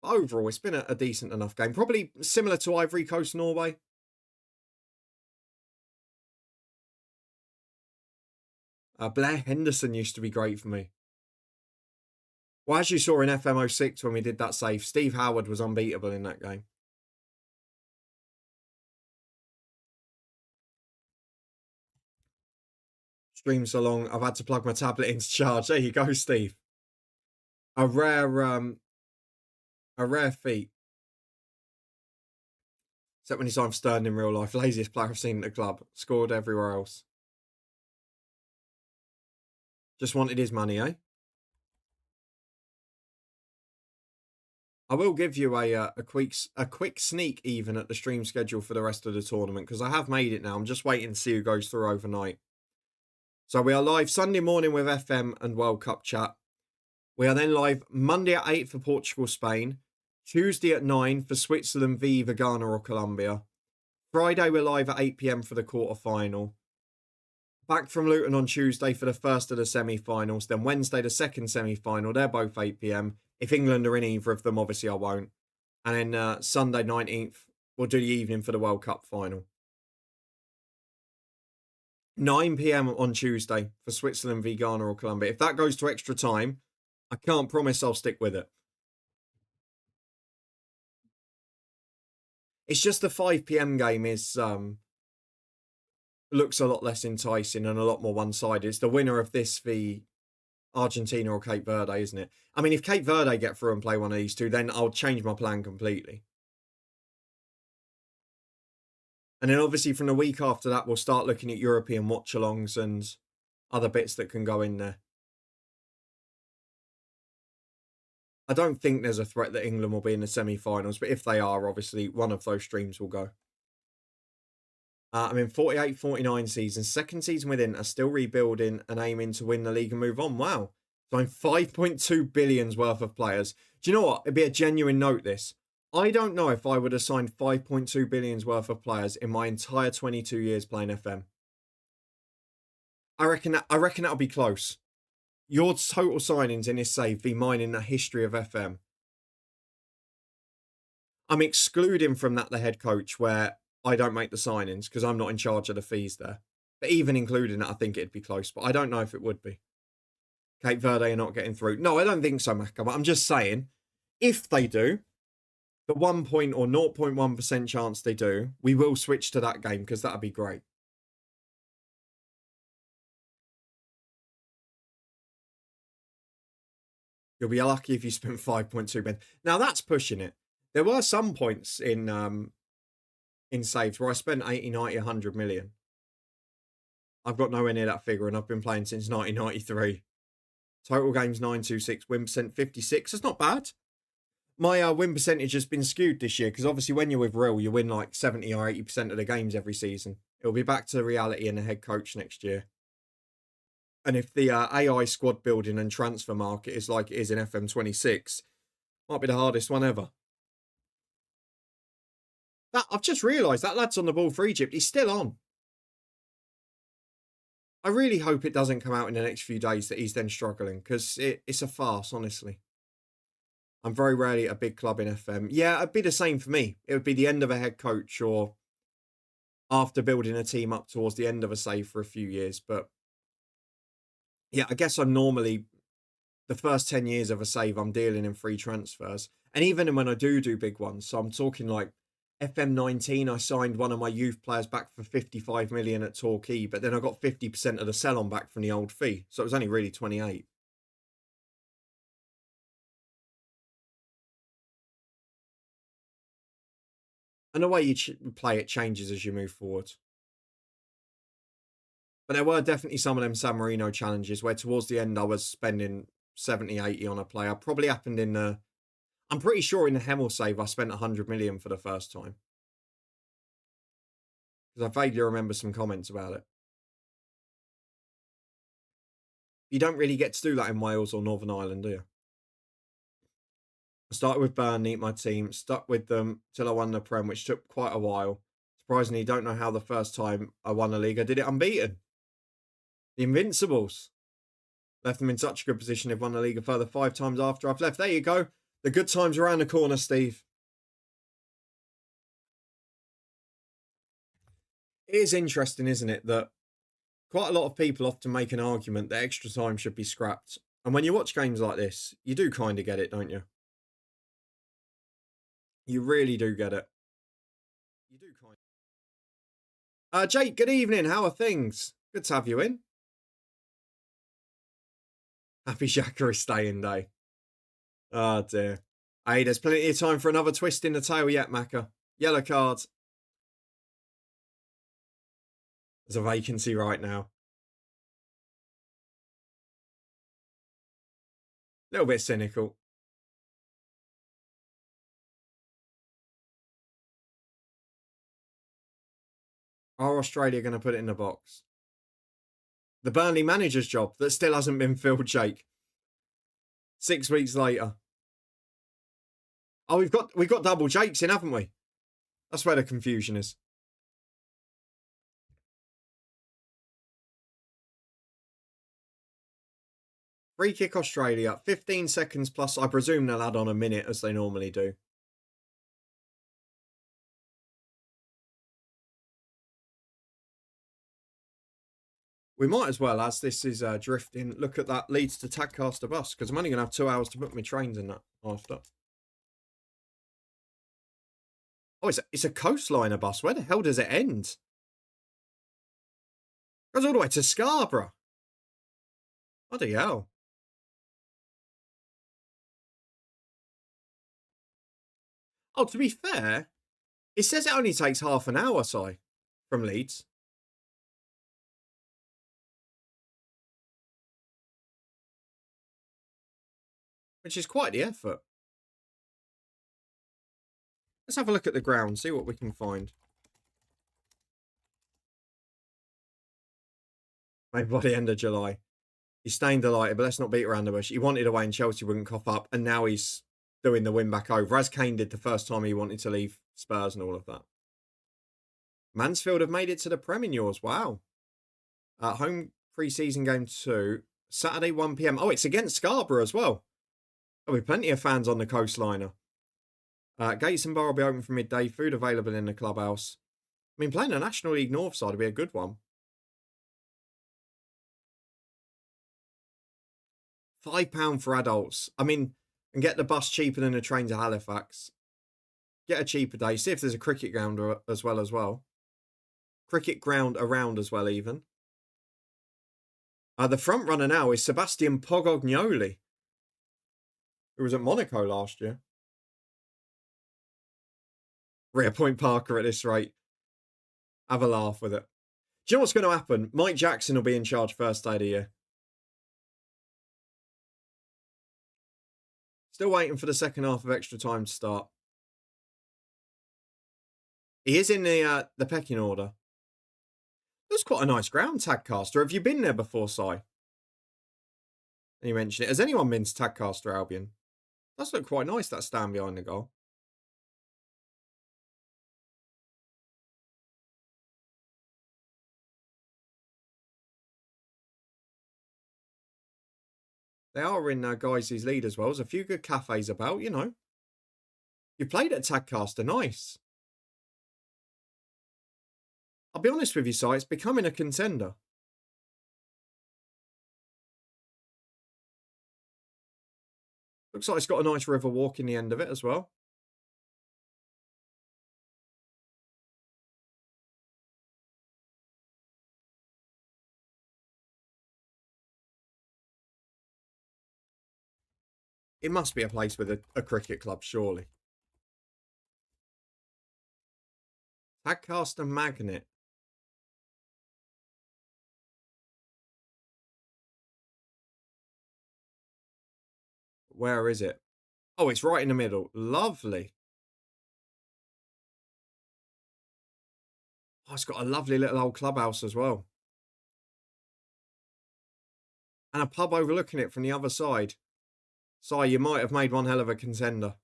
But overall, it's been a decent enough game. Probably similar to Ivory Coast, Norway. Blair Henderson used to be great for me. Well, as you saw in FM06 when we did that save, Steve Howard was unbeatable in that game. Stream so long, I've had to plug my tablet into charge. There you go, Steve. A rare feat. Except when he's on Stern in real life. Laziest player I've seen at the club. Scored everywhere else. Just wanted his money, eh? I will give you a quick sneak even at the stream schedule for the rest of the tournament because I have made it now. I'm just waiting to see who goes through overnight. So we are live Sunday morning with FM and World Cup chat. We are then live Monday at 8 for Portugal, Spain. Tuesday at 9 for Switzerland v either Ghana or Colombia. Friday we're live at 8 p.m. for the quarter-final. Back from Luton on Tuesday for the first of the semi-finals. Then Wednesday the second semi-final. They're both 8 p.m. If England are in either of them, obviously I won't. And then Sunday 19th, we'll do the evening for the World Cup final. 9 p.m. on Tuesday for Switzerland v Ghana or Colombia. If that goes to extra time, I can't promise I'll stick with it. It's just the 5 p.m. game is looks a lot less enticing and a lot more one-sided. It's the winner of this v Argentina or Cape Verde, isn't it? I mean, if Cape Verde get through and play one of these two, then I'll change my plan completely. And then obviously from the week after that, we'll start looking at European watch-alongs and other bits that can go in there. I don't think there's a threat that England will be in the semi-finals, but if they are, obviously, one of those streams will go. I'm in 48-49 season. Second season with Inter, still rebuilding and aiming to win the league and move on. Wow. So I'm 5.2 billion's worth of players. Do you know what? It'd be a genuine note, this. I don't know if I would have signed 5.2 billion's worth of players in my entire 22 years playing FM. I reckon that'll be close. Your total signings in this save be mine in the history of FM. I'm excluding from that the head coach where I don't make the signings because I'm not in charge of the fees there. But even including that, I think it'd be close. But I don't know if it would be. Cape Verde are not getting through. No, I don't think so, Macca. I'm just saying, if they do, the 1 point or 0.1% chance they do, we will switch to that game because that'd be great. You'll be lucky if you spent 5.2 million. Now that's pushing it. There were some points in saves where I spent 80, 90, 100 million. I've got nowhere near that figure and I've been playing since 1993. Total games 926, win percent 56. That's not bad. My win percentage has been skewed this year because obviously when you're with Real, you win like 70 or 80% of the games every season. It'll be back to reality and the head coach next year. And if the AI squad building and transfer market is like it is in FM26, might be the hardest one ever. I've just realised that lad's on the ball for Egypt. He's still on. I really hope it doesn't come out in the next few days that he's then struggling because it's a farce, honestly. I'm very rarely at a big club in FM. Yeah, it'd be the same for me. It would be the end of a head coach or after building a team up towards the end of a save for a few years. But yeah, I guess I'm normally the first 10 years of a save, I'm dealing in free transfers. And even when I do big ones, so I'm talking like FM19, I signed one of my youth players back for 55 million at Torquay, but then I got 50% of the sell-on back from the old fee. So it was only really 28. And the way you play it changes as you move forward. But there were definitely some of them San Marino challenges where towards the end I was spending 70, 80 on a player. Probably happened in the... I'm pretty sure in the Hemel save I spent 100 million for the first time. Because I vaguely remember some comments about it. You don't really get to do that in Wales or Northern Ireland, do you? I started with Burnley, my team, stuck with them till I won the Prem, which took quite a while. Surprisingly, don't know how the first time I won the league, I did it unbeaten. The Invincibles. Left them in such a good position. They've won the league a further 5 times after I've left. There you go. The good times around the corner, Steve. It is interesting, isn't it, that quite a lot of people often make an argument that extra time should be scrapped. And when you watch games like this, you do kind of get it, don't you? You really do get it. You do kind Jake, good evening. How are things? Good to have you in. Happy Shakira staying day. Oh dear. Hey, there's plenty of time for another twist in the tail yet, Macca. Yellow cards. There's a vacancy right now. A little bit cynical. Are Australia going to put it in the box? The Burnley manager's job that still hasn't been filled, Jake. 6 weeks later. Oh, we've got double Jakes in, haven't we? That's where the confusion is. Free kick Australia, 15 seconds plus. I presume they'll add on a minute as they normally do. We might as well, as this is drifting, look at that Leeds to Tadcaster bus, because I'm only going to have 2 hours to book my trains in that after. Oh, it's a coastliner bus. Where the hell does it end? It goes all the way to Scarborough. Bloody hell. Oh, to be fair, it says it only takes half an hour, Si, from Leeds. Which is quite the effort. Let's have a look at the ground, see what we can find. Maybe by the end of July. He's staying delighted, but let's not beat around the bush. He wanted away and Chelsea wouldn't cough up, and now he's doing the win back over, as Kane did the first time he wanted to leave Spurs and all of that. Mansfield have made it to the Prem in yours. Wow. Home pre-season game 2. Saturday, 1 p.m. Oh, it's against Scarborough as well. There'll be plenty of fans on the coastliner. Gates and Bar will be open for midday. Food available in the clubhouse. I mean, playing a National League North side would be a good one. £5 for adults. I mean, and get the bus cheaper than a train to Halifax. Get a cheaper day. See if there's a cricket ground as well. Cricket ground around as well, even. The front runner now is Sebastian Pogognoli, who was at Monaco last year. Reappoint Parker at this rate. Have a laugh with it. Do you know what's going to happen? Mike Jackson will be in charge first day of the year. Still waiting for the second half of extra time to start. He is in the pecking order. That's quite a nice ground, Tadcaster. Have you been there before, Si? And you mentioned it. Has anyone been to Tadcaster Albion? Does look quite nice, that stand behind the goal. They are in Guys' lead as well. There's a few good cafes about, you know. You played at Tadcaster, nice. I'll be honest with you, Si, it's becoming a contender. Looks like it's got a nice river walk in the end of it as well. It must be a place with a cricket club, surely. Tadcaster Magnet. Where is it? Oh, it's right in the middle. Lovely. Oh, it's got a lovely little old clubhouse as well. And a pub overlooking it from the other side. Si, you might have made one hell of a contender.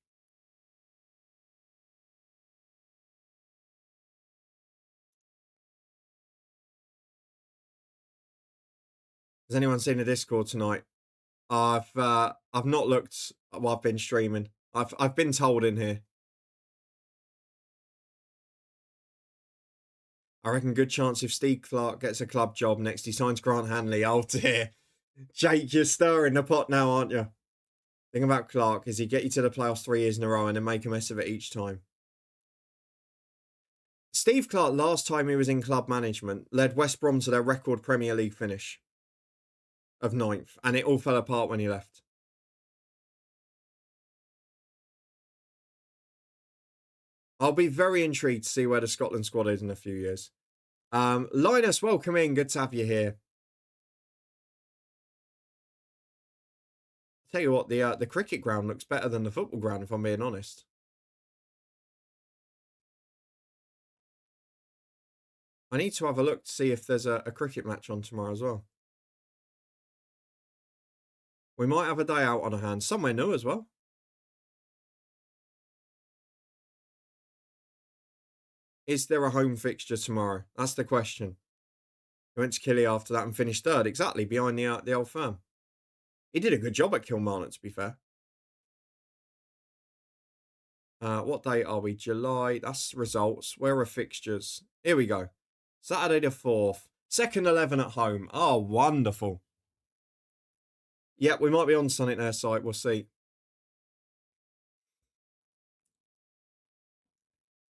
Has anyone seen the Discord tonight? I've not looked while I've been streaming. I've been told in here. I reckon good chance if Steve Clark gets a club job next, he signs Grant Hanley. Oh dear. Jake, you're stirring the pot now, aren't you? Thing about Clark is he get you to the playoffs 3 years in a row and then make a mess of it each time. Steve Clark, last time he was in club management, led West Brom to their record Premier League finish of 9th, and it all fell apart when he left. I'll be very intrigued to see where the Scotland squad is in a few years. Linus, welcome in. Good to have you here. Tell you what, the cricket ground looks better than the football ground, if I'm being honest. I need to have a look to see if there's a cricket match on tomorrow as well. We might have a day out on our hands, somewhere new as well. Is there a home fixture tomorrow? That's the question. He went to Killy after that and finished third, exactly, behind the old firm. He did a good job at Kilmarnock, to be fair. What date are we? July. That's results. Where are fixtures? Here we go. Saturday the 4th. Second 11 at home. Oh, wonderful. Yeah, we might be on Sun at their site. We'll see.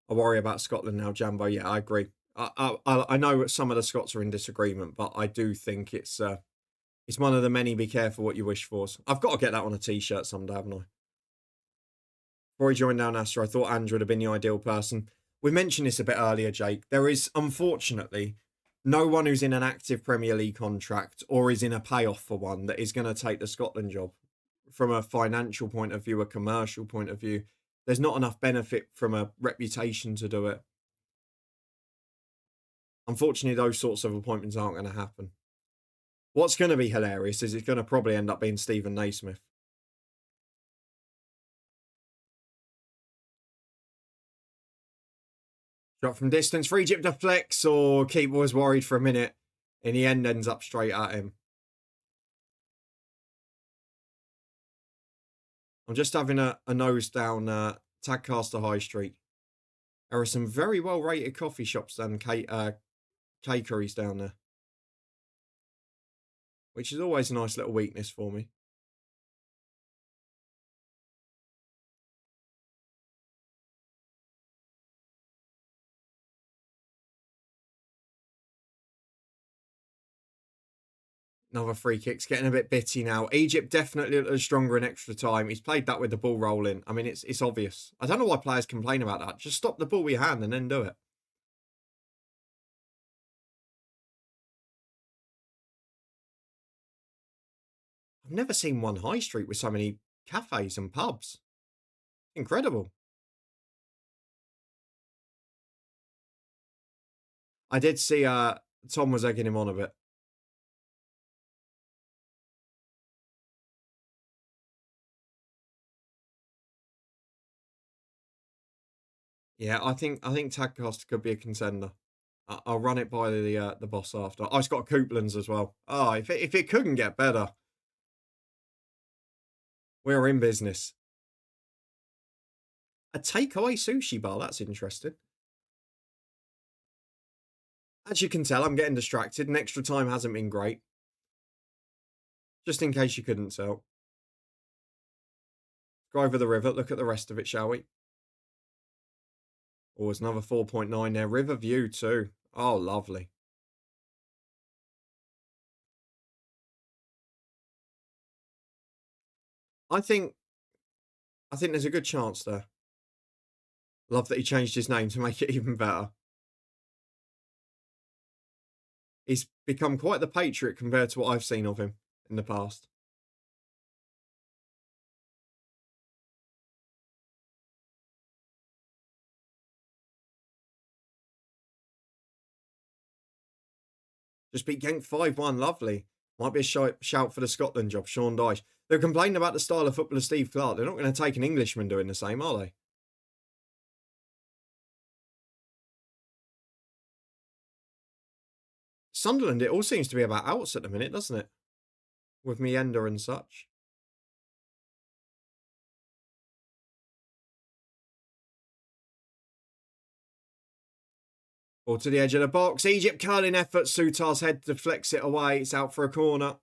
I worry about Scotland now, Jambo. Yeah, I agree. I know some of the Scots are in disagreement, but I do think it's one of the many be careful what you wish for. I've got to get that on a t-shirt someday, haven't I? Before he joined Down Astor, I thought Andrew would have been the ideal person. We mentioned this a bit earlier, Jake. There is, unfortunately, no one who's in an active Premier League contract or is in a payoff for one that is going to take the Scotland job. From a financial point of view, a commercial point of view, there's not enough benefit from a reputation to do it. Unfortunately, those sorts of appointments aren't going to happen. What's going to be hilarious is it's going to probably end up being Stephen Naismith. Shot from distance for Egypt to flex, or keeper was worried for a minute. In the end, ends up straight at him. I'm just having a nose down Tadcaster High Street. There are some very well rated coffee shops and cakeries down there, which is always a nice little weakness for me. Another free kick's getting a bit bitty now. Egypt definitely looked stronger in extra time. He's played that with the ball rolling. I mean, it's obvious. I don't know why players complain about that. Just stop the ball with your hand and then do it. I've never seen one high street with so many cafes and pubs. Incredible. I did see Tom was egging him on a bit. Yeah, I think Tadcaster could be a contender. I'll run it by the boss after. Oh, it's got Couplands as well. Oh, if it couldn't get better, we're in business. A takeaway sushi bar. That's interesting. As you can tell, I'm getting distracted, and extra time hasn't been great. Just in case you couldn't tell. Go over the river, look at the rest of it, shall we? Oh, it's another 4.9 there. River view too. Oh, lovely. I think there's a good chance there. Love that he changed his name to make it even better. He's become quite the patriot compared to what I've seen of him in the past. Just beat Genk 5-1. Lovely. Might be a shout for the Scotland job, Sean Dyche. They're complaining about the style of football of Steve Clark. They're not going to take an Englishman doing the same, are they? Sunderland, it all seems to be about outs at the minute, doesn't it? With Meander and such. Ball to the edge of the box. Egypt curling effort. Sutar's head deflects it away. It's out for a corner.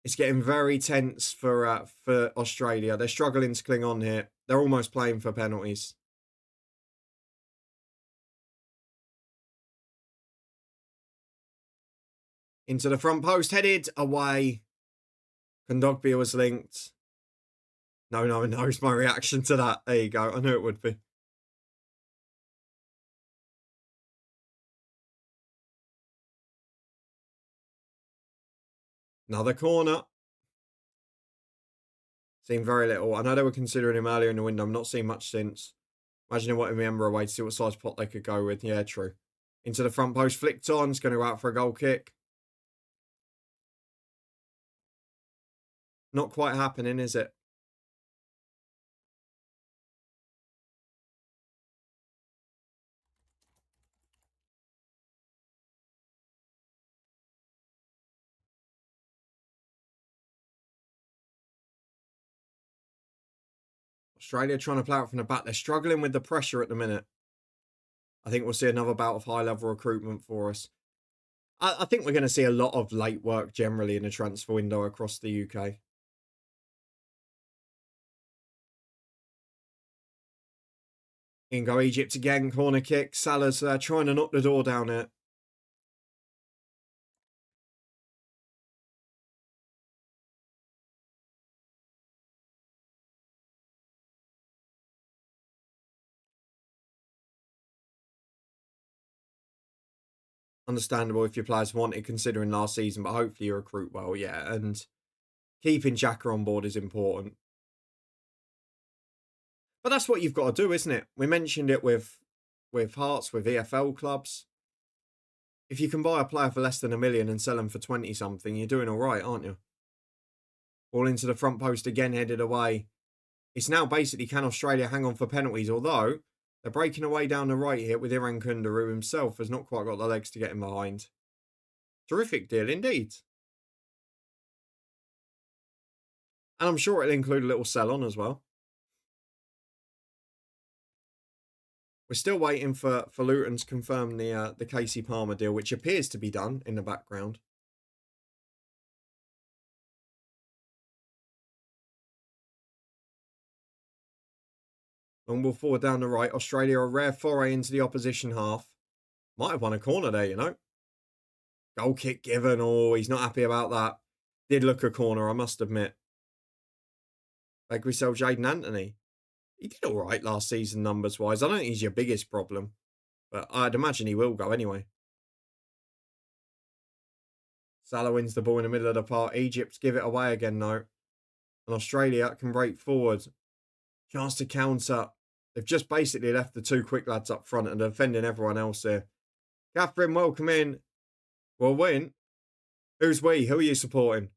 It's getting very tense for Australia. They're struggling to cling on here. They're almost playing for penalties. Into the front post, headed away. Kondogbia was linked. No, it's my reaction to that. There you go. I knew it would be. Another corner. Seen very little. I know they were considering him earlier in the window. I'm not seeing much since. Imagining what Ember away to see what size pot they could go with. Yeah, true. Into the front post, flicked on. It's going to go out for a goal kick. Not quite happening, is it? Australia trying to play out from the back. They're struggling with the pressure at the minute. I think we'll see another bout of high-level recruitment for us. I think we're going to see a lot of late work generally in the transfer window across the UK. In go Egypt again, corner kick. Salah's trying to knock the door down here. Understandable if your players want it considering last season, but hopefully you recruit well, yeah. And keeping Xhaka on board is important. But that's what you've got to do, isn't it? We mentioned it with Hearts, with EFL clubs. If you can buy a player for less than $1 million and sell them for 20 something, you're doing all right, aren't you? Ball into the front post again, headed away. It's now basically, can Australia hang on for penalties? Although they're breaking away down the right here with Iran Kunda, who himself has not quite got the legs to get him behind. Terrific deal indeed. And I'm sure it'll include a little sell on as well. We're still waiting for Luton to confirm the Casey Palmer deal, which appears to be done in the background. Long ball forward down the right. Australia, a rare foray into the opposition half. Might have won a corner there, you know. Goal kick given. Oh, he's not happy about that. Did look a corner, I must admit. Like we sell Jaden Anthony. He did all right last season numbers-wise. I don't think he's your biggest problem. But I'd imagine he will go anyway. Salah wins the ball in the middle of the park. Egypt give it away again, though. And Australia can break forward. Chance to counter. They've just basically left the two quick lads up front and are defending everyone else here. Catherine, welcome in. We'll win. Who's we? Who are you supporting?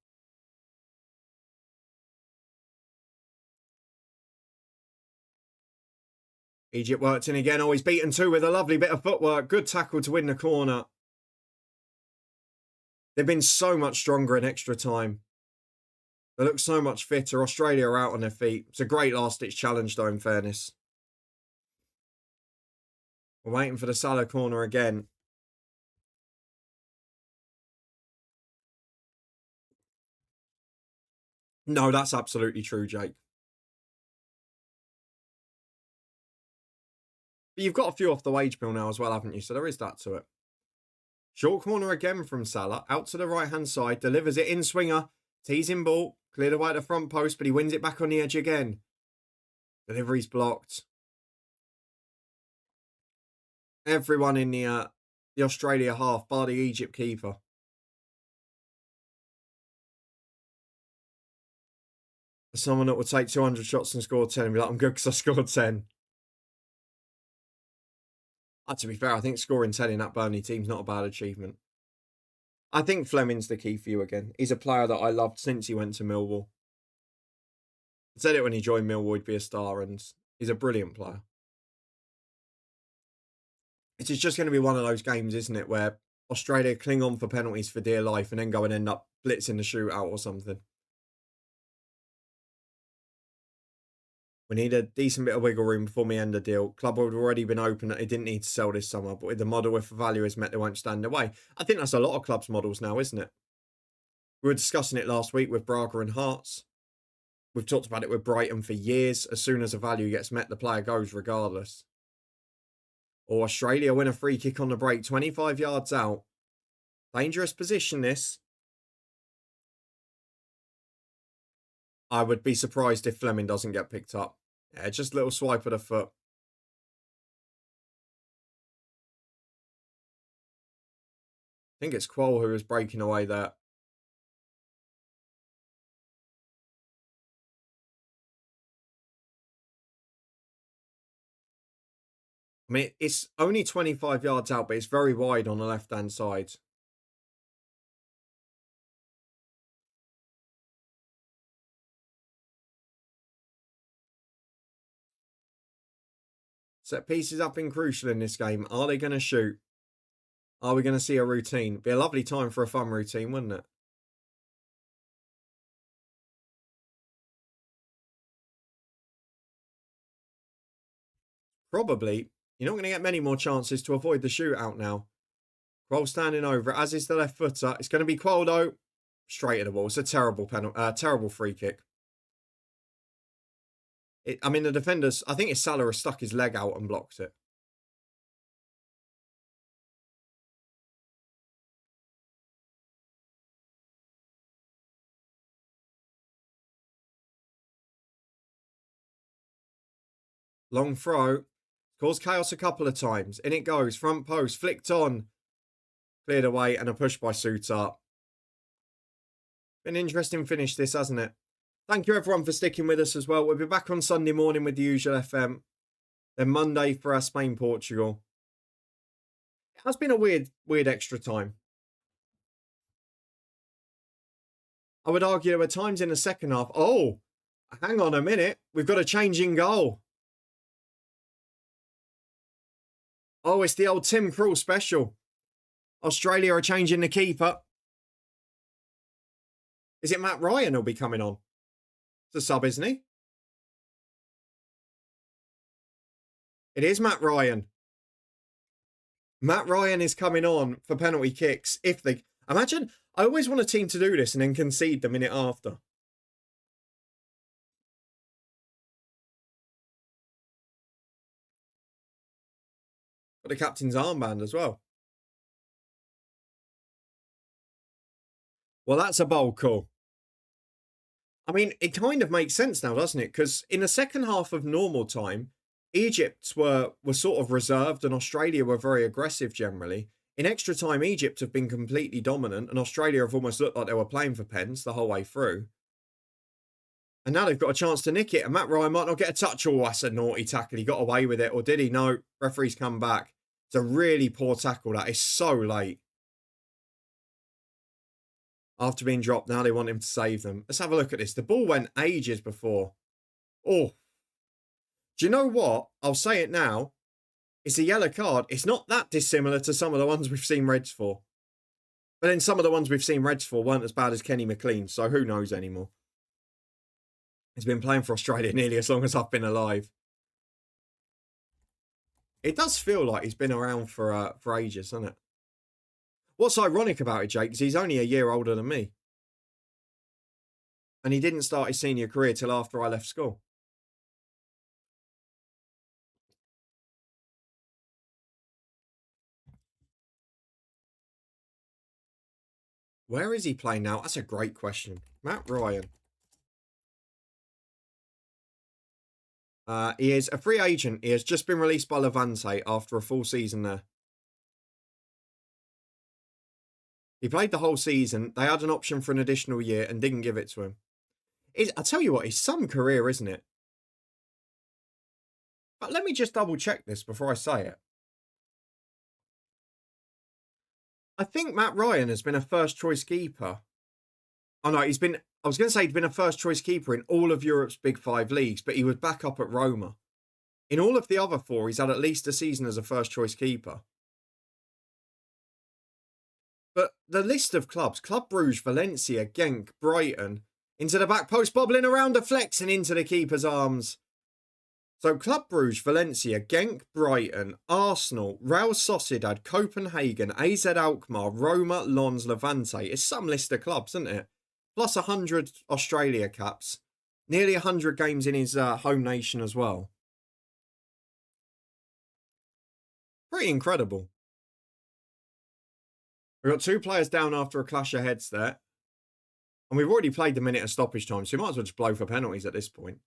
Egypt worked in again. Oh, he's beaten two with a lovely bit of footwork. Good tackle to win the corner. They've been so much stronger in extra time. They look so much fitter. Australia are out on their feet. It's a great last-ditch challenge, though, in fairness. We're waiting for the Salah corner again. No, that's absolutely true, Jake. But you've got a few off the wage bill now as well, haven't you? So there is that to it. Short corner again from Salah. Out to the right-hand side. Delivers it in swinger. Teasing ball. Cleared away at the front post, but he wins it back on the edge again. Delivery's blocked. Everyone in the Australia half, bar the Egypt keeper. Someone that would take 200 shots and score 10 and be like, I'm good because I scored 10. To be fair, I think scoring 10 in that Burnley team's not a bad achievement. I think Fleming's the key for you again. He's a player that I loved since he went to Millwall. I said it when he joined Millwall, he'd be a star, and he's a brilliant player. It's just going to be one of those games, isn't it, where Australia cling on for penalties for dear life and then go and end up blitzing the shootout or something. We need a decent bit of wiggle room before we end the deal. Club would have already been open that they didn't need to sell this summer, but with the model, if the value is met, they won't stand away. I think that's a lot of clubs' models now, isn't it? We were discussing it last week with Braga and Hearts. We've talked about it with Brighton for years. As soon as a value gets met, the player goes regardless. Or Australia win a free kick on the break, 25 yards out. Dangerous position, this. I would be surprised if Fleming doesn't get picked up. Yeah, just a little swipe of the foot. I think it's Quoll who is breaking away there. I mean, it's only 25 yards out, but it's very wide on the left-hand side. Set pieces have been crucial in this game. Are they going to shoot? Are we going to see a routine? Be a lovely time for a fun routine, wouldn't it? Probably. You're not going to get many more chances to avoid the shootout now. Quoll standing over it, as is the left footer. It's going to be Quoll, though. Straight at the wall. It's a terrible penalty, terrible free kick. I mean, the defenders, I think it's Salah has stuck his leg out and blocked it. Long throw. Caused chaos a couple of times. In it goes. Front post. Flicked on. Cleared away. And a push by Suter. Been an interesting finish this, hasn't it? Thank you everyone for sticking with us as well. We'll be back on Sunday morning with the usual FM. Then Monday for our Spain-Portugal. It has been a weird extra time. I would argue there were times in the second half. Oh, hang on a minute. We've got a change in goal. Oh, it's the old Tim Krul special. Australia are changing the keeper. Is it Matt Ryan who'll be coming on? It's a sub, isn't he? It is Matt Ryan. Matt Ryan is coming on for penalty kicks. If they... Imagine, I always want a team to do this and then concede the minute after. Got the captain's armband as well. Well, that's a bold call. I mean, it kind of makes sense now, doesn't it? Because in the second half of normal time, Egypt were sort of reserved and Australia were very aggressive generally. In extra time, Egypt have been completely dominant and Australia have almost looked like they were playing for pens the whole way through. And now they've got a chance to nick it. And Matt Ryan might not get a touch. Oh, that's a naughty tackle. He got away with it. Or did he? No. Referee's come back. It's a really poor tackle. That is so late. After being dropped, now they want him to save them. Let's have a look at this. The ball went ages before. Oh. Do you know what? I'll say it now. It's a yellow card. It's not that dissimilar to some of the ones we've seen reds for. But then some of the ones we've seen reds for weren't as bad as Kenny McLean. So who knows anymore. He's been playing for Australia nearly as long as I've been alive. It does feel like he's been around for ages, doesn't it? What's ironic about it, Jake, is he's only a year older than me. And he didn't start his senior career till after I left school. Where is he playing now? That's a great question. Matt Ryan. He is a free agent. He has just been released by Levante after a full season there. He played the whole season. They had an option for an additional year and didn't give it to him. I'll tell you what, it's some career, isn't it? But let me just double check this before I say it. I think Matt Ryan has been a first choice keeper. Oh no, I was going to say he'd been a first choice keeper in all of Europe's big 5 leagues, but he was back up at Roma. In all of the other 4, he's had at least a season as a first choice keeper. But the list of clubs, Club Brugge, Valencia, Genk, Brighton, into the back post, bobbling around the flex and into the keeper's arms. So Club Brugge, Valencia, Genk, Brighton, Arsenal, Real Sociedad, Copenhagen, AZ Alkmaar, Roma, Lens, Levante. It's some list of clubs, isn't it? Plus 100 Australia caps. Nearly 100 games in his home nation as well. Pretty incredible. We've got 2 players down after a clash of heads there. And we've already played the minute of stoppage time, so you might as well just blow for penalties at this point.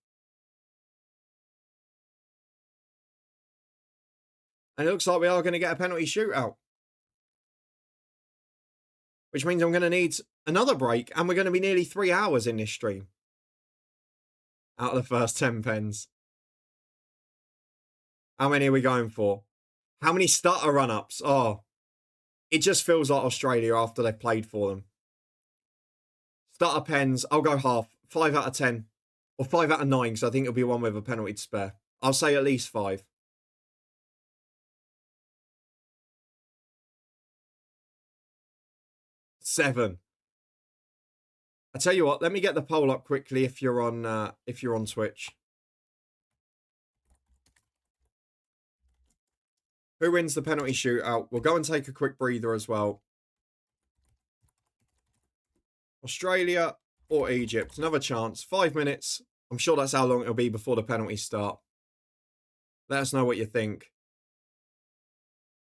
And it looks like we are going to get a penalty shootout. Which means I'm going to need another break, and we're going to be nearly 3 hours in this stream. Out of the first 10 pens. How many are we going for? How many stutter run-ups? Oh, it just feels like Australia after they've played for them. Stutter pens, I'll go half. 5 out of 10. Or 5 out of 9, because I think it'll be one with a penalty to spare. I'll say at least 5. 7. I tell you what, let me get the poll up quickly if you're on Twitch. Who wins the penalty shootout? We'll go and take a quick breather as well. Australia or Egypt? Another chance. 5 minutes. I'm sure that's how long it'll be before the penalties start. Let us know what you think.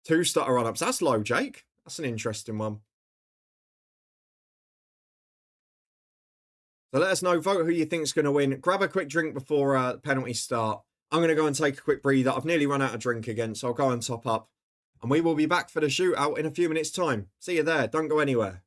2 stutter run-ups. That's low, Jake. That's an interesting one. So let us know. Vote who you think's going to win. Grab a quick drink before penalties start. I'm going to go and take a quick breather. I've nearly run out of drink again, so I'll go and top up. And we will be back for the shootout in a few minutes' time. See you there. Don't go anywhere.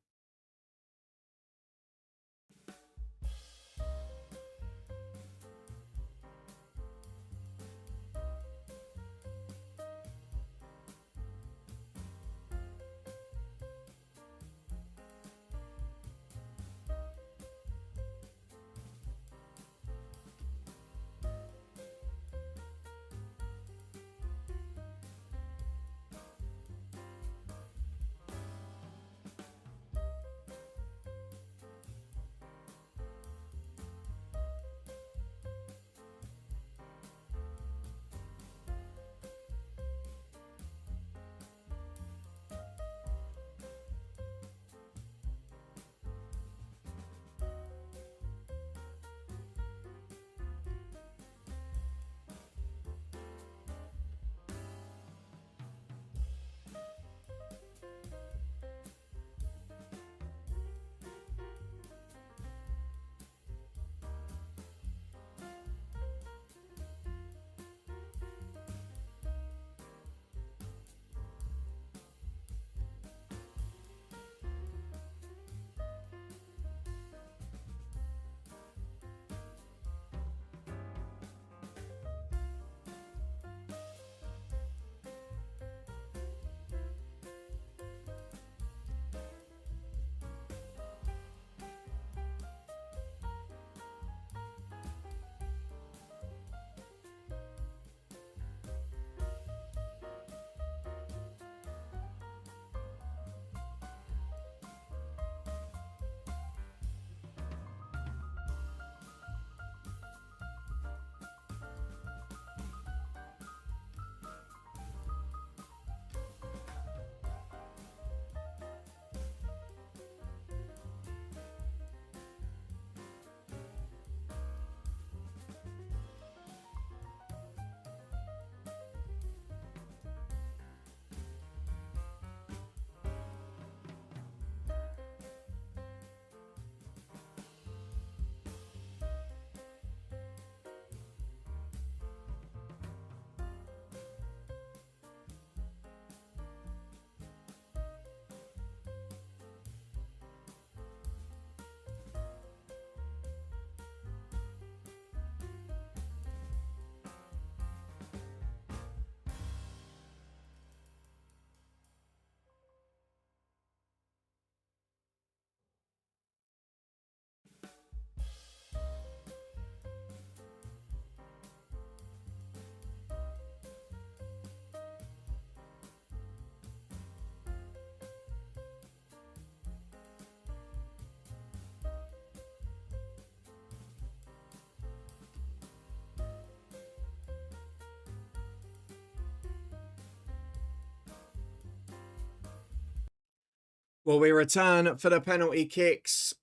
Well, we return for the penalty kicks.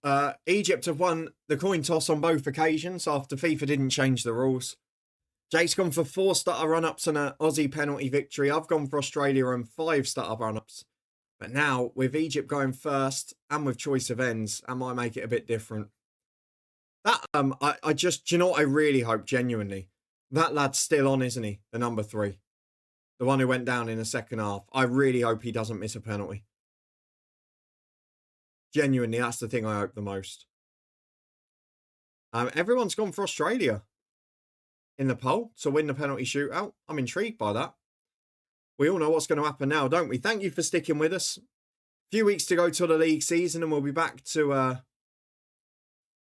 Egypt have won the coin toss on both occasions after FIFA didn't change the rules. Jake's gone for 4 stutter run-ups and an Aussie penalty victory. I've gone for Australia and 5 stutter run-ups. But now, with Egypt going first and with choice of ends, that might make it a bit different. That I just, do you know what I really hope genuinely? That lad's still on, isn't he? The number 3. The one who went down in the second half. I really hope he doesn't miss a penalty. Genuinely, that's the thing I hope the most. Everyone's gone for Australia in the poll to win the penalty shootout. I'm intrigued by that. We all know what's going to happen now, don't we? Thank you for sticking with us. A few weeks to go till the league season, and we'll be back to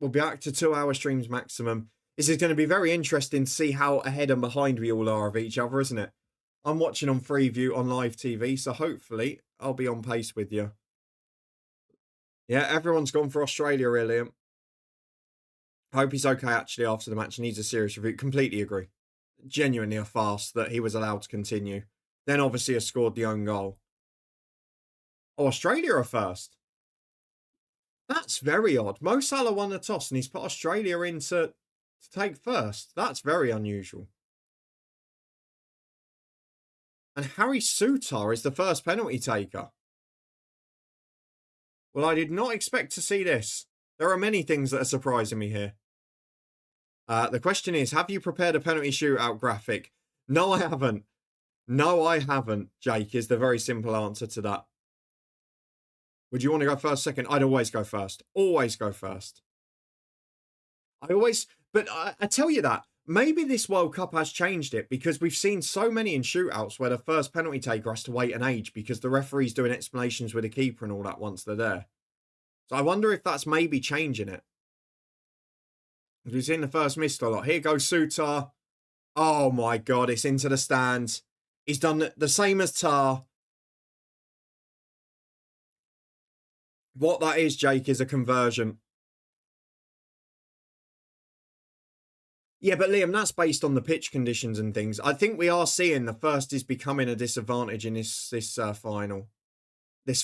2-hour streams maximum. This is going to be very interesting to see how ahead and behind we all are of each other, isn't it? I'm watching on Freeview on live TV, so hopefully I'll be on pace with you. Yeah, everyone's gone for Australia, really. I hope he's okay, actually, after the match. Needs a serious review. Completely agree. Genuinely a farce that he was allowed to continue. Then, obviously, has scored the own goal. Oh, Australia are first. That's very odd. Mo Salah won the toss, and he's put Australia in to take first. That's very unusual. And Harry Souttar is the first penalty taker. Well, I did not expect to see this. There are many things that are surprising me here. The question is, have you prepared a penalty shootout graphic? No, I haven't. No, I haven't, Jake, is the very simple answer to that. Would you want to go first, second? I'd always go first. Always go first. But I tell you that, maybe this World Cup has changed it because we've seen so many in shootouts where the first penalty taker has to wait an age because the referee's doing explanations with the keeper and all that once they're there. So I wonder if that's maybe changing it. We've seen the first missed a lot. Here goes Souttar. Oh my God, it's into the stands. He's done the same as Tar. What that is, Jake, is a conversion. Yeah, but Liam, that's based on the pitch conditions and things. I think we are seeing the first is becoming a disadvantage in this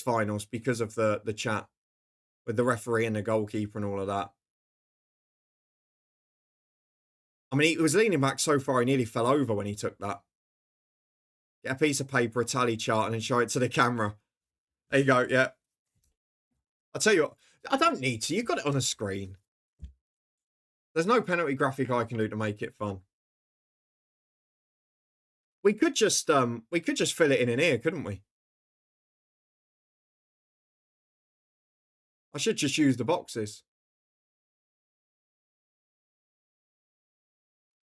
finals because of the chat with the referee and the goalkeeper and all of that. I mean, he was leaning back so far he nearly fell over when he took that. Get a piece of paper, a tally chart, and then show it to the camera. There you go, yeah. I'll tell you what, I don't need to. You've got it on a screen. There's no penalty graphic I can do to make it fun. We could just fill it in here, couldn't we? I should just use the boxes.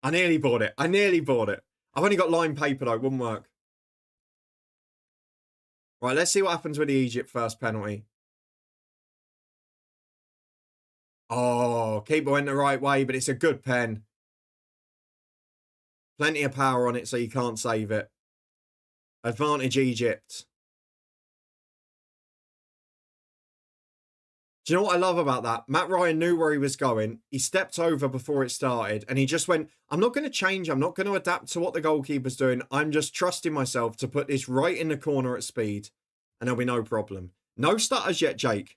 I nearly bought it. I've only got line paper though, wouldn't work. Right, let's see what happens with the Egypt first penalty. Oh, keeper went the right way, but it's a good pen. Plenty of power on it, so you can't save it. Advantage Egypt. Do you know what I love about that? Matt Ryan knew where he was going. He stepped over before it started, and he just went, I'm not going to change. I'm not going to adapt to what the goalkeeper's doing. I'm just trusting myself to put this right in the corner at speed, and there'll be no problem. No stutters yet, Jake.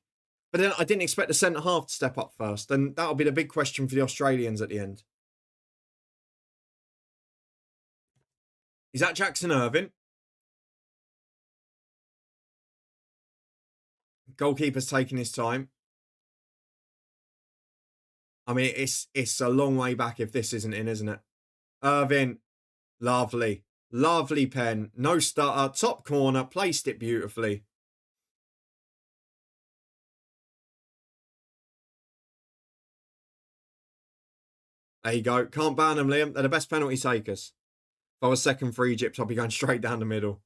But then I didn't expect the centre-half to step up first, and that'll be the big question for the Australians at the end. Is that Jackson Irvine? Goalkeeper's taking his time. I mean, it's a long way back if this isn't in, isn't it? Irvine, lovely. Lovely pen. No stutter. Top corner. Placed it beautifully. There you go. Can't ban them, Liam. They're the best penalty takers. If I was second for Egypt, I'd be going straight down the middle.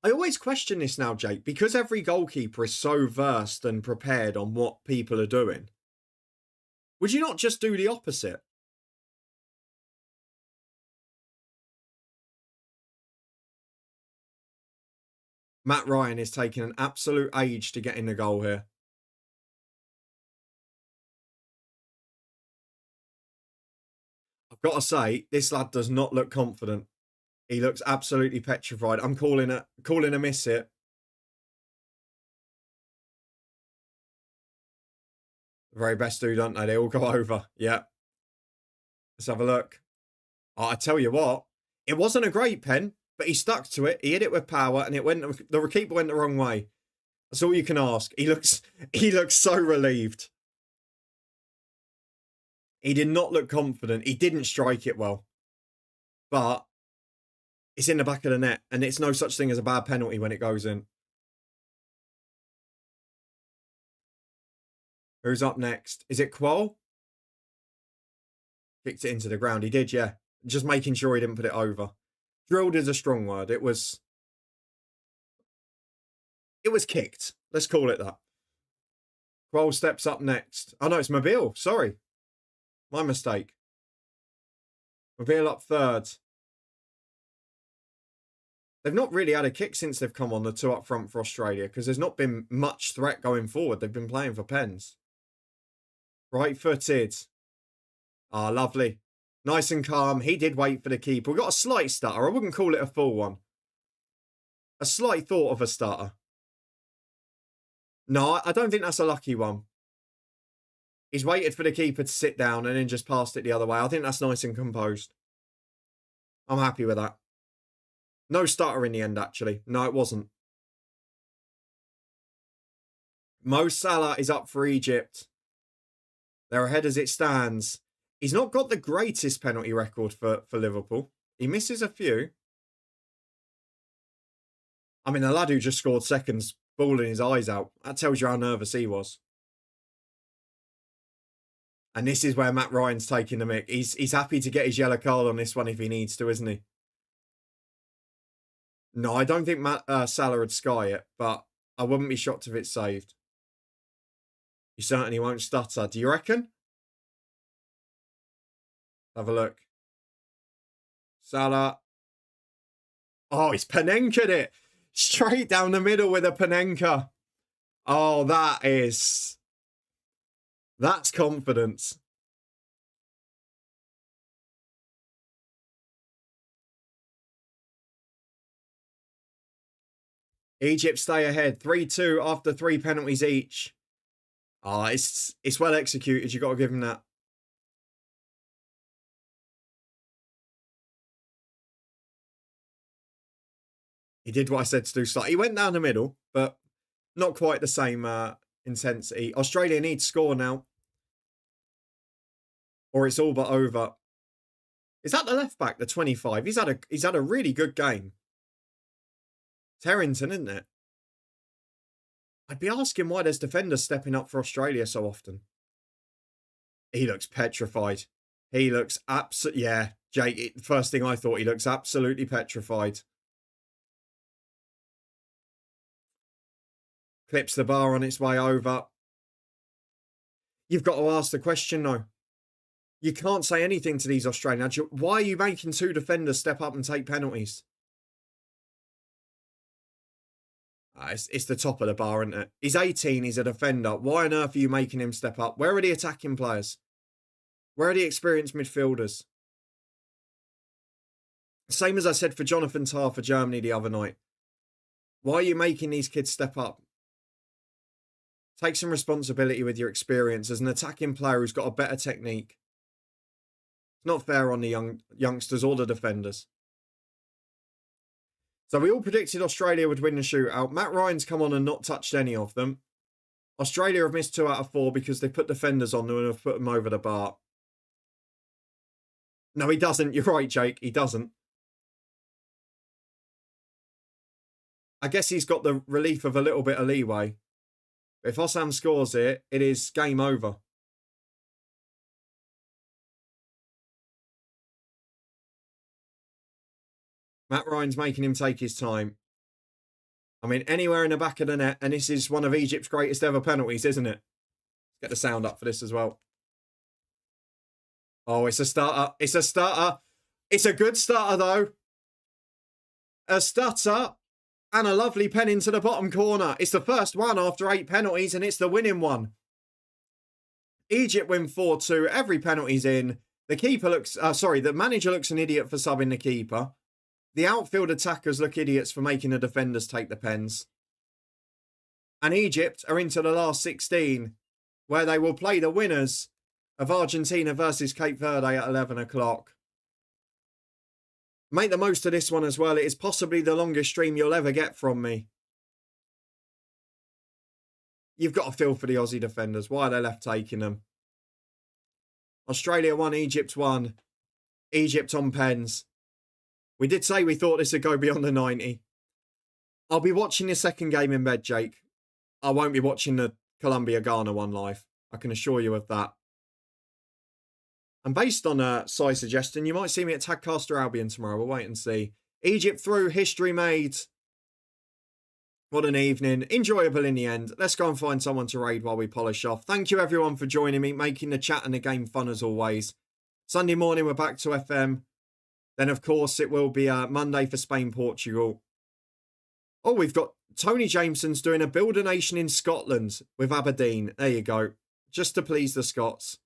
I always question this now, Jake, because every goalkeeper is so versed and prepared on what people are doing. Would you not just do the opposite? Matt Ryan is taking an absolute age to get in the goal here. I've got to say, this lad does not look confident. He looks absolutely petrified. I'm calling a miss here. The very best do, don't they? They all go over. Yeah. Let's have a look. Oh, I tell you what, it wasn't a great pen, but he stuck to it. He hit it with power, and the keeper went the wrong way. That's all you can ask. He looks so relieved. He did not look confident. He didn't strike it well. But it's in the back of the net, and it's no such thing as a bad penalty when it goes in. Who's up next? Is it Qual? Kicked it into the ground. He did, yeah. Just making sure he didn't put it over. Drilled is a strong word. It was kicked. Let's call it that. Qual steps up next. Oh, no, it's Mobile. Sorry. My mistake. Mobile up third. They've not really had a kick since they've come on, the two up front for Australia, because there's not been much threat going forward. They've been playing for pens. Right-footed. Ah, lovely. Nice and calm. He did wait for the keeper. We got a slight stutter. I wouldn't call it a full one. A slight thought of a stutter. No, I don't think that's a lucky one. He's waited for the keeper to sit down and then just passed it the other way. I think that's nice and composed. I'm happy with that. No stutter in the end, actually. No, it wasn't. Mo Salah is up for Egypt. They're ahead as it stands. He's not got the greatest penalty record for Liverpool. He misses a few. I mean, the lad who just scored seconds, bawling his eyes out. That tells you how nervous he was. And this is where Matt Ryan's taking the mick. He's happy to get his yellow card on this one if he needs to, isn't he? No, I don't think Salah would sky it, but I wouldn't be shocked if it's saved. You certainly won't stutter. Do you reckon? Have a look. Salah. Oh, he's Panenka'd it. Straight down the middle with a Panenka. Oh, that's confidence. Egypt stay ahead. 3-2 after 3 penalties each. Oh, it's well executed. You got to give him that. He did what I said to do. Slightly. He went down the middle, but not quite the same intensity. Australia needs to score now, or it's all but over. Is that the left back, the 25? He's had a really good game. Terrington, isn't it? I'd be asking why there's defenders stepping up for Australia so often. He looks petrified. He looks absolutely... Yeah, Jake, first thing I thought, he looks absolutely petrified. Clips the bar on its way over. You've got to ask the question, though. You can't say anything to these Australians. Why are you making 2 defenders step up and take penalties? It's the top of the bar, isn't it? He's 18, he's a defender. Why on earth are you making him step up? Where are the attacking players? Where are the experienced midfielders? Same as I said for Jonathan Tah for Germany the other night. Why are you making these kids step up? Take some responsibility with your experience as an attacking player who's got a better technique. It's not fair on the youngsters or the defenders. So we all predicted Australia would win the shootout. Matt Ryan's come on and not touched any of them. Australia have missed 2 out of 4 because they put defenders on them and have put them over the bar. No, he doesn't. You're right, Jake. He doesn't. I guess he's got the relief of a little bit of leeway. But if Hossam scores it, it is game over. Matt Ryan's making him take his time. I mean, anywhere in the back of the net, and this is one of Egypt's greatest ever penalties, isn't it? Let's get the sound up for this as well. Oh, it's a starter. It's a starter. It's a good starter, though. A stutter and a lovely pen into the bottom corner. It's the first one after 8 penalties, and it's the winning one. Egypt win 4-2. Every penalty's in. The keeper looks... the manager looks an idiot for subbing the keeper. The outfield attackers look idiots for making the defenders take the pens. And Egypt are into the last 16. where they will play the winners of Argentina versus Cape Verde at 11 o'clock. Make the most of this one as well. It is possibly the longest stream you'll ever get from me. You've got to feel for the Aussie defenders. Why are they left taking them? Australia won, Egypt won. Egypt on pens. We did say we thought this would go beyond the 90. I'll be watching the second game in bed, Jake. I won't be watching the Colombia-Ghana one live. I can assure you of that. And based on a side suggestion, you might see me at Tadcaster Albion tomorrow. We'll wait and see. Egypt through, history made. What an evening. Enjoyable in the end. Let's go and find someone to raid while we polish off. Thank you everyone for joining me, making the chat and the game fun as always. Sunday morning, we're back to FM. Then, of course, it will be Monday for Spain-Portugal. Oh, we've got Tony Jameson's doing a Build a Nation in Scotland with Aberdeen. There you go. Just to please the Scots.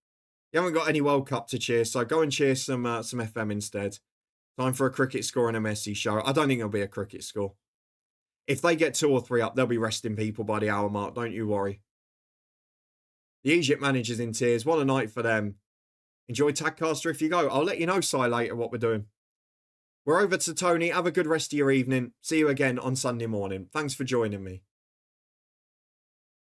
You haven't got any World Cup to cheer, so go and cheer some FM instead. Time for a cricket score and a Messi show. I don't think it'll be a cricket score. If they get 2 or 3 up, they'll be resting people by the hour mark. Don't you worry. The Egypt manager's in tears. What a night for them. Enjoy Tagcaster if you go. I'll let you know, Si, later what we're doing. We're over to Tony. Have a good rest of your evening. See you again on Sunday morning. Thanks for joining me.